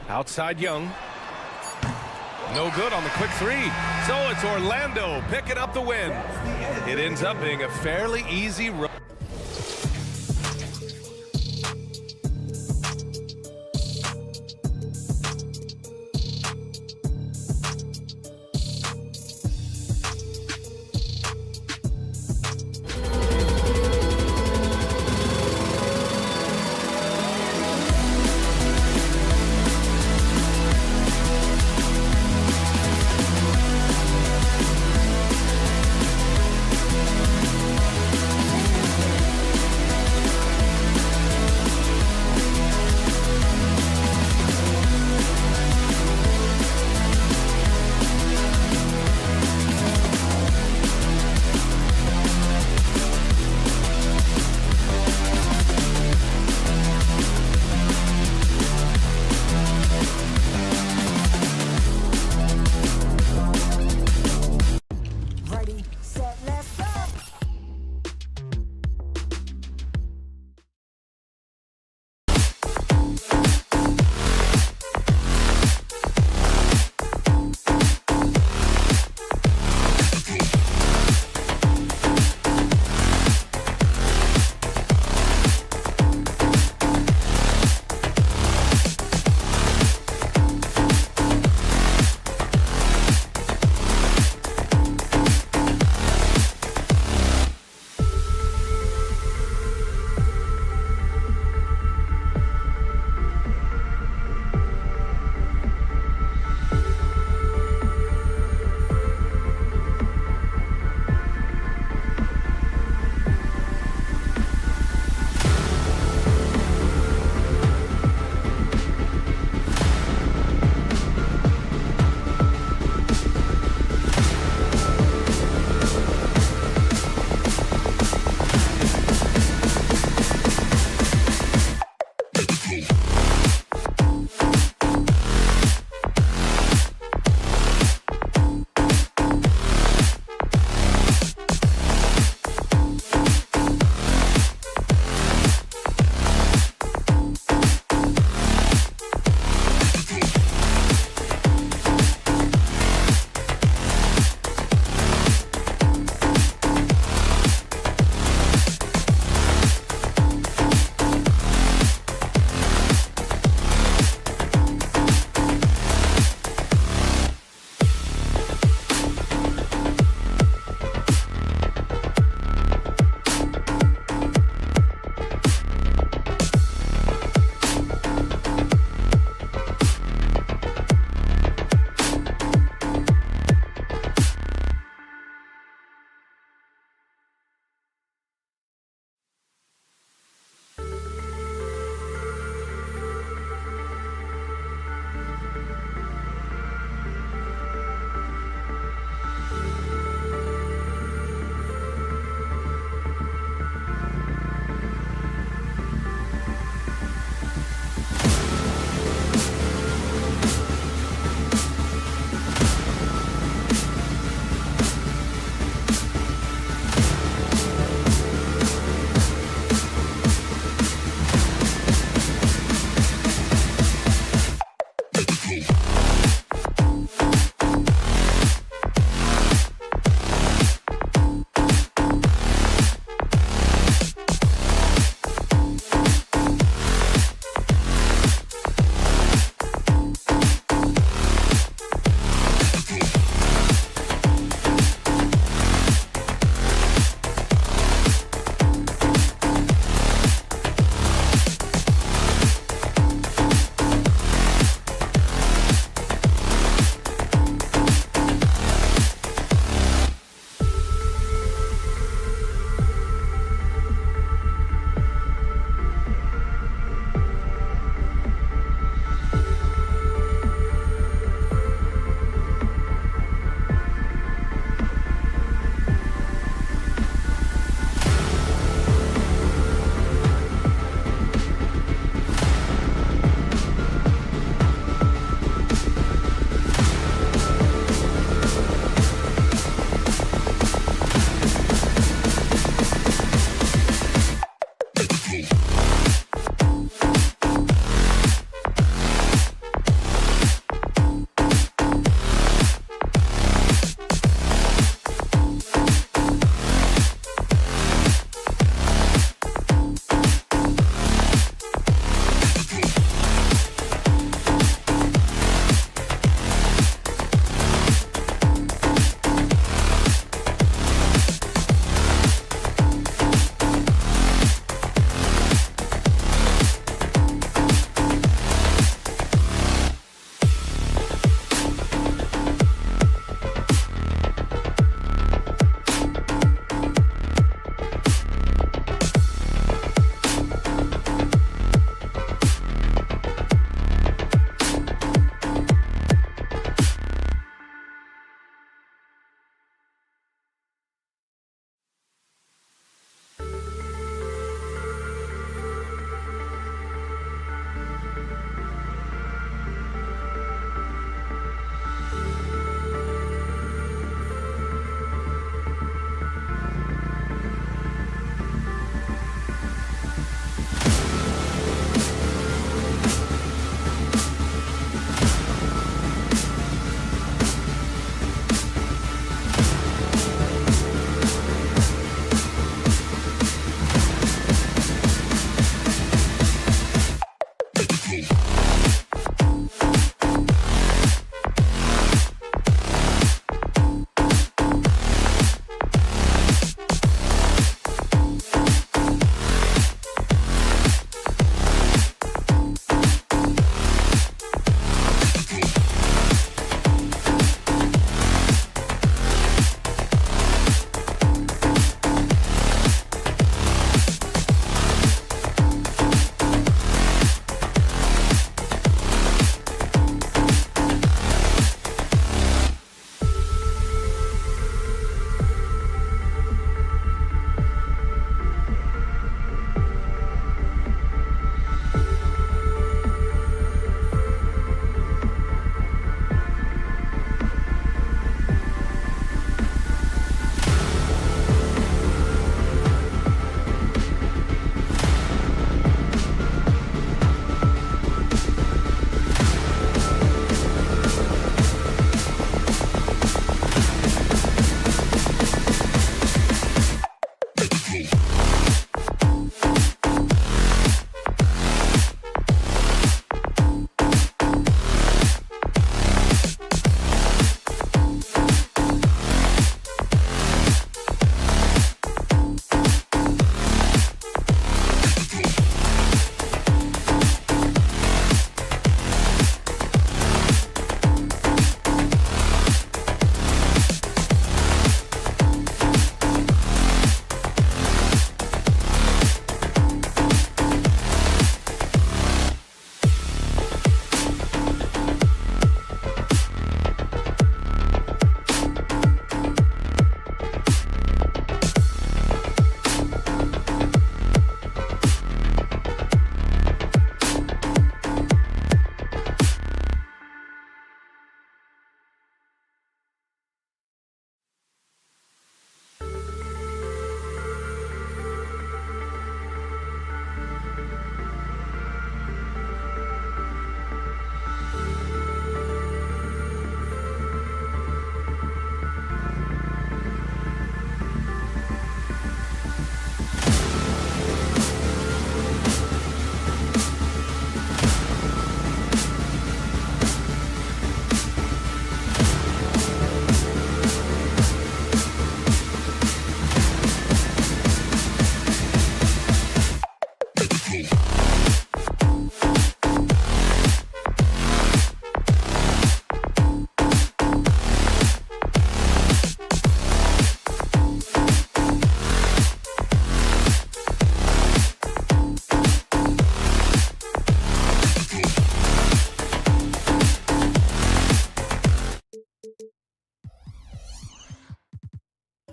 Outside Young. No good on the quick 3. So it's Orlando picking up the win. It ends up being a fairly easy run.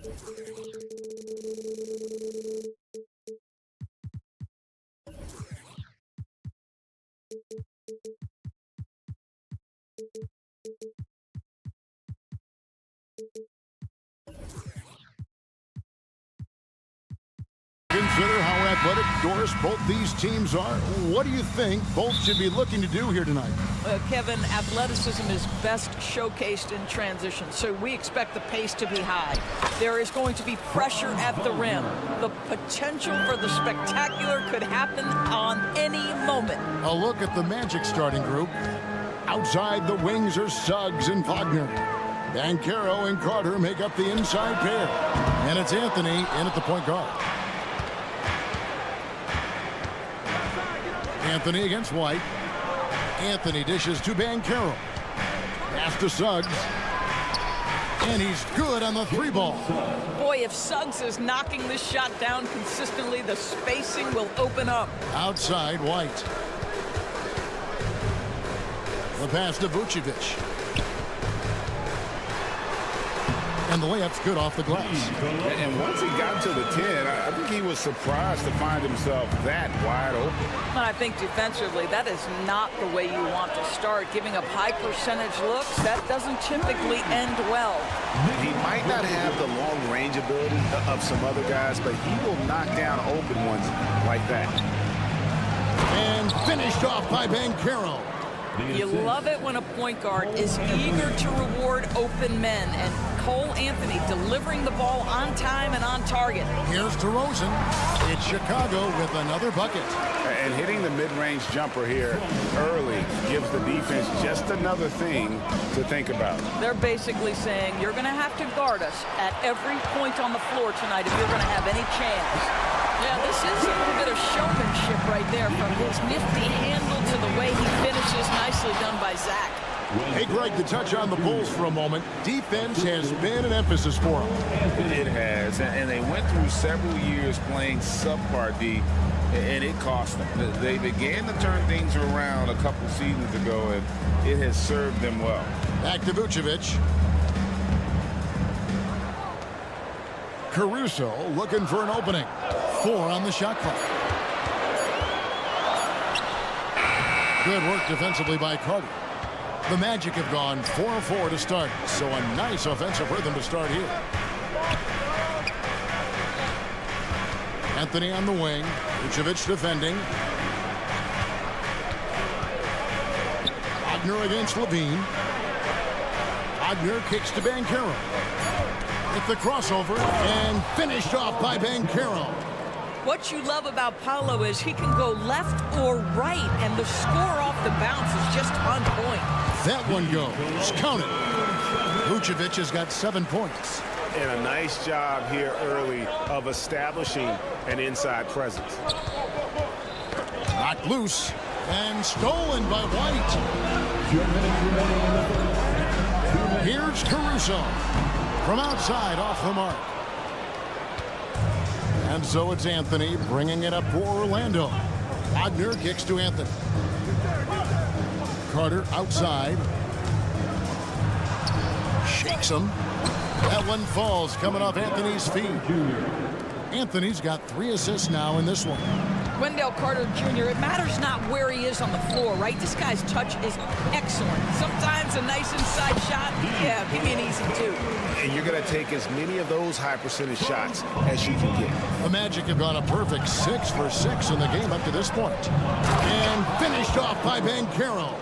Consider how athletic, Doris, both these teams are. What do you think both should be looking to do here tonight? Kevin, athleticism is best showcased in transition, so we expect the pace to be high. There is going to be pressure at the rim. The potential for the spectacular could happen on any moment. A look at the Magic starting group. Outside the wings are Suggs and Wagner. Banchero and Carter make up the inside pair. And it's Anthony in at the point guard. Anthony against White. Anthony dishes to Banchero. Pass to Suggs. And he's good on the three ball. Boy, if Suggs is knocking this shot down consistently, the spacing will open up. Outside White. The pass to Vucevic. And the layup's good off the glass. And once he got to the 10, I think he was surprised to find himself that wide open. And I think defensively, that is not the way you want to start. Giving up high percentage looks, that doesn't typically end well. He might not have the long range ability of some other guys, but he will knock down open ones like that. And finished off by Banchero. You love it when a point guard is eager to reward open men, and Cole Anthony delivering the ball on time and on target. Here's DeRozan. It's Chicago with another bucket. And hitting the mid-range jumper here early gives the defense just another thing to think about. They're basically saying you're going to have to guard us at every point on the floor tonight if you're going to have any chance. Yeah, this is a little bit of showmanship right there, from his nifty handle to the way he finishes. Nicely done by Zach. Hey, Greg, to touch on the Bulls for a moment, defense has been an emphasis for them. It has, and they went through several years playing subpar D, and it cost them. They began to turn things around a couple seasons ago, and it has served them well. Back to Vucevic. Caruso looking for an opening. 4 on the shot clock. Good work defensively by Carter. The Magic have gone 4-4 to start, so a nice offensive rhythm to start here. Anthony on the wing. Vucevic defending. Wagner against Levine. Wagner kicks to Banchero. With the crossover and finished off by Banchero. What you love about Paolo is he can go left or right, and the score off the bounce is just on point. That one goes. Count it. Vucevic has got 7 points. And a nice job here early of establishing an inside presence. Knocked loose and stolen by White. Here's Caruso from outside off the mark. And so it's Anthony bringing it up for Orlando. Wagner kicks to Anthony. Carter outside. Shakes him. That one falls, coming off Anthony's feet. Anthony's got 3 assists now in this one. Wendell Carter Jr., it matters not where he is on the floor, right? This guy's touch is excellent. Sometimes a nice inside shot, yeah, give me an easy 2. And you're going to take as many of those high percentage shots as you can get. The Magic have gone a perfect 6 for 6 in the game up to this point. And finished off by Banchero.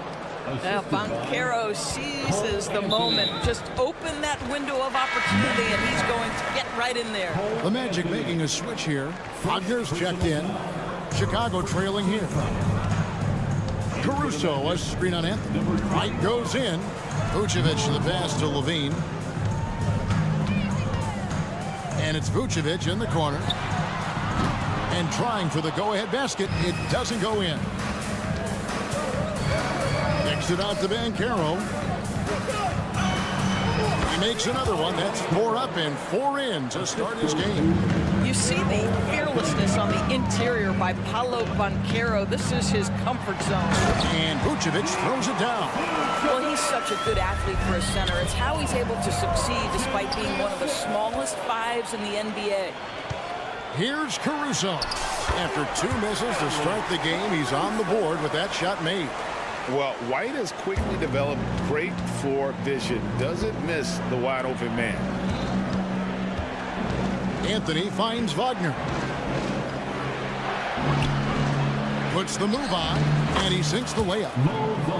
Now Banchero seizes the moment. Just open that window of opportunity, and he's going to get right in there. The Magic making a switch here. Wagner's checked in. Chicago trailing here. Caruso, a screen on Anthony. White goes in. Vucevic the pass to Levine. And it's Vucevic in the corner. And trying for the go-ahead basket. It doesn't go in. Kicks it out to Banchero. He makes another one. That's 4 up and 4 in to start his game. You see the fearlessness on the interior by Paolo Banchero. This is his comfort zone. And Vucevic throws it down. Well, he's such a good athlete for a center. It's how he's able to succeed despite being one of the smallest fives in the NBA. Here's Caruso. After 2 misses to start the game, he's on the board with that shot made. Well, White has quickly developed great floor vision. Doesn't miss the wide open man. Anthony finds Wagner. Puts the move on, and he sinks the layup.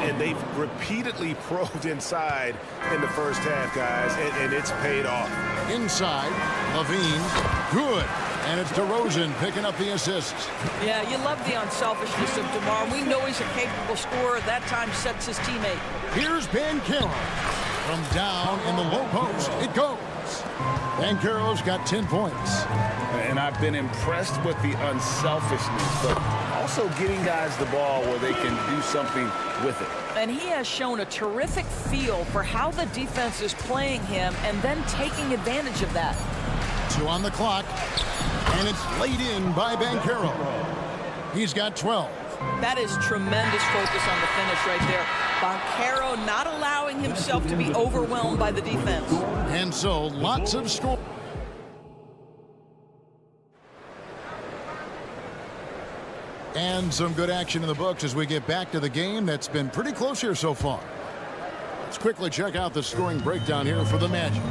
And they've repeatedly probed inside in the first half, guys, and it's paid off. Inside, Levine, good. And it's DeRozan picking up the assist. Yeah, you love the unselfishness of DeMar. We know he's a capable scorer. That time sets his teammate. Here's Banchero. From down in the low post, it goes. Banchero's got 10 points. And I've been impressed with the unselfishness, but also getting guys the ball where they can do something with it. And he has shown a terrific feel for how the defense is playing him and then taking advantage of that. 2 on the clock, and it's laid in by Banchero. He's got 12. That is tremendous focus on the finish right there. Banchero not allowing himself to be overwhelmed by the defense. And so lots of score. And some good action in the books as we get back to the game that's been pretty close here so far. Let's quickly check out the scoring breakdown here for the Magic.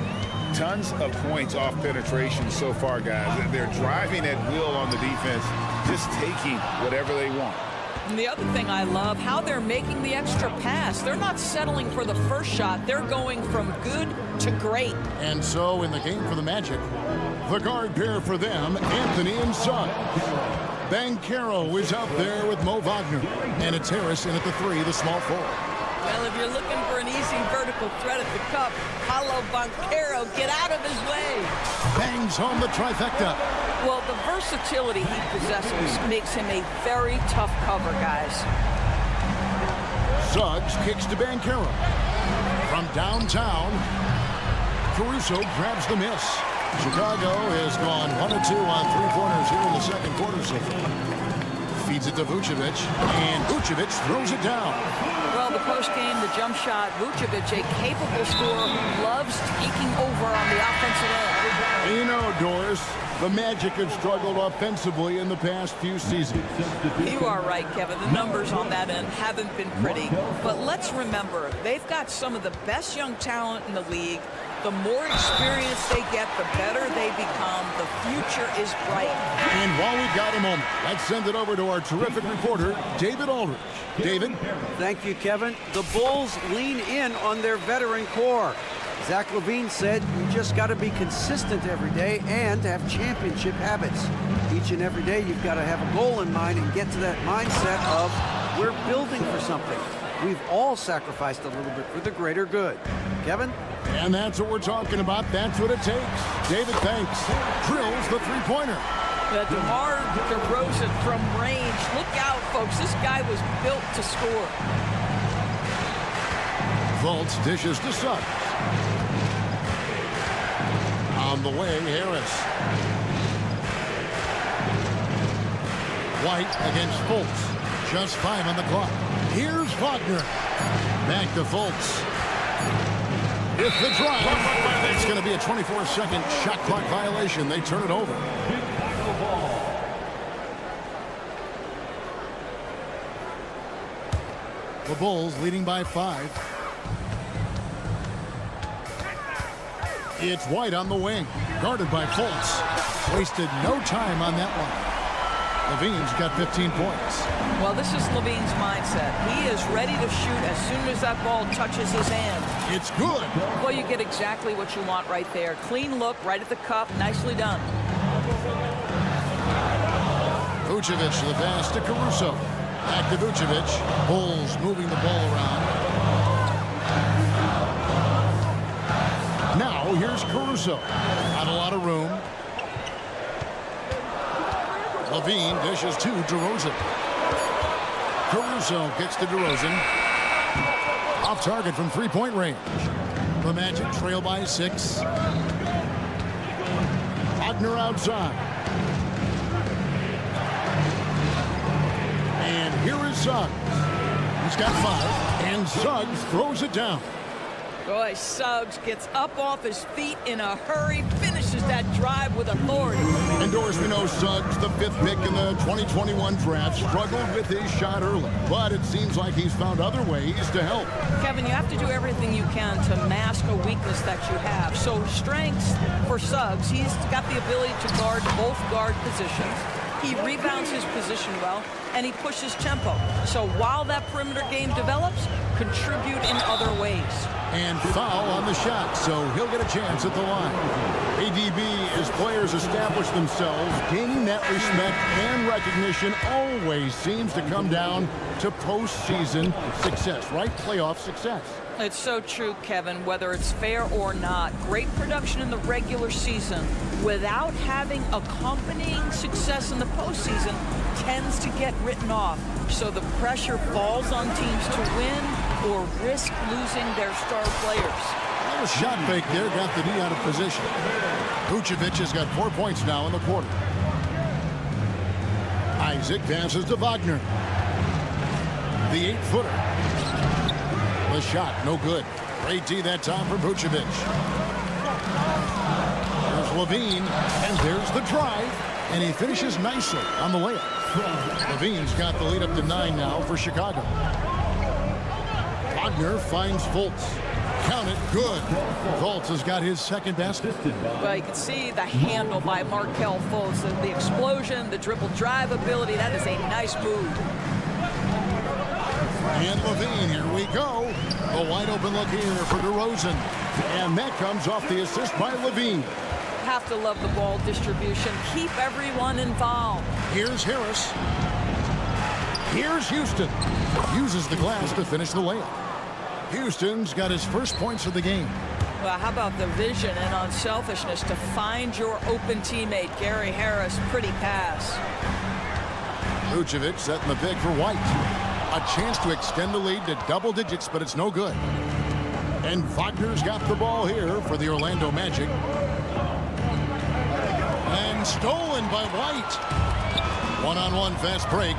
Tons of points off penetration so far, guys. They're driving at will on the defense, just taking whatever they want. And the other thing I love, how they're making the extra pass. They're not settling for the first shot. They're going from good to great. And so in the game for the Magic, the guard pair for them, Anthony and Suggs. Banchero is out there with Mo Wagner. And it's Harris in at the 3, the small forward. Well, if you're looking for an easy vertical threat at the cup, Paolo Banchero, get out of his way. Bangs home the trifecta. Well, the versatility he possesses makes him a very tough cover, guys. Suggs kicks to Banchero. From downtown, Caruso grabs the miss. Chicago has gone 1 or 2 on 3-pointers here in the second quarter so far. Feeds it to Vucevic, and Vucevic throws it down. Well, the post-game, the jump shot, Vucevic, a capable scorer who loves taking over on the offensive end. You know, Doris, the Magic have struggled offensively in the past few seasons. You are right, Kevin. The numbers on that end haven't been pretty. But let's remember, they've got some of the best young talent in the league. The more experience they get, the better they become. The future is bright. And while we've got a moment, let's send it over to our terrific reporter, David Aldridge. David? Thank you, Kevin. The Bulls lean in on their veteran core. Zach LaVine said, you just got to be consistent every day and have championship habits. Each and every day, you've got to have a goal in mind and get to that mindset of, we're building for something. We've all sacrificed a little bit for the greater good. Kevin? And that's what we're talking about. That's what it takes. David, thanks. Drills the three-pointer. DeMar DeRozan from range. Look out, folks. This guy was built to score. Fultz dishes to Suggs. On the way, Harris. White against Fultz. Just 5 on the clock. Here's Wagner. Back to Fultz. If the drive, it's going to be a 24-second shot clock violation. They turn it over. The Bulls leading by 5. It's White on the wing, guarded by Fultz. Wasted no time on that one. Levine's got 15 points. Well, this is Levine's mindset. He is ready to shoot as soon as that ball touches his hand. It's good. Well, you get exactly what you want right there. Clean look, right at the cup. Nicely done. Vucevic, the pass to Caruso. Back to Vucevic. Bulls moving the ball around. Now, here's Caruso. Not a lot of room. Levine dishes to DeRozan. Caruso kicks to DeRozan. Off target from 3-point range. The Magic trail by 6. Wagner outside. And here is Suggs. He's got 5, and Suggs throws it down. Boy, Suggs gets up off his feet in a hurry, finishes that drive with authority. And Doris, we know Suggs, the 5th pick in the 2021 draft, struggled with his shot early. But it seems like he's found other ways to help. Kevin, you have to do everything you can to mask a weakness that you have. So strengths for Suggs, he's got the ability to guard both guard positions. He rebounds his position well, and he pushes tempo. So while that perimeter game develops, contribute in other ways. And foul on the shot, so he'll get a chance at the line. ADB, as players establish themselves, gaining that respect and recognition always seems to come down to postseason success, right? Playoff success. It's so true, Kevin, whether it's fair or not. Great production in the regular season without having accompanying success in the postseason tends to get written off. So the pressure falls on teams to win or risk losing their star players. A little shot fake there, got the D out of position. Vucevic has got 4 points now in the quarter. Isaac passes to Wagner. The 8-footer. The shot, no good. Great D that time for Vucevic. There's Levine, and there's the drive, and he finishes nicely on the layup. Levine's got the lead up to 9 now for Chicago. Wagner finds Fultz. Count it, good. Fultz has got his second basket. Well, you can see the handle by Markelle Fultz. The explosion, the dribble drive ability, that is a nice move. And Levine, here we go. A wide open look here for DeRozan. And that comes off the assist by Levine. Have to love the ball distribution. Keep everyone involved. Here's Harris. Here's Houston. Uses the glass to finish the layup. Houston's got his first points of the game. Well, how about the vision and unselfishness to find your open teammate, Gary Harris? Pretty pass. Vucevic setting the pick for White. A chance to extend the lead to double digits, but it's no good. And Wagner's got the ball here for the Orlando Magic. And stolen by White. One-on-one fast break.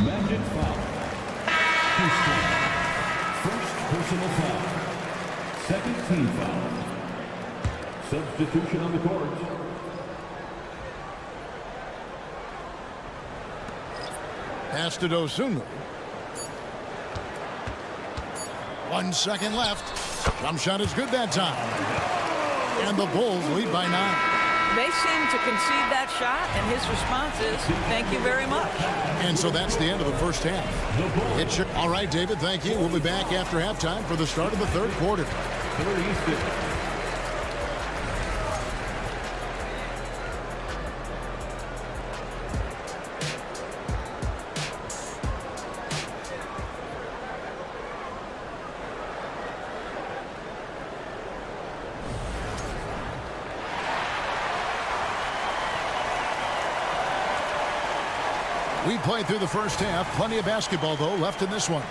Magic foul. Houston. First personal foul. Second team foul. Substitution on the court. Pass to Dosunmu. 1 second left. Jump shot is good that time. And the Bulls lead by 9. They seem to concede that shot, and his response is, thank you very much. And so that's the end of the first half. All right, David, thank you. We'll be back after halftime for the start of the third quarter. We played through the first half. Plenty of basketball, though, left in this one.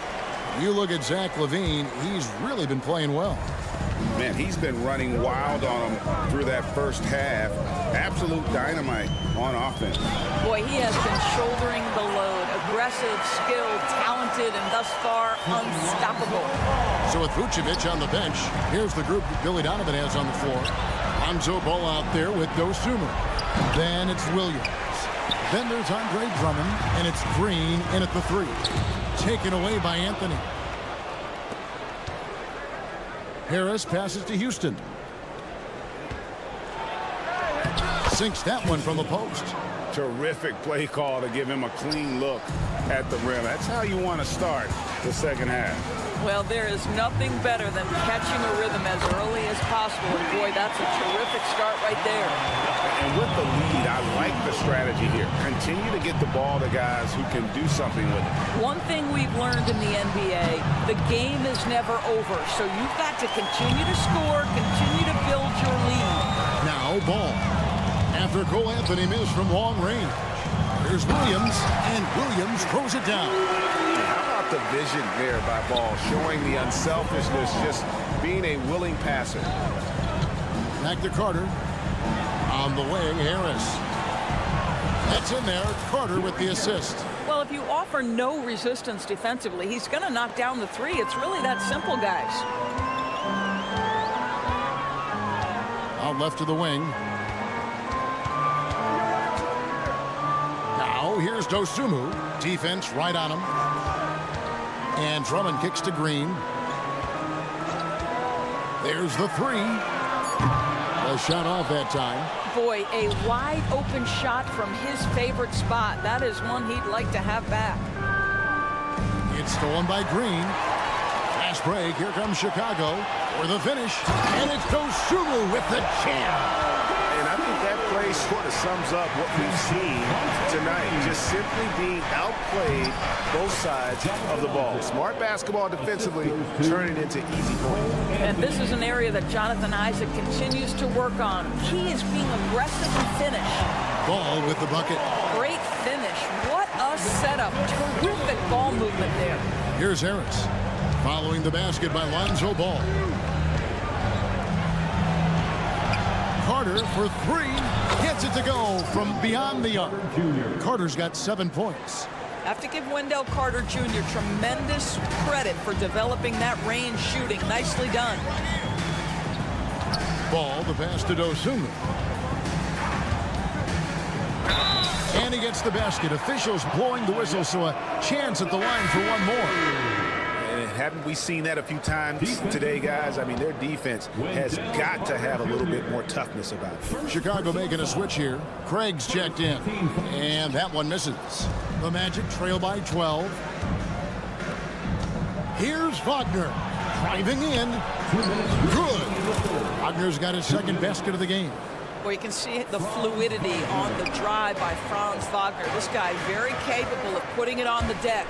You look at Zach LaVine. He's really been playing well. Man, he's been running wild on him through that first half. Absolute dynamite on offense. Boy, he has been shouldering the load. Aggressive, skilled, talented, and thus far, unstoppable. So with Vucevic on the bench, here's the group that Billy Donovan has on the floor. Lonzo Ball out there with Dosunmu. Then it's Williams. Then there's Andre Drummond, and it's Green in at the 3. Taken away by Anthony. Harris passes to Houston. Sinks that one from the post. Terrific play call to give him a clean look at the rim. That's how you want to start the second half. Well, there is nothing better than catching a rhythm as early as possible. And boy, that's a terrific start right there. And with the lead, I like the strategy here. Continue to get the ball to guys who can do something with it. One thing we've learned in the NBA, the game is never over. So you've got to continue to score, continue to build your lead. Now Ball. After Cole Anthony missed from long range. Here's Williams, and Williams throws it down. How about the vision there by Ball, showing the unselfishness, just being a willing passer. Back to Carter. On the wing, Harris. That's in there. Carter with the assist. Well, if you offer no resistance defensively, he's going to knock down the three. It's really that simple, guys. Out left to the wing. Now here's Dosunmu. Defense right on him. And Drummond kicks to Green. There's the three. A shot off that time. Boy, a wide open shot from his favorite spot. That is one he'd like to have back. It's stolen by Green. Fast break. Here comes Chicago for the finish. And it's Dosunmu with the jam. And I think that play sort of sums up what we've seen tonight. Just simply being outplayed both sides of the ball. Smart basketball defensively, turning into easy points. And this is an area that Jonathan Isaac continues to work on. He is being aggressive and finish. Ball with the bucket. Great finish. What a setup. Terrific ball movement there. Here's Harris. Following the basket by Lonzo Ball. Carter for three. Gets it to go from beyond the arc. Carter's got 7 points. Have to give Wendell Carter Jr. tremendous credit for developing that range shooting. Nicely done. Ball, the pass to Dosunmu. And he gets the basket. Officials blowing the whistle, so a chance at the line for one more. And haven't we seen that a few times today, guys? I mean, their defense has got to have a little bit more toughness about it. Chicago making a switch here. Craig's checked in. And that one misses. The Magic trail by 12. Here's Wagner. Driving in. Good. Wagner's got his second basket of the game. Well, you can see the fluidity on the drive by Franz Wagner. This guy very capable of putting it on the deck.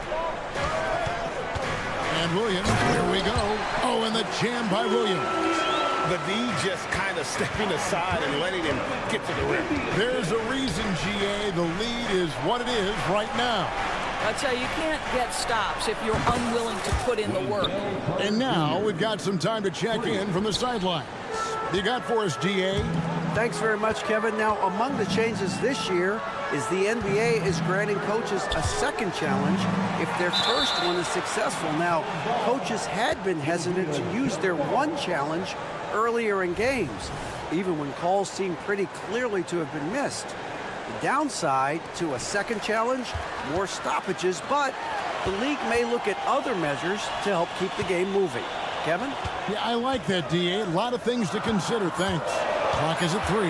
And Williams, here we go. Oh, and the jam by Williams. The D just kind of stepping aside and letting him get to the rim. There's a reason, GA, the lead is what it is right now. I tell you, you can't get stops if you're unwilling to put in the work. And now we've got some time to check in from the sidelines. You got for us, GA? Thanks very much, Kevin. Now, among the changes this year is the NBA is granting coaches a second challenge if their first one is successful. Now, coaches had been hesitant to use their one challenge earlier in games, even when calls seemed pretty clearly to have been missed. The downside to a second challenge, more stoppages, but the league may look at other measures to help keep the game moving. Kevin? Yeah, I like that, DA. A lot of things to consider. Thanks. Clock is at 3.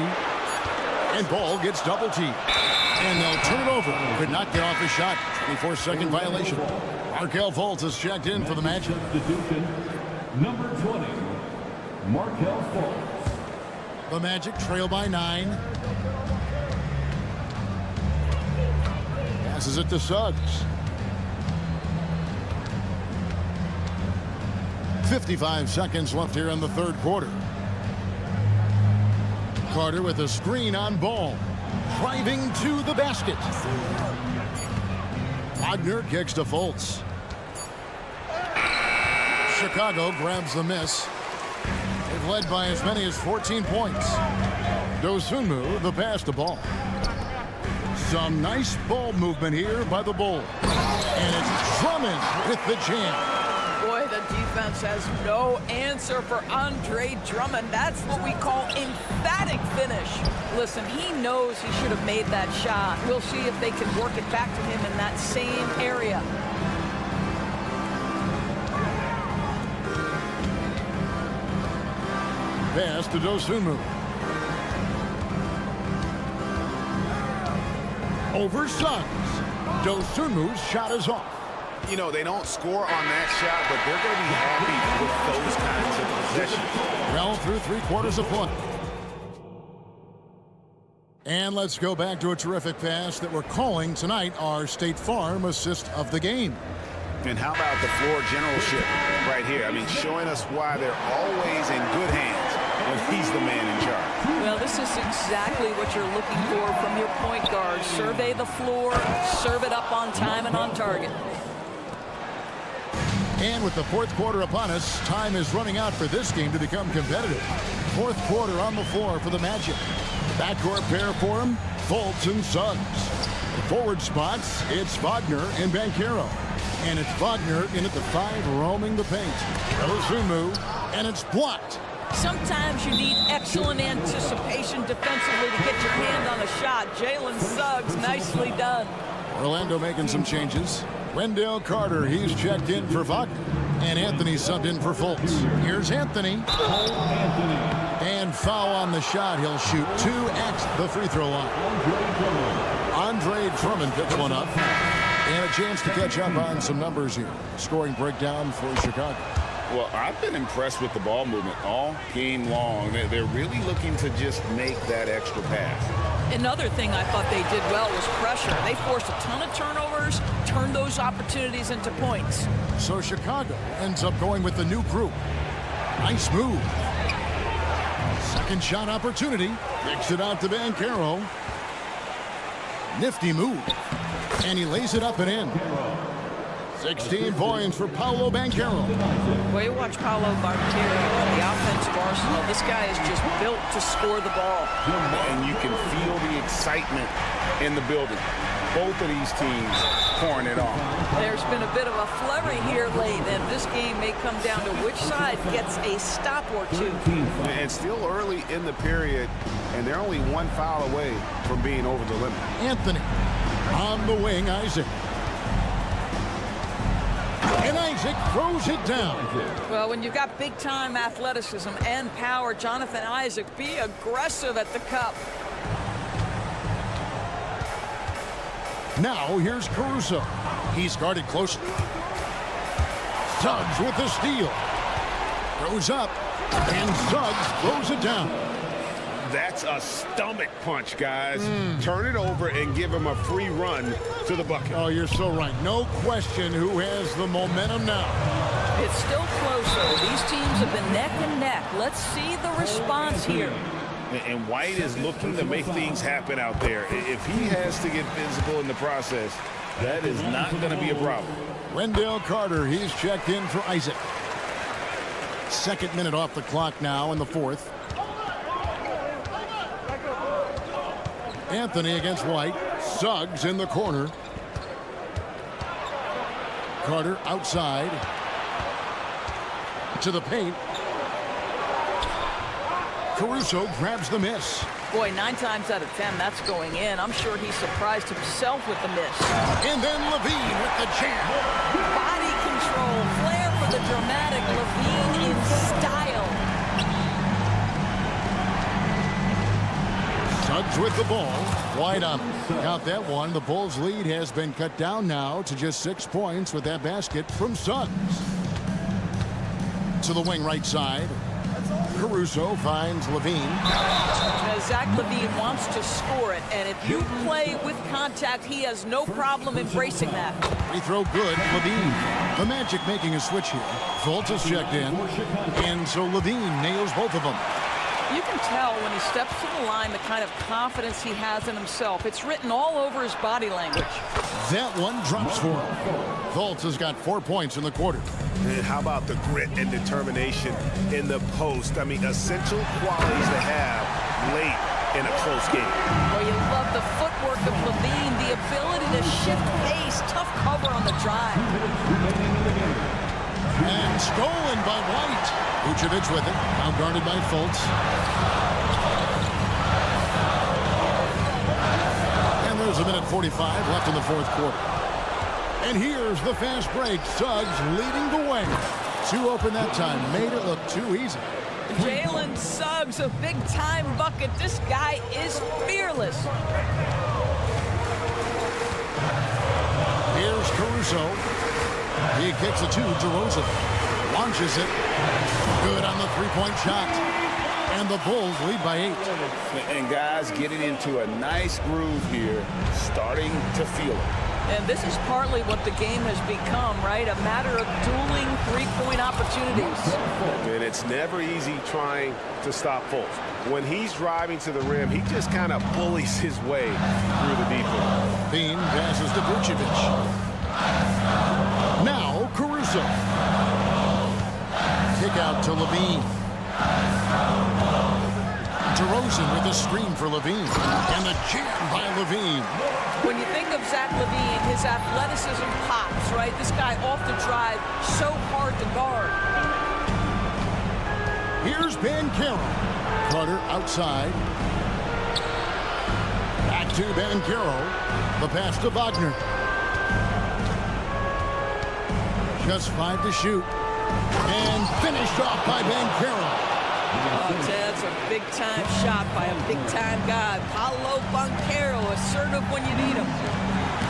And Ball gets double teamed. And they'll turn it over. Could not get off his shot. 24-second violation. Markelle Fultz has checked in for the Magic. Number 20, Markelle Fultz. The Magic trail by 9. Passes it to Suggs. 55 seconds left here in the third quarter. Carter with a screen on Ball. Driving to the basket. Wagner kicks to Fultz. Chicago grabs the miss. They've led by as many as 14 points. Dosunmu, the pass to Ball. Some nice ball movement here by the Bulls. And it's Drummond with the jam. Boy, the defense has no answer for Andre Drummond. That's what we call emphatic finish. Listen, he knows he should have made that shot. We'll see if they can work it back to him in that same area. Pass to Dosunmu. Over Suggs. Dosunmu's shot is off. You know, they don't score on that shot, but they're going to be happy with those kinds of possessions. Well, through 3/4 of play. And let's go back to a terrific pass that we're calling tonight our State Farm assist of the game. And how about the floor generalship right here? I mean, showing us why they're always in good hands when he's the man in charge. Well, this is exactly what you're looking for from your point guard. Survey the floor, serve it up on time and on target. And with the fourth quarter upon us, time is running out for this game to become competitive. Fourth quarter on the floor for the Magic. Backcourt pair for him, Fultz and Suggs. The forward spots, it's Wagner and Banchero. And it's Wagner in at the 5, roaming the paint. Ozumu, and it's blocked. Sometimes you need excellent anticipation defensively to get your hand on a shot. Jalen Suggs, nicely done. Orlando making some changes. Wendell Carter, he's checked in for Wagner. And Anthony subbed in for Fultz. Here's Anthony. And foul on the shot. He'll shoot 2 at the free throw line. Andre Drummond picks one up. And a chance to catch up on some numbers here. Scoring breakdown for Chicago. Well, I've been impressed with the ball movement all game long. They're really looking to just make that extra pass. Another thing I thought they did well was pressure. They forced a ton of turnovers, turned those opportunities into points. So Chicago ends up going with the new group. Nice move. Second shot opportunity. Kicks it out to Banchero. Nifty move. And he lays it up and in. 16 points for Paolo Banchero. Well, you watch Paolo Banchero on the offensive arsenal. This guy is just built to score the ball. And you can feel the excitement in the building. Both of these teams pouring it on. There's been a bit of a flurry here late, and this game may come down to which side gets a stop or two. And still early in the period, and they're only 1 foul away from being over the limit. Anthony on the wing, Isaac. And Isaac throws it down. Well, when you've got big-time athleticism and power, Jonathan Isaac, be aggressive at the cup. Now here's Caruso. He's guarded closely. Suggs with the steal. Goes up, and Suggs throws it down. That's a stomach punch, guys. Turn it over and give him a free run to the bucket. Oh, you're so right. No question who has the momentum now. It's still close, though. These teams have been neck and neck. Let's see the response here. And White is looking to make things happen out there. If he has to get physical in the process, that is not going to be a problem. Wendell Carter, he's checked in for Isaac. Second minute off the clock now in the fourth. Anthony against White. Suggs in the corner. Carter outside. To the paint. Caruso grabs the miss. Boy, 9 times out of 10, that's going in. I'm sure he surprised himself with the miss. And then Levine with the jam. Body control, flair for the dramatic. Levine in style. Suggs with the ball. White on. Count that one. The Bulls' lead has been cut down now to just 6 points with that basket from Suggs. To the wing right side. Caruso finds Levine. Zach Levine wants to score it, and if you play with contact, he has no problem embracing that. Free throw good. Levine. The Magic making a switch here. Fultz is checked in, and so Levine nails both of them. You can tell when he steps to the line the kind of confidence he has in himself. It's written all over his body language. That one drops for him. Fultz has got 4 points in the quarter. And how about the grit and determination in the post? I mean, essential qualities to have late in a close game. Well, you love the footwork of Levine, the ability to shift pace, tough cover on the drive. And stolen by White. Vucevic with it. Now guarded by Fultz. And there's a minute 45 left in the fourth quarter. And here's the fast break. Suggs leading the way. 2 open that time. Made it look too easy. Jalen Suggs, a big-time bucket. This guy is fearless. Here's Caruso. He kicks it to DeRozan. Launches it. Good on the three-point shot. And the Bulls lead by 8. And guys getting into a nice groove here, starting to feel it. And this is partly what the game has become, right? A matter of dueling three-point opportunities. And it's never easy trying to stop Fultz. When he's driving to the rim, he just kind of bullies his way through the defense. Bean passes to Vucevic. Now Caruso. out to Levine. DeRozan with a screen for Levine. And the jam by Levine. When you think of Zach LaVine, his athleticism pops, right? This guy off the drive, so hard to guard. Here's Banchero. Carter outside. Back to Banchero. The pass to Wagner. Just 5 to shoot. And finished off by Banchero. Oh, Ted's a big-time shot by a big-time guy. Paolo Banchero, assertive when you need him.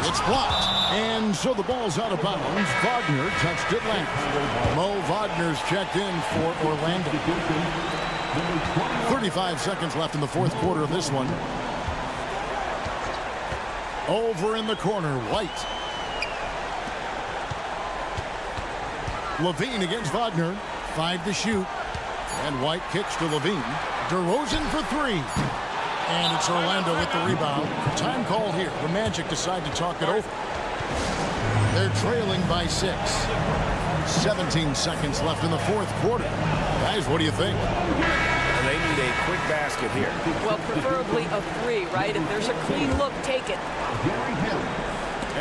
It's blocked. And so the ball's out of bounds. Wagner touched it left. Mo Wagner's checked in for Orlando. 35 seconds left in the fourth quarter of this one. Over in the corner, White. Levine against Wagner. 5 to shoot. And White kicks to Levine. DeRozan for 3. And it's Orlando with the rebound. Time call here. The Magic decide to talk it over. They're trailing by 6. 17 seconds left in the fourth quarter. Guys, what do you think? They need a quick basket here. Well, preferably a 3, right? If there's a clean look, take it.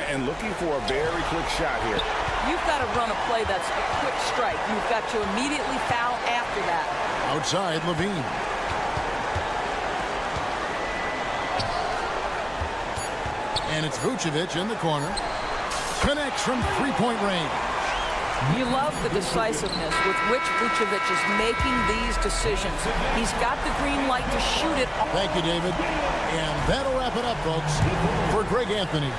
And looking for a very quick shot here. You've got to run a play that's a quick strike. You've got to immediately foul after that. Outside, Levine. And it's Vucevic in the corner. Connects from three-point range. You love the decisiveness with which Vucevic is making these decisions. He's got the green light to shoot it. Thank you, David. And that'll wrap it up, folks, for Greg Anthony.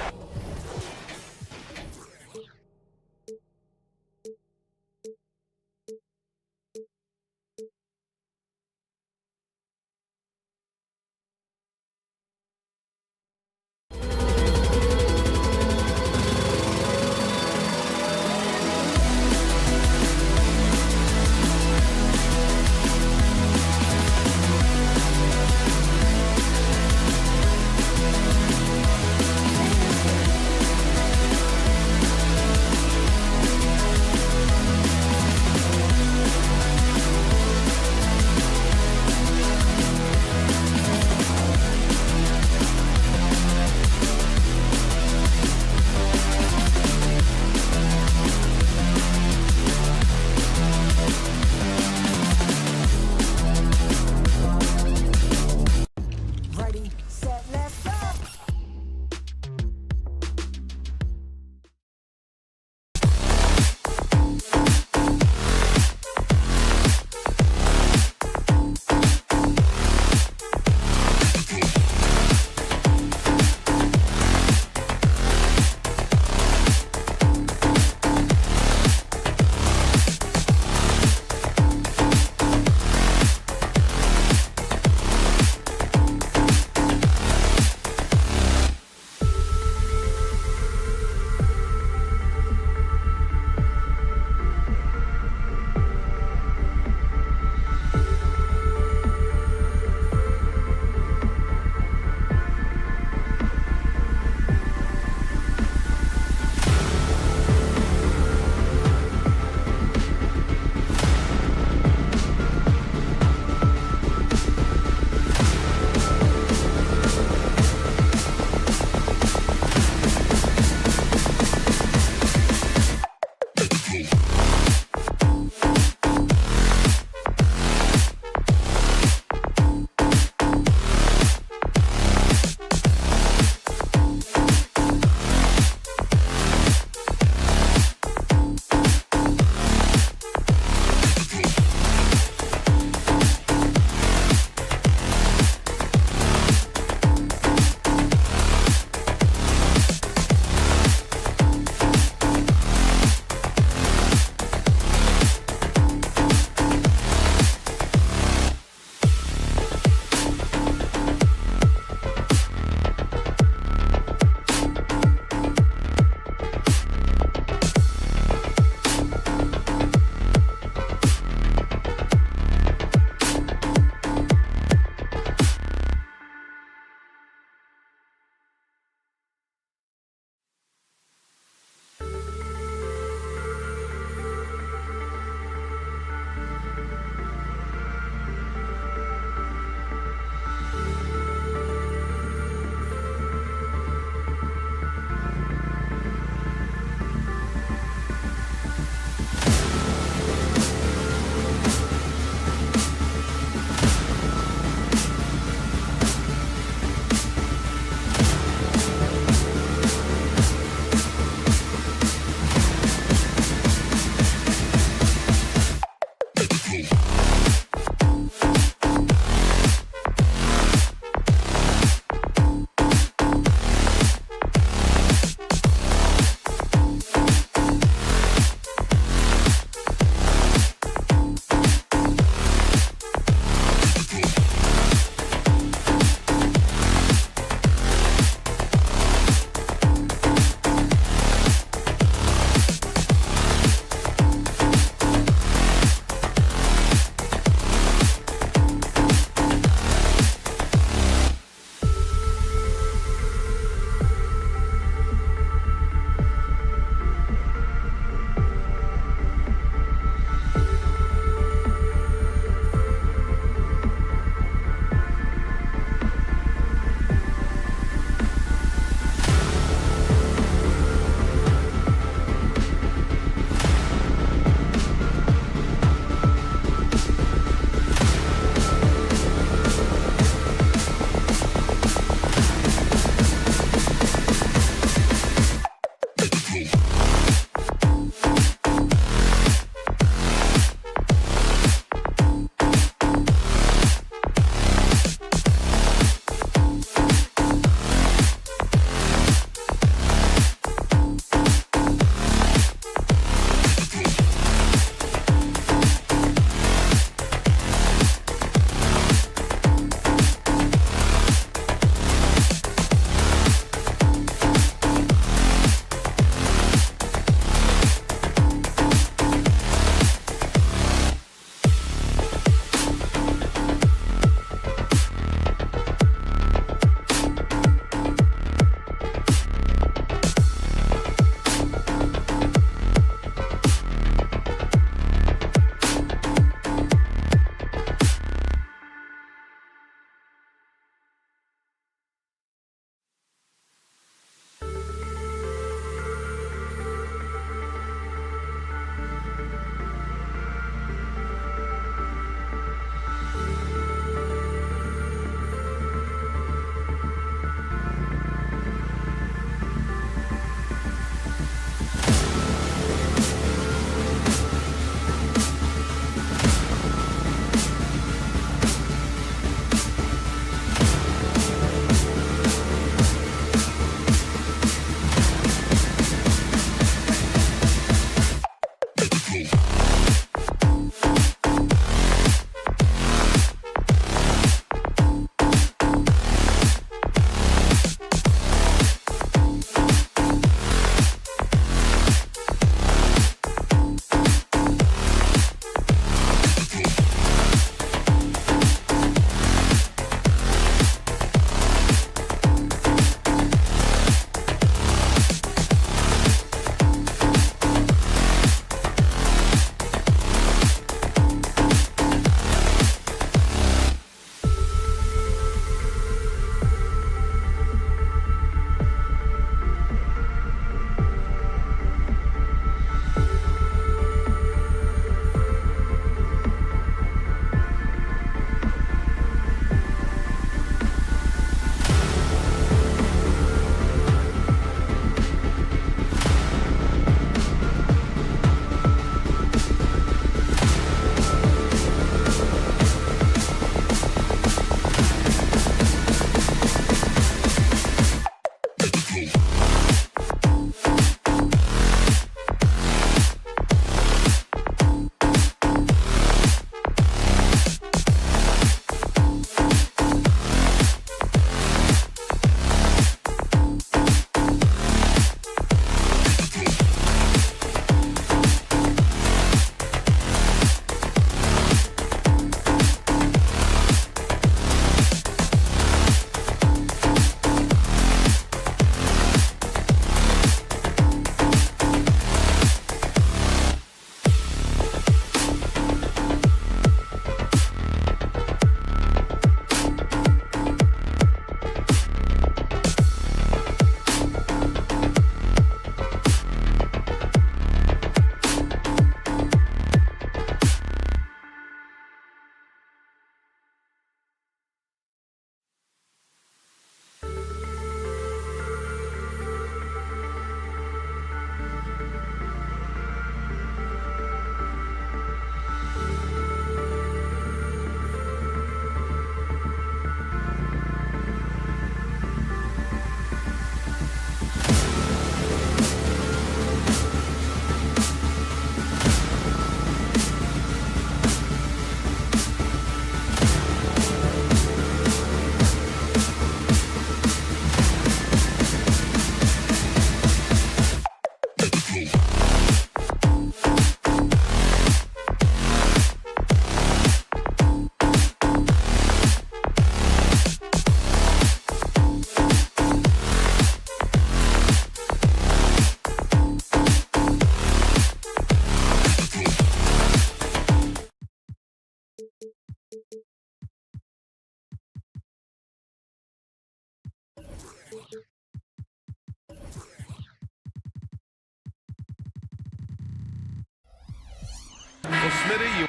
Well, Smitty, you...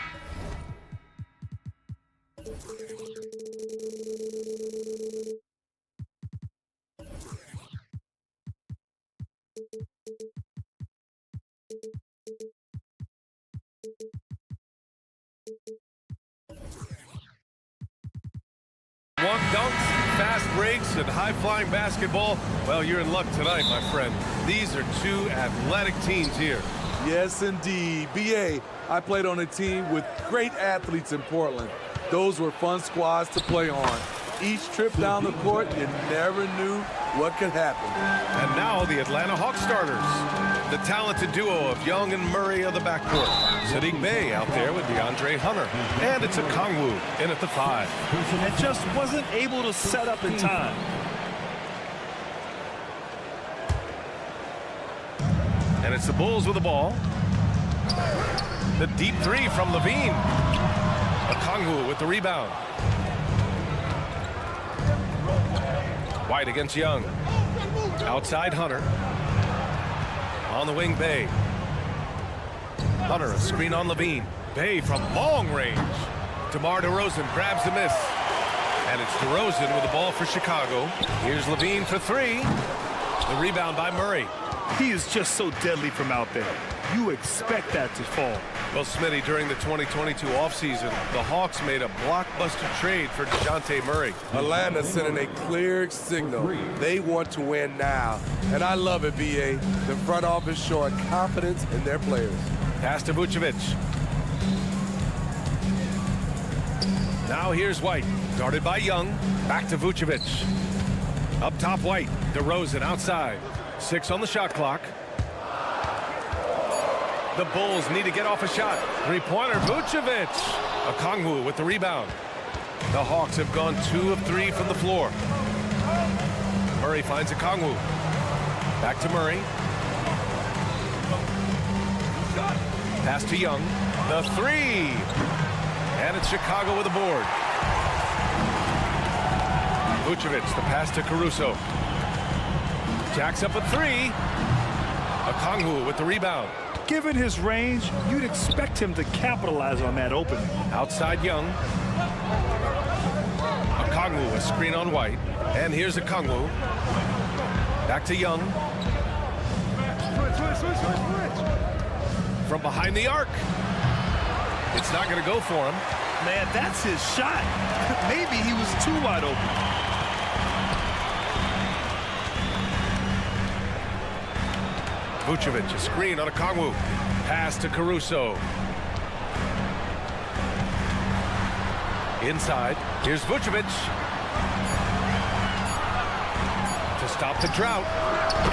Want dunks, fast breaks, and high-flying basketball? Well, you're in luck tonight, my friend. These are two athletic teams here. Yes, indeed. B.A., I played on a team with great athletes in Portland. Those were fun squads to play on. Each trip down the court, you never knew what could happen. And now the Atlanta Hawks starters. The talented duo of Young and Murray of the backcourt. Sadiq Bey out there with DeAndre Hunter. And it's a Kongwu in at the 5. And just wasn't able to set up in time. And it's the Bulls with the ball. The deep 3 from Levine. Okongwu with the rebound. White against Young. Outside Hunter. On the wing, Bey. Hunter, a screen on Levine. Bey from long range. DeMar DeRozan grabs the miss. And it's DeRozan with the ball for Chicago. Here's Levine for 3. The rebound by Murray. He is just so deadly from out there. You expect that to fall. Well, Smitty, during the 2022 offseason, the Hawks made a blockbuster trade for DeJounte Murray. Atlanta sending a clear signal. They want to win now. And I love it, B.A. The front office showing confidence in their players. Pass to Vucevic. Now here's White. Guarded by Young. Back to Vucevic. Up top, White. DeRozan outside. 6 on the shot clock. The Bulls need to get off a shot. Three-pointer, Vucevic. Okongwu with the rebound. The Hawks have gone 2 of 3 from the floor. Murray finds Okongwu. Back to Murray. Pass to Young. The 3. And it's Chicago with the board. Vucevic, the pass to Caruso. Jacks up a 3. Okongwu with the rebound. Given his range, you'd expect him to capitalize on that opening. Outside Young. Okongwu, a screen on White. And here's Okongwu. Back to Young. From behind the arc. It's not going to go for him. Man, that's his shot. Maybe he was too wide open. Vucevic, a screen on Okongwu. Pass to Caruso. Inside, here's Vucevic. To stop the drought.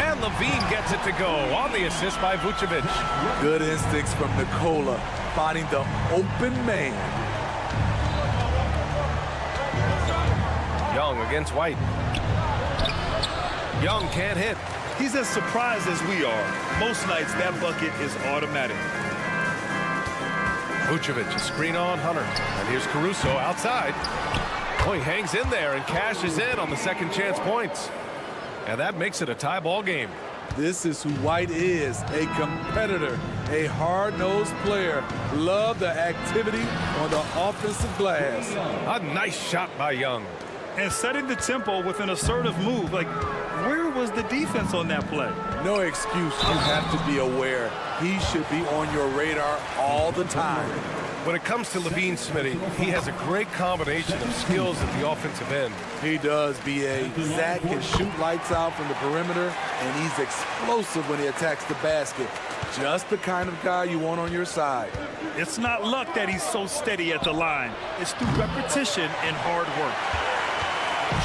And Levine gets it to go on the assist by Vucevic. Good instincts from Nikola, finding the open man. Young against White. Young can't hit. He's as surprised as we are. Most nights, that bucket is automatic. Vucevic, a screen on Hunter. And here's Caruso outside. Oh, he hangs in there and cashes in on the second chance points. And that makes it a tie ball game. This is who White is, a competitor, a hard-nosed player. Love the activity on the offensive glass. A nice shot by Young. And setting the tempo with an assertive move. Like, where was the defense on that play? No excuse. You have to be aware. He should be on your radar all the time. When it comes to Levine, Smitty, he has a great combination of skills at the offensive end. He does, B.A. Zach can shoot lights out from the perimeter, and he's explosive when he attacks the basket. Just the kind of guy you want on your side. It's not luck that he's so steady at the line. It's through repetition and hard work.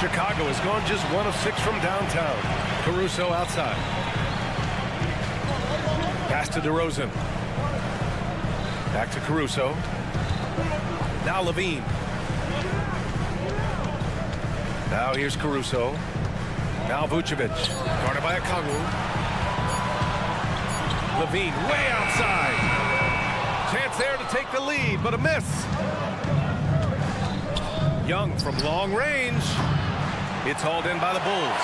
Chicago has gone just 1 of 6 from downtown. Caruso outside. Pass to DeRozan. Back to Caruso. Now Levine. Now here's Caruso. Now Vucevic. Guarded by Okongwu. Levine way outside. Chance there to take the lead, but a miss. Young from long range. It's hauled in by the Bulls.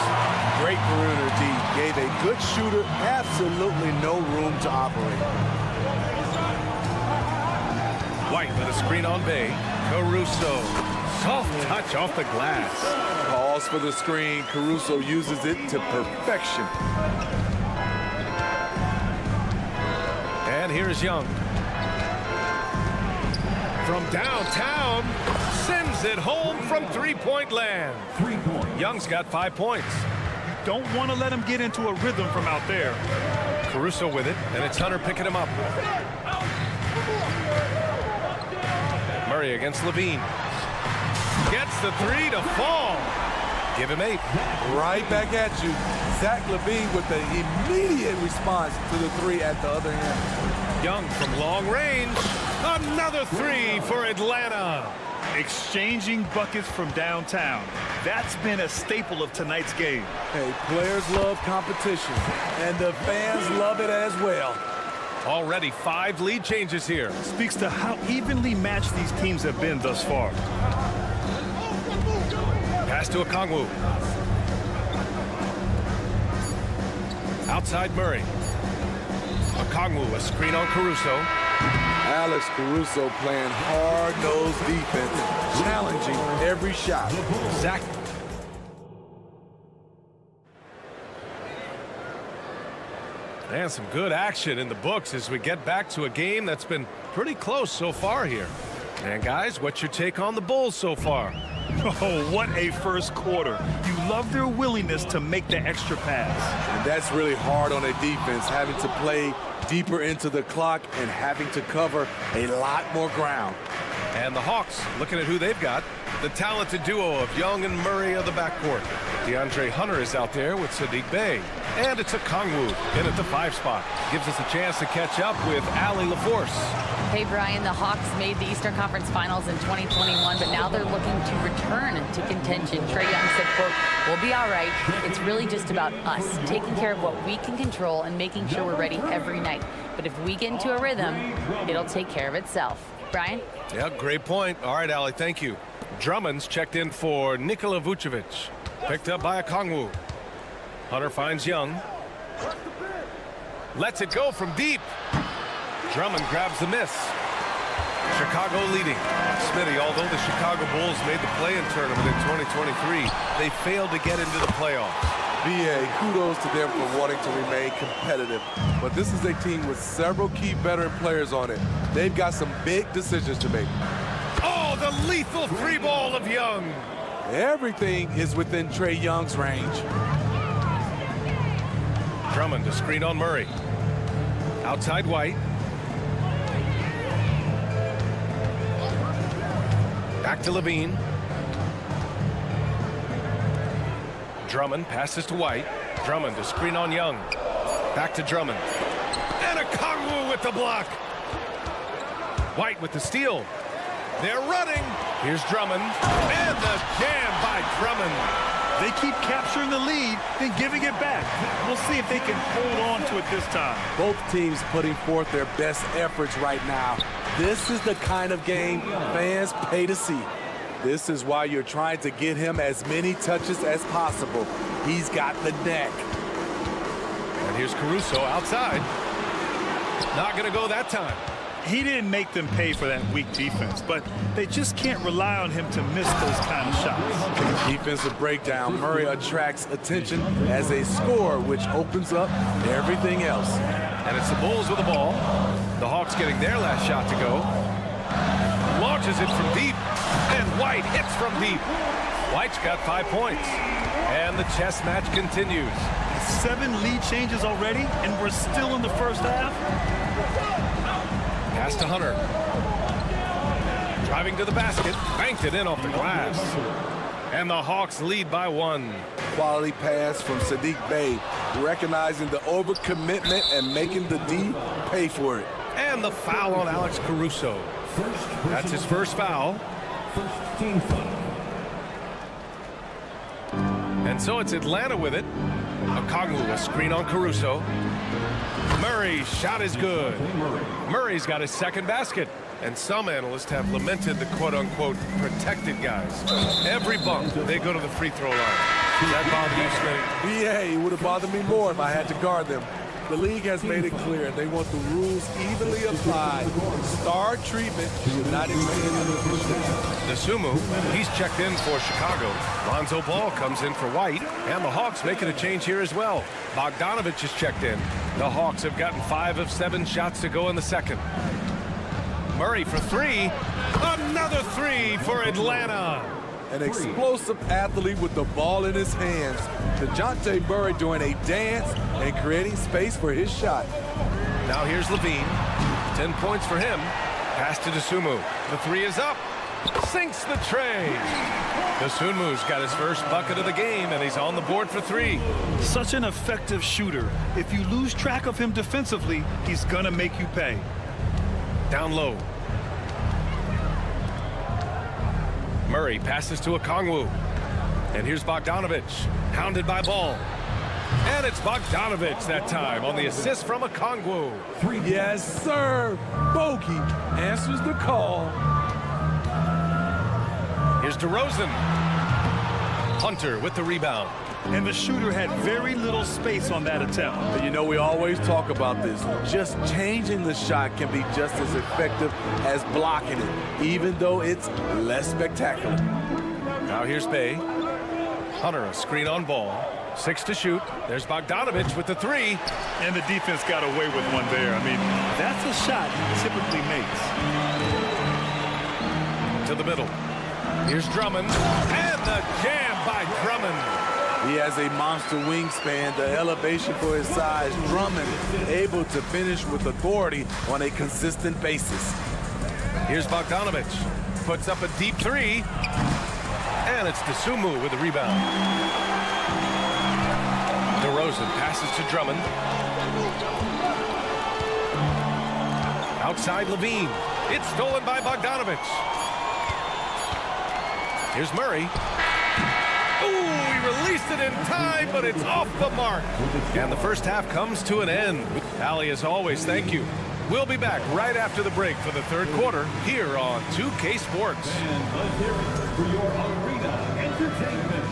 Great perimeter D. Gave a good shooter absolutely no room to operate. White with a screen on Bay. Caruso. Soft touch off the glass. Calls for the screen. Caruso uses it to perfection. And here's Young. From downtown, sends it home from three-point land. 3 points. Young's got 5 points. Don't want to let him get into a rhythm from out there. Caruso with it, and it's Hunter picking him up. Murray against Levine. Gets the 3 to fall. Give him 8. Right back at you. Zach LaVine with the immediate response to the 3 at the other end. Young from long range. Another 3 for Atlanta. Exchanging buckets from downtown. That's been a staple of tonight's game. Hey, players love competition, and the fans love it as well. Already 5 lead changes here. Speaks to how evenly matched these teams have been thus far. Pass to Okongwu. Outside Murray. Okongwu, a screen on Caruso. Alex Caruso playing hard-nosed defense, challenging every shot. Zach. And some good action in the books as we get back to a game that's been pretty close so far here. And guys, what's your take on the Bulls so far? Oh, what a first quarter. You love their willingness to make the extra pass. And that's really hard on a defense, having to play deeper into the clock and having to cover a lot more ground. And the Hawks, looking at who they've got, the talented duo of Young and Murray of the backcourt. DeAndre Hunter is out there with Sadiq Bey. And it's Okongwu in at the 5 spot. Gives us a chance to catch up with Allie LaForce. Hey, Brian, the Hawks made the Eastern Conference Finals in 2021, but now they're looking to return to contention. Trae Young said, quote, "We'll be all right. It's really just about us, taking care of what we can control and making sure we're ready every night. But if we get into a rhythm, it'll take care of itself." Brian? Yeah, great point. All right, Allie, thank you. Drummond's checked in for Nikola Vucevic. Picked up by Okongwu. Hunter finds Young. Lets it go from deep. Drummond grabs the miss. Chicago leading. Smitty, although the Chicago Bulls made the play-in tournament in 2023, they failed to get into the playoffs. BA, kudos to them for wanting to remain competitive. But this is a team with several key veteran players on it. They've got some big decisions to make. Oh, the lethal 3-ball of Young. Everything is within Trae Young's range. Drummond, a screen on Murray. Outside White. Back to Levine. Drummond passes to White. Drummond, a screen on Young. Back to Drummond. And Okongwu with the block. White with the steal. They're running. Here's Drummond. And the jam by Drummond. They keep capturing the lead, then giving it back. We'll see if they can hold on to it this time. Both teams putting forth their best efforts right now. This is the kind of game fans pay to see. This is why you're trying to get him as many touches as possible. He's got the neck. And here's Caruso outside. Not going to go that time. He didn't make them pay for that weak defense, but they just can't rely on him to miss those kind of shots. Defensive breakdown. Murray attracts attention as a scorer, which opens up everything else. And it's the Bulls with the ball. The Hawks getting their last shot to go. Launches it from deep. And White hits from deep. White's got 5 points. And the chess match continues. 7 lead changes already, and we're still in the first half. Pass to Hunter. Driving to the basket. Banked it in off the glass. And the Hawks lead by 1. Quality pass from Sadiq Bey, recognizing the overcommitment and making the D pay for it. And the foul on Alex Caruso. That's his first foul. First team foul. And so it's Atlanta with it. Okongwu, a screen on Caruso. Murray's shot is good. Murray's got his second basket. And some analysts have lamented the quote-unquote protected guys. Every bump, they go to the free throw line. Does that bother you, Smitty? Yeah, it would have bothered me more if I had to guard them. The league has made it clear they want the rules evenly applied. Star treatment should not expand. Dosunmu, he's checked in for Chicago. Lonzo Ball comes in for White, and the Hawks making a change here as well. Bogdanovich is checked in. The Hawks have gotten 5 of 7 shots to go in the second. Murray for 3. Another 3 for Atlanta. An explosive athlete with the ball in his hands. DeJounte Murray doing a dance and creating space for his shot. Now here's Levine. 10 points for him. Pass to Dosunmu. The 3 is up. Sinks the tray. Dosunmu's got his first bucket of the game, and he's on the board for 3. Such an effective shooter. If you lose track of him defensively, he's going to make you pay. Down low. Murray passes to Okongwu. And here's Bogdanovich, hounded by Ball. And it's Bogdanovich that time on the assist from Okongwu. Yes, sir. Bogey answers the call. Here's DeRozan. Hunter with the rebound. And the shooter had very little space on that attempt. And you know, we always talk about this. Just changing the shot can be just as effective as blocking it, even though it's less spectacular. Now here's Bay. Hunter, a screen on Ball. 6 to shoot. There's Bogdanovich with the 3. And the defense got away with one there. I mean, that's a shot he typically makes. To the middle. Here's Drummond. And the jam by Drummond. He has a monster wingspan, the elevation for his size. Drummond able to finish with authority on a consistent basis. Here's Bogdanovich. Puts up a deep 3. And it's Dosunmu with the rebound. DeRozan passes to Drummond. Outside Levine. It's stolen by Bogdanovich. Here's Murray. Ooh, he released it in time, but it's off the mark. And the first half comes to an end. Allie, as always, thank you. We'll be back right after the break for the third quarter here on 2K Sports. And let's hear it for your arena entertainment.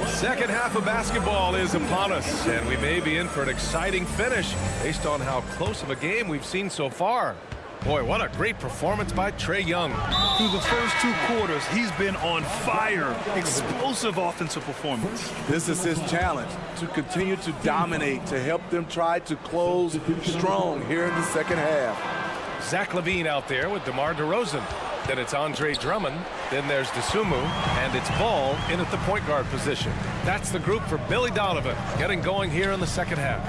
Second half of basketball is upon us, and we may be in for an exciting finish based on how close of a game we've seen so far. Boy, what a great performance by Trae Young. Through the first 2 quarters, he's been on fire. Explosive offensive performance. This is his challenge, to continue to dominate, to help them try to close strong here in the second half. Zach LaVine out there with DeMar DeRozan. Then it's Andre Drummond. Then there's Dosunmu, and it's Ball in at the point guard position. That's the group for Billy Donovan, getting going here in the second half.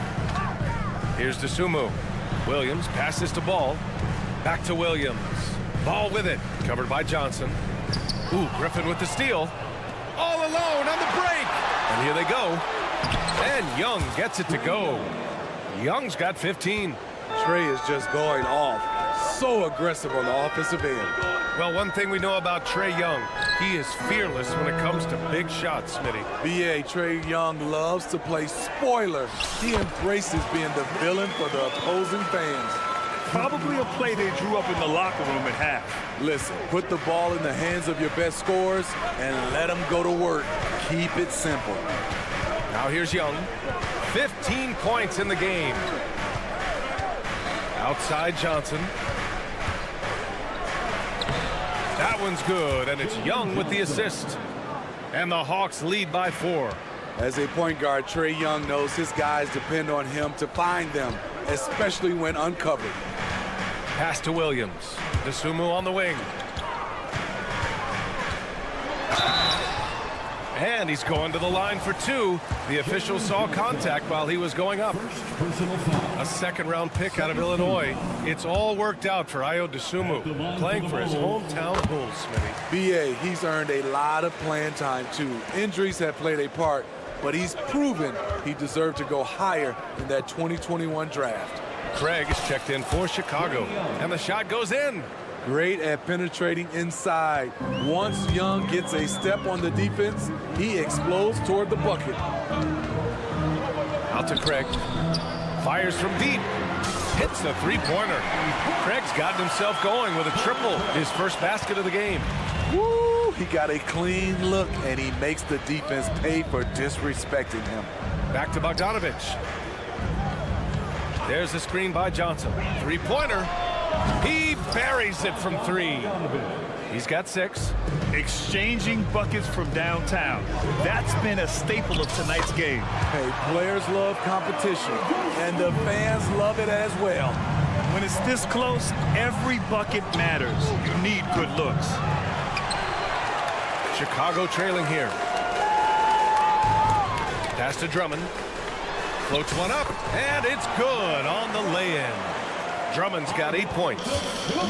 Here's Dosunmu. Williams passes to Ball. Back to Williams. Ball with it. Covered by Johnson. Ooh, Griffin with the steal. All alone on the break. And here they go. And Young gets it to go. Young's got 15. Trae is just going off. So aggressive on the offensive end. Well, one thing we know about Trae Young, he is fearless when it comes to big shots, Smitty. B.A. Trae Young loves to play spoiler. He embraces being the villain for the opposing fans. Probably a play they drew up in the locker room at half. Listen, put the ball in the hands of your best scorers and let them go to work. Keep it simple. Now here's Young. 15 points in the game. Outside Johnson. That one's good, and it's Young with the assist. And the Hawks lead by 4. As a point guard, Trae Young knows his guys depend on him to find them, especially when uncovered. Pass to Williams. Dosunmu on the wing. And he's going to the line for 2. The official saw contact while he was going up. A second-round pick out of Illinois. It's all worked out for Ayo Dosunmu, playing for his hometown Bulls, Smitty. B.A., he's earned a lot of playing time, too. Injuries have played a part, but he's proven he deserved to go higher in that 2021 draft. Craig is checked in for Chicago, and the shot goes in. Great at penetrating inside. Once Young gets a step on the defense, he explodes toward the bucket. Out to Craig. Fires from deep. Hits the three-pointer. Craig's gotten himself going with a triple. His first basket of the game. Woo! He got a clean look, and he makes the defense pay for disrespecting him. Back to Bogdanovich. There's the screen by Johnson. Three-pointer. He buries it from three. He's got 6. Exchanging buckets from downtown. That's been a staple of tonight's game. Hey, players love competition, and the fans love it as well. When it's this close, every bucket matters. You need good looks. Chicago trailing here. Pass to Drummond. Floats one up, and it's good on the lay-in. Drummond's got 8 points.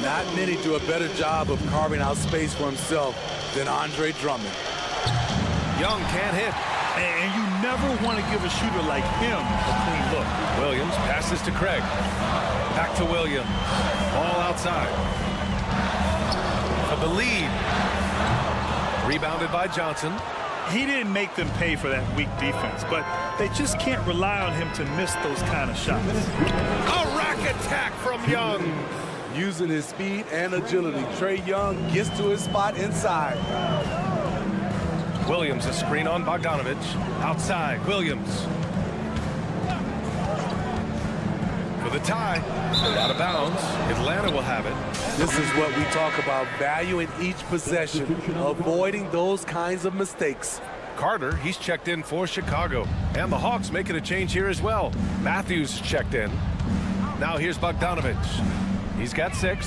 Not many do a better job of carving out space for himself than Andre Drummond. Young can't hit. And you never want to give a shooter like him a clean look. Williams passes to Craig. Back to Williams. Ball outside. For the lead. Rebounded by Johnson. He didn't make them pay for that weak defense, but they just can't rely on him to miss those kind of shots. A rack attack from Young. Using his speed and agility, Trae Young gets to his spot inside. Williams, a screen on Bogdanovich. Outside, Williams. For the tie. Out of bounds. Atlanta will have it. This is what we talk about, valuing each possession, avoiding those kinds of mistakes. Carter, he's checked in for Chicago. And the Hawks making a change here as well. Matthews checked in. Now here's Bogdanovich. He's got 6.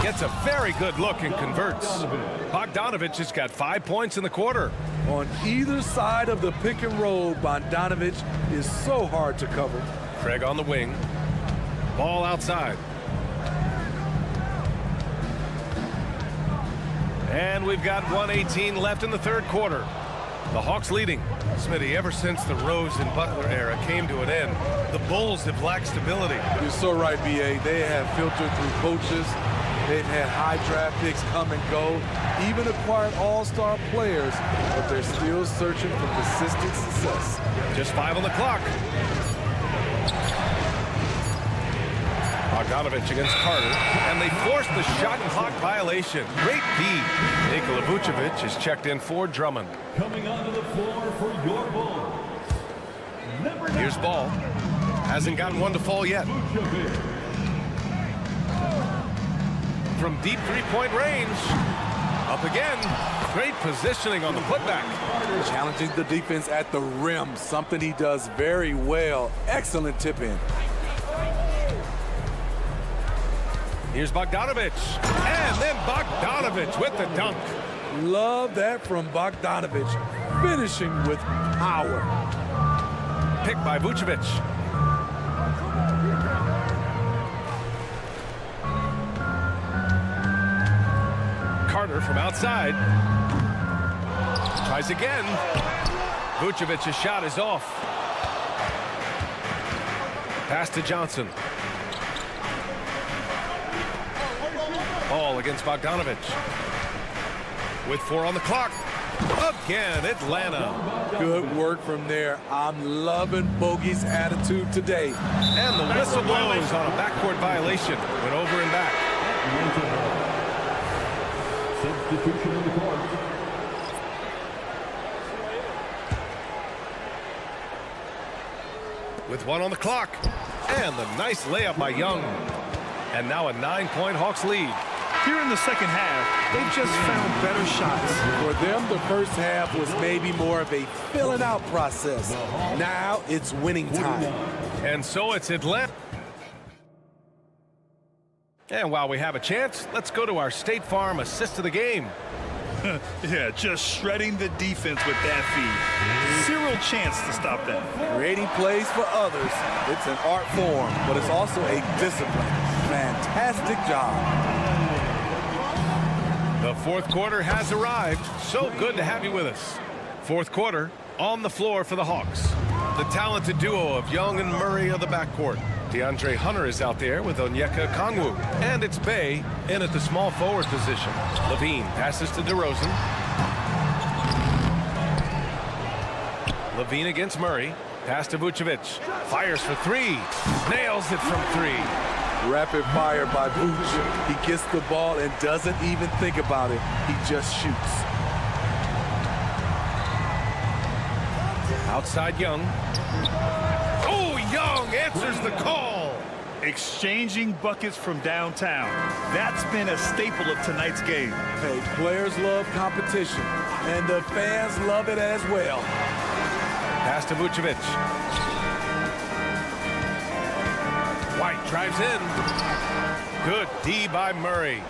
Gets a very good look and converts. Bogdanovich has got 5 points in the quarter. On either side of the pick and roll, Bogdanovich is so hard to cover. Craig on the wing. Ball outside. And we've got 1:18 left in the third quarter. The Hawks leading. Smitty, ever since the Rose and Butler era came to an end, the Bulls have lacked stability. You're so right, B.A. They have filtered through coaches. They've had high draft picks come and go, even acquired all-star players, but they're still searching for consistent success. Just 5 on the clock. Bogdanovich against Carter, and they forced the shot clock violation. Great D. Nikola Vucevic is checked in for Drummond. Coming onto the floor for your Bulls. Here's Ball. Hasn't gotten one to fall yet. From deep three-point range. Up again. Great positioning on the putback. Challenging the defense at the rim, something he does very well. Excellent tip-in. Here's Bogdanovich. And then Bogdanovich with the dunk. Love that from Bogdanovich. Finishing with power. Picked by Vucevic. Carter from outside. Tries again. Vucevic's shot is off. Pass to Johnson. Ball against Bogdanovich. With 4 on the clock. Again, Atlanta. Good work from there. I'm loving Bogey's attitude today. And the whistle blows on a backcourt violation. Went over and back. Substitution in the court. With 1 on the clock. And the nice layup by Young. And now a 9-point Hawks lead. Here in the second half, they've just found better shots. For them, the first half was maybe more of a filling out process. Now it's winning time. And so it's Atlanta. And while we have a chance, let's go to our State Farm assist of the game. Yeah, just shredding the defense with that feed. Zero chance to stop that. Creating plays for others. It's an art form, but it's also a discipline. Fantastic job. The fourth quarter has arrived. So good to have you with us. Fourth quarter on the floor for the Hawks. The talented duo of Young and Murray of the backcourt. DeAndre Hunter is out there with Onyeka Okongwu. And it's Bey in at the small forward position. Levine passes to DeRozan. Levine against Murray. Pass to Vucevic. Fires for three. Nails it from three. Rapid fire by Vuce. He gets the ball and doesn't even think about it. He just shoots. Outside Young. Oh, Young answers the call. Exchanging buckets from downtown. That's been a staple of tonight's game. Hey, players love competition, and the fans love it as well. Pass to Vucevic. White drives in. Good D by Murray.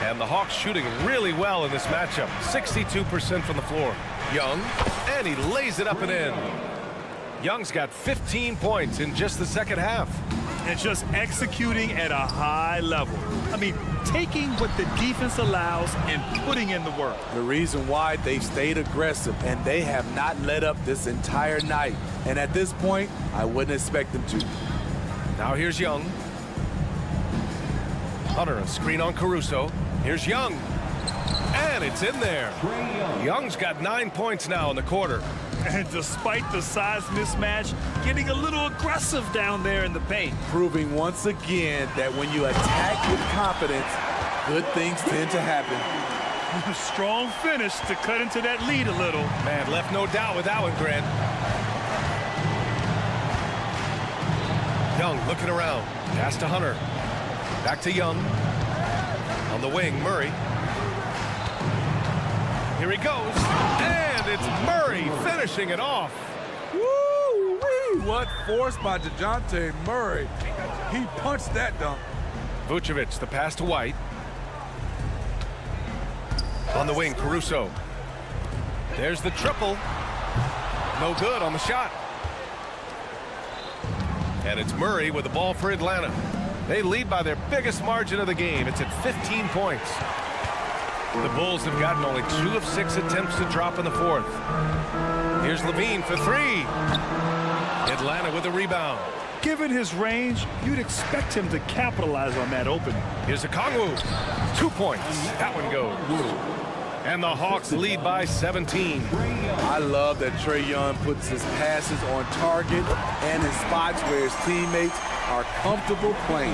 And the Hawks shooting really well in this matchup. 62% from the floor. Young, and he lays it up and in. Young's got 15 points in just the second half. And just executing at a high level. I mean, taking what the defense allows and putting in the work. The reason why they've stayed aggressive, and they have not let up this entire night. And at this point, I wouldn't expect them to. Now here's Young. Hunter, a screen on Caruso. Here's Young. And it's in there. Young's got 9 points now in the quarter. And despite the size mismatch, getting a little aggressive down there in the paint. Proving once again that when you attack with confidence, good things tend to happen. Strong finish to cut into that lead a little. Man, left no doubt with that one, Grant. Young looking around. Pass to Hunter. Back to Young. On the wing, Murray. Here he goes. And it's Murray finishing it off. Woo-wee! What force by DeJounte Murray. He punched that dunk. Vucevic, the pass to White. On the wing, Caruso. There's the triple. No good on the shot. And it's Murray with the ball for Atlanta. They lead by their biggest margin of the game. It's at 15 points. The Bulls have gotten only 2 of 6 attempts to drop in the fourth. Here's Levine for three. Atlanta with a rebound. Given his range, you'd expect him to capitalize on that opening. Here's Okongwu. 2 points. That one goes. And the Hawks lead by 17. I love that Trae Young puts his passes on target and in spots where his teammates are comfortable playing.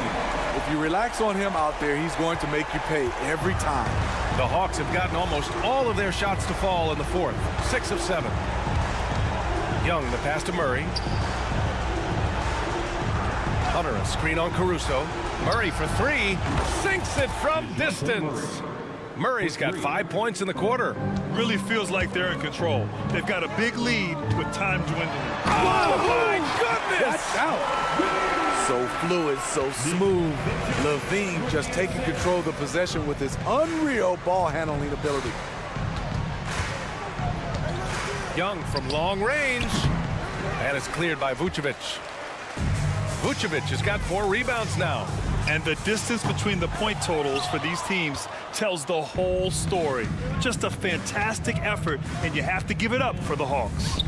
If you relax on him out there, he's going to make you pay every time. The Hawks have gotten almost all of their shots to fall in the fourth. 6 of 7. Young, the pass to Murray. Hunter, a screen on Caruso. Murray for three. Sinks it from distance. Murray's got 5 points in the quarter. Really feels like they're in control. They've got a big lead with time dwindling. Oh, my goodness! Watch out. So fluid, so smooth. Levine just taking control of the possession with his unreal ball handling ability. Young from long range. And it's cleared by Vucevic. Vucevic has got 4 rebounds now. And the distance between the point totals for these teams tells the whole story. Just a fantastic effort, and you have to give it up for the Hawks.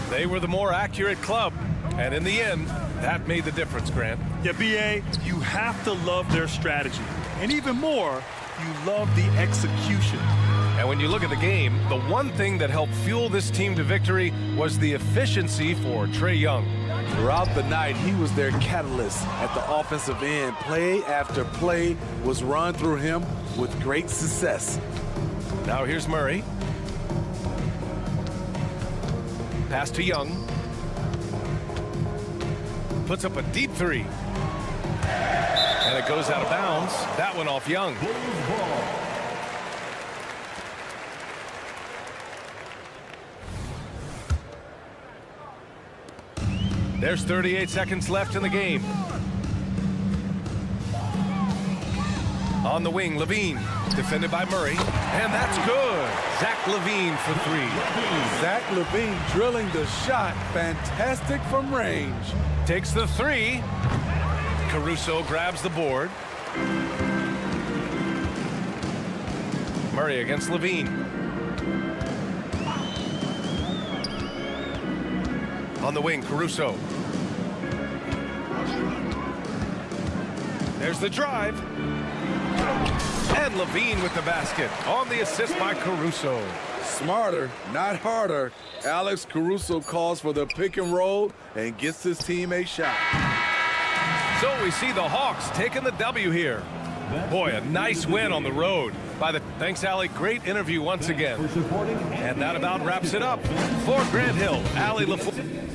They were the more accurate club, and in the end, that made the difference, Grant. Yeah, B.A., you have to love their strategy. And even more, you love the execution. And when you look at the game, the one thing that helped fuel this team to victory was the efficiency for Trae Young. Throughout the night, he was their catalyst at the offensive end. Play after play was run through him with great success. Now here's Murray. Pass to Young. Puts up a deep three. And it goes out of bounds. That one off Young. There's 38 seconds left in the game. On the wing, Levine, defended by Murray, and that's good. Zach Levine for three. Zach Levine drilling the shot, fantastic from range. Takes the three. Caruso grabs the board. Murray against Levine. On the wing, Caruso. There's the drive. And Levine with the basket on the assist by Caruso. Smarter, not harder. Alex Caruso calls for the pick and roll and gets his team a shot. So we see the Hawks taking the W here. Boy, a nice win on the road. Thanks, Allie. Great interview once again. And that about wraps it up. For Grant Hill, Allie LaFleur.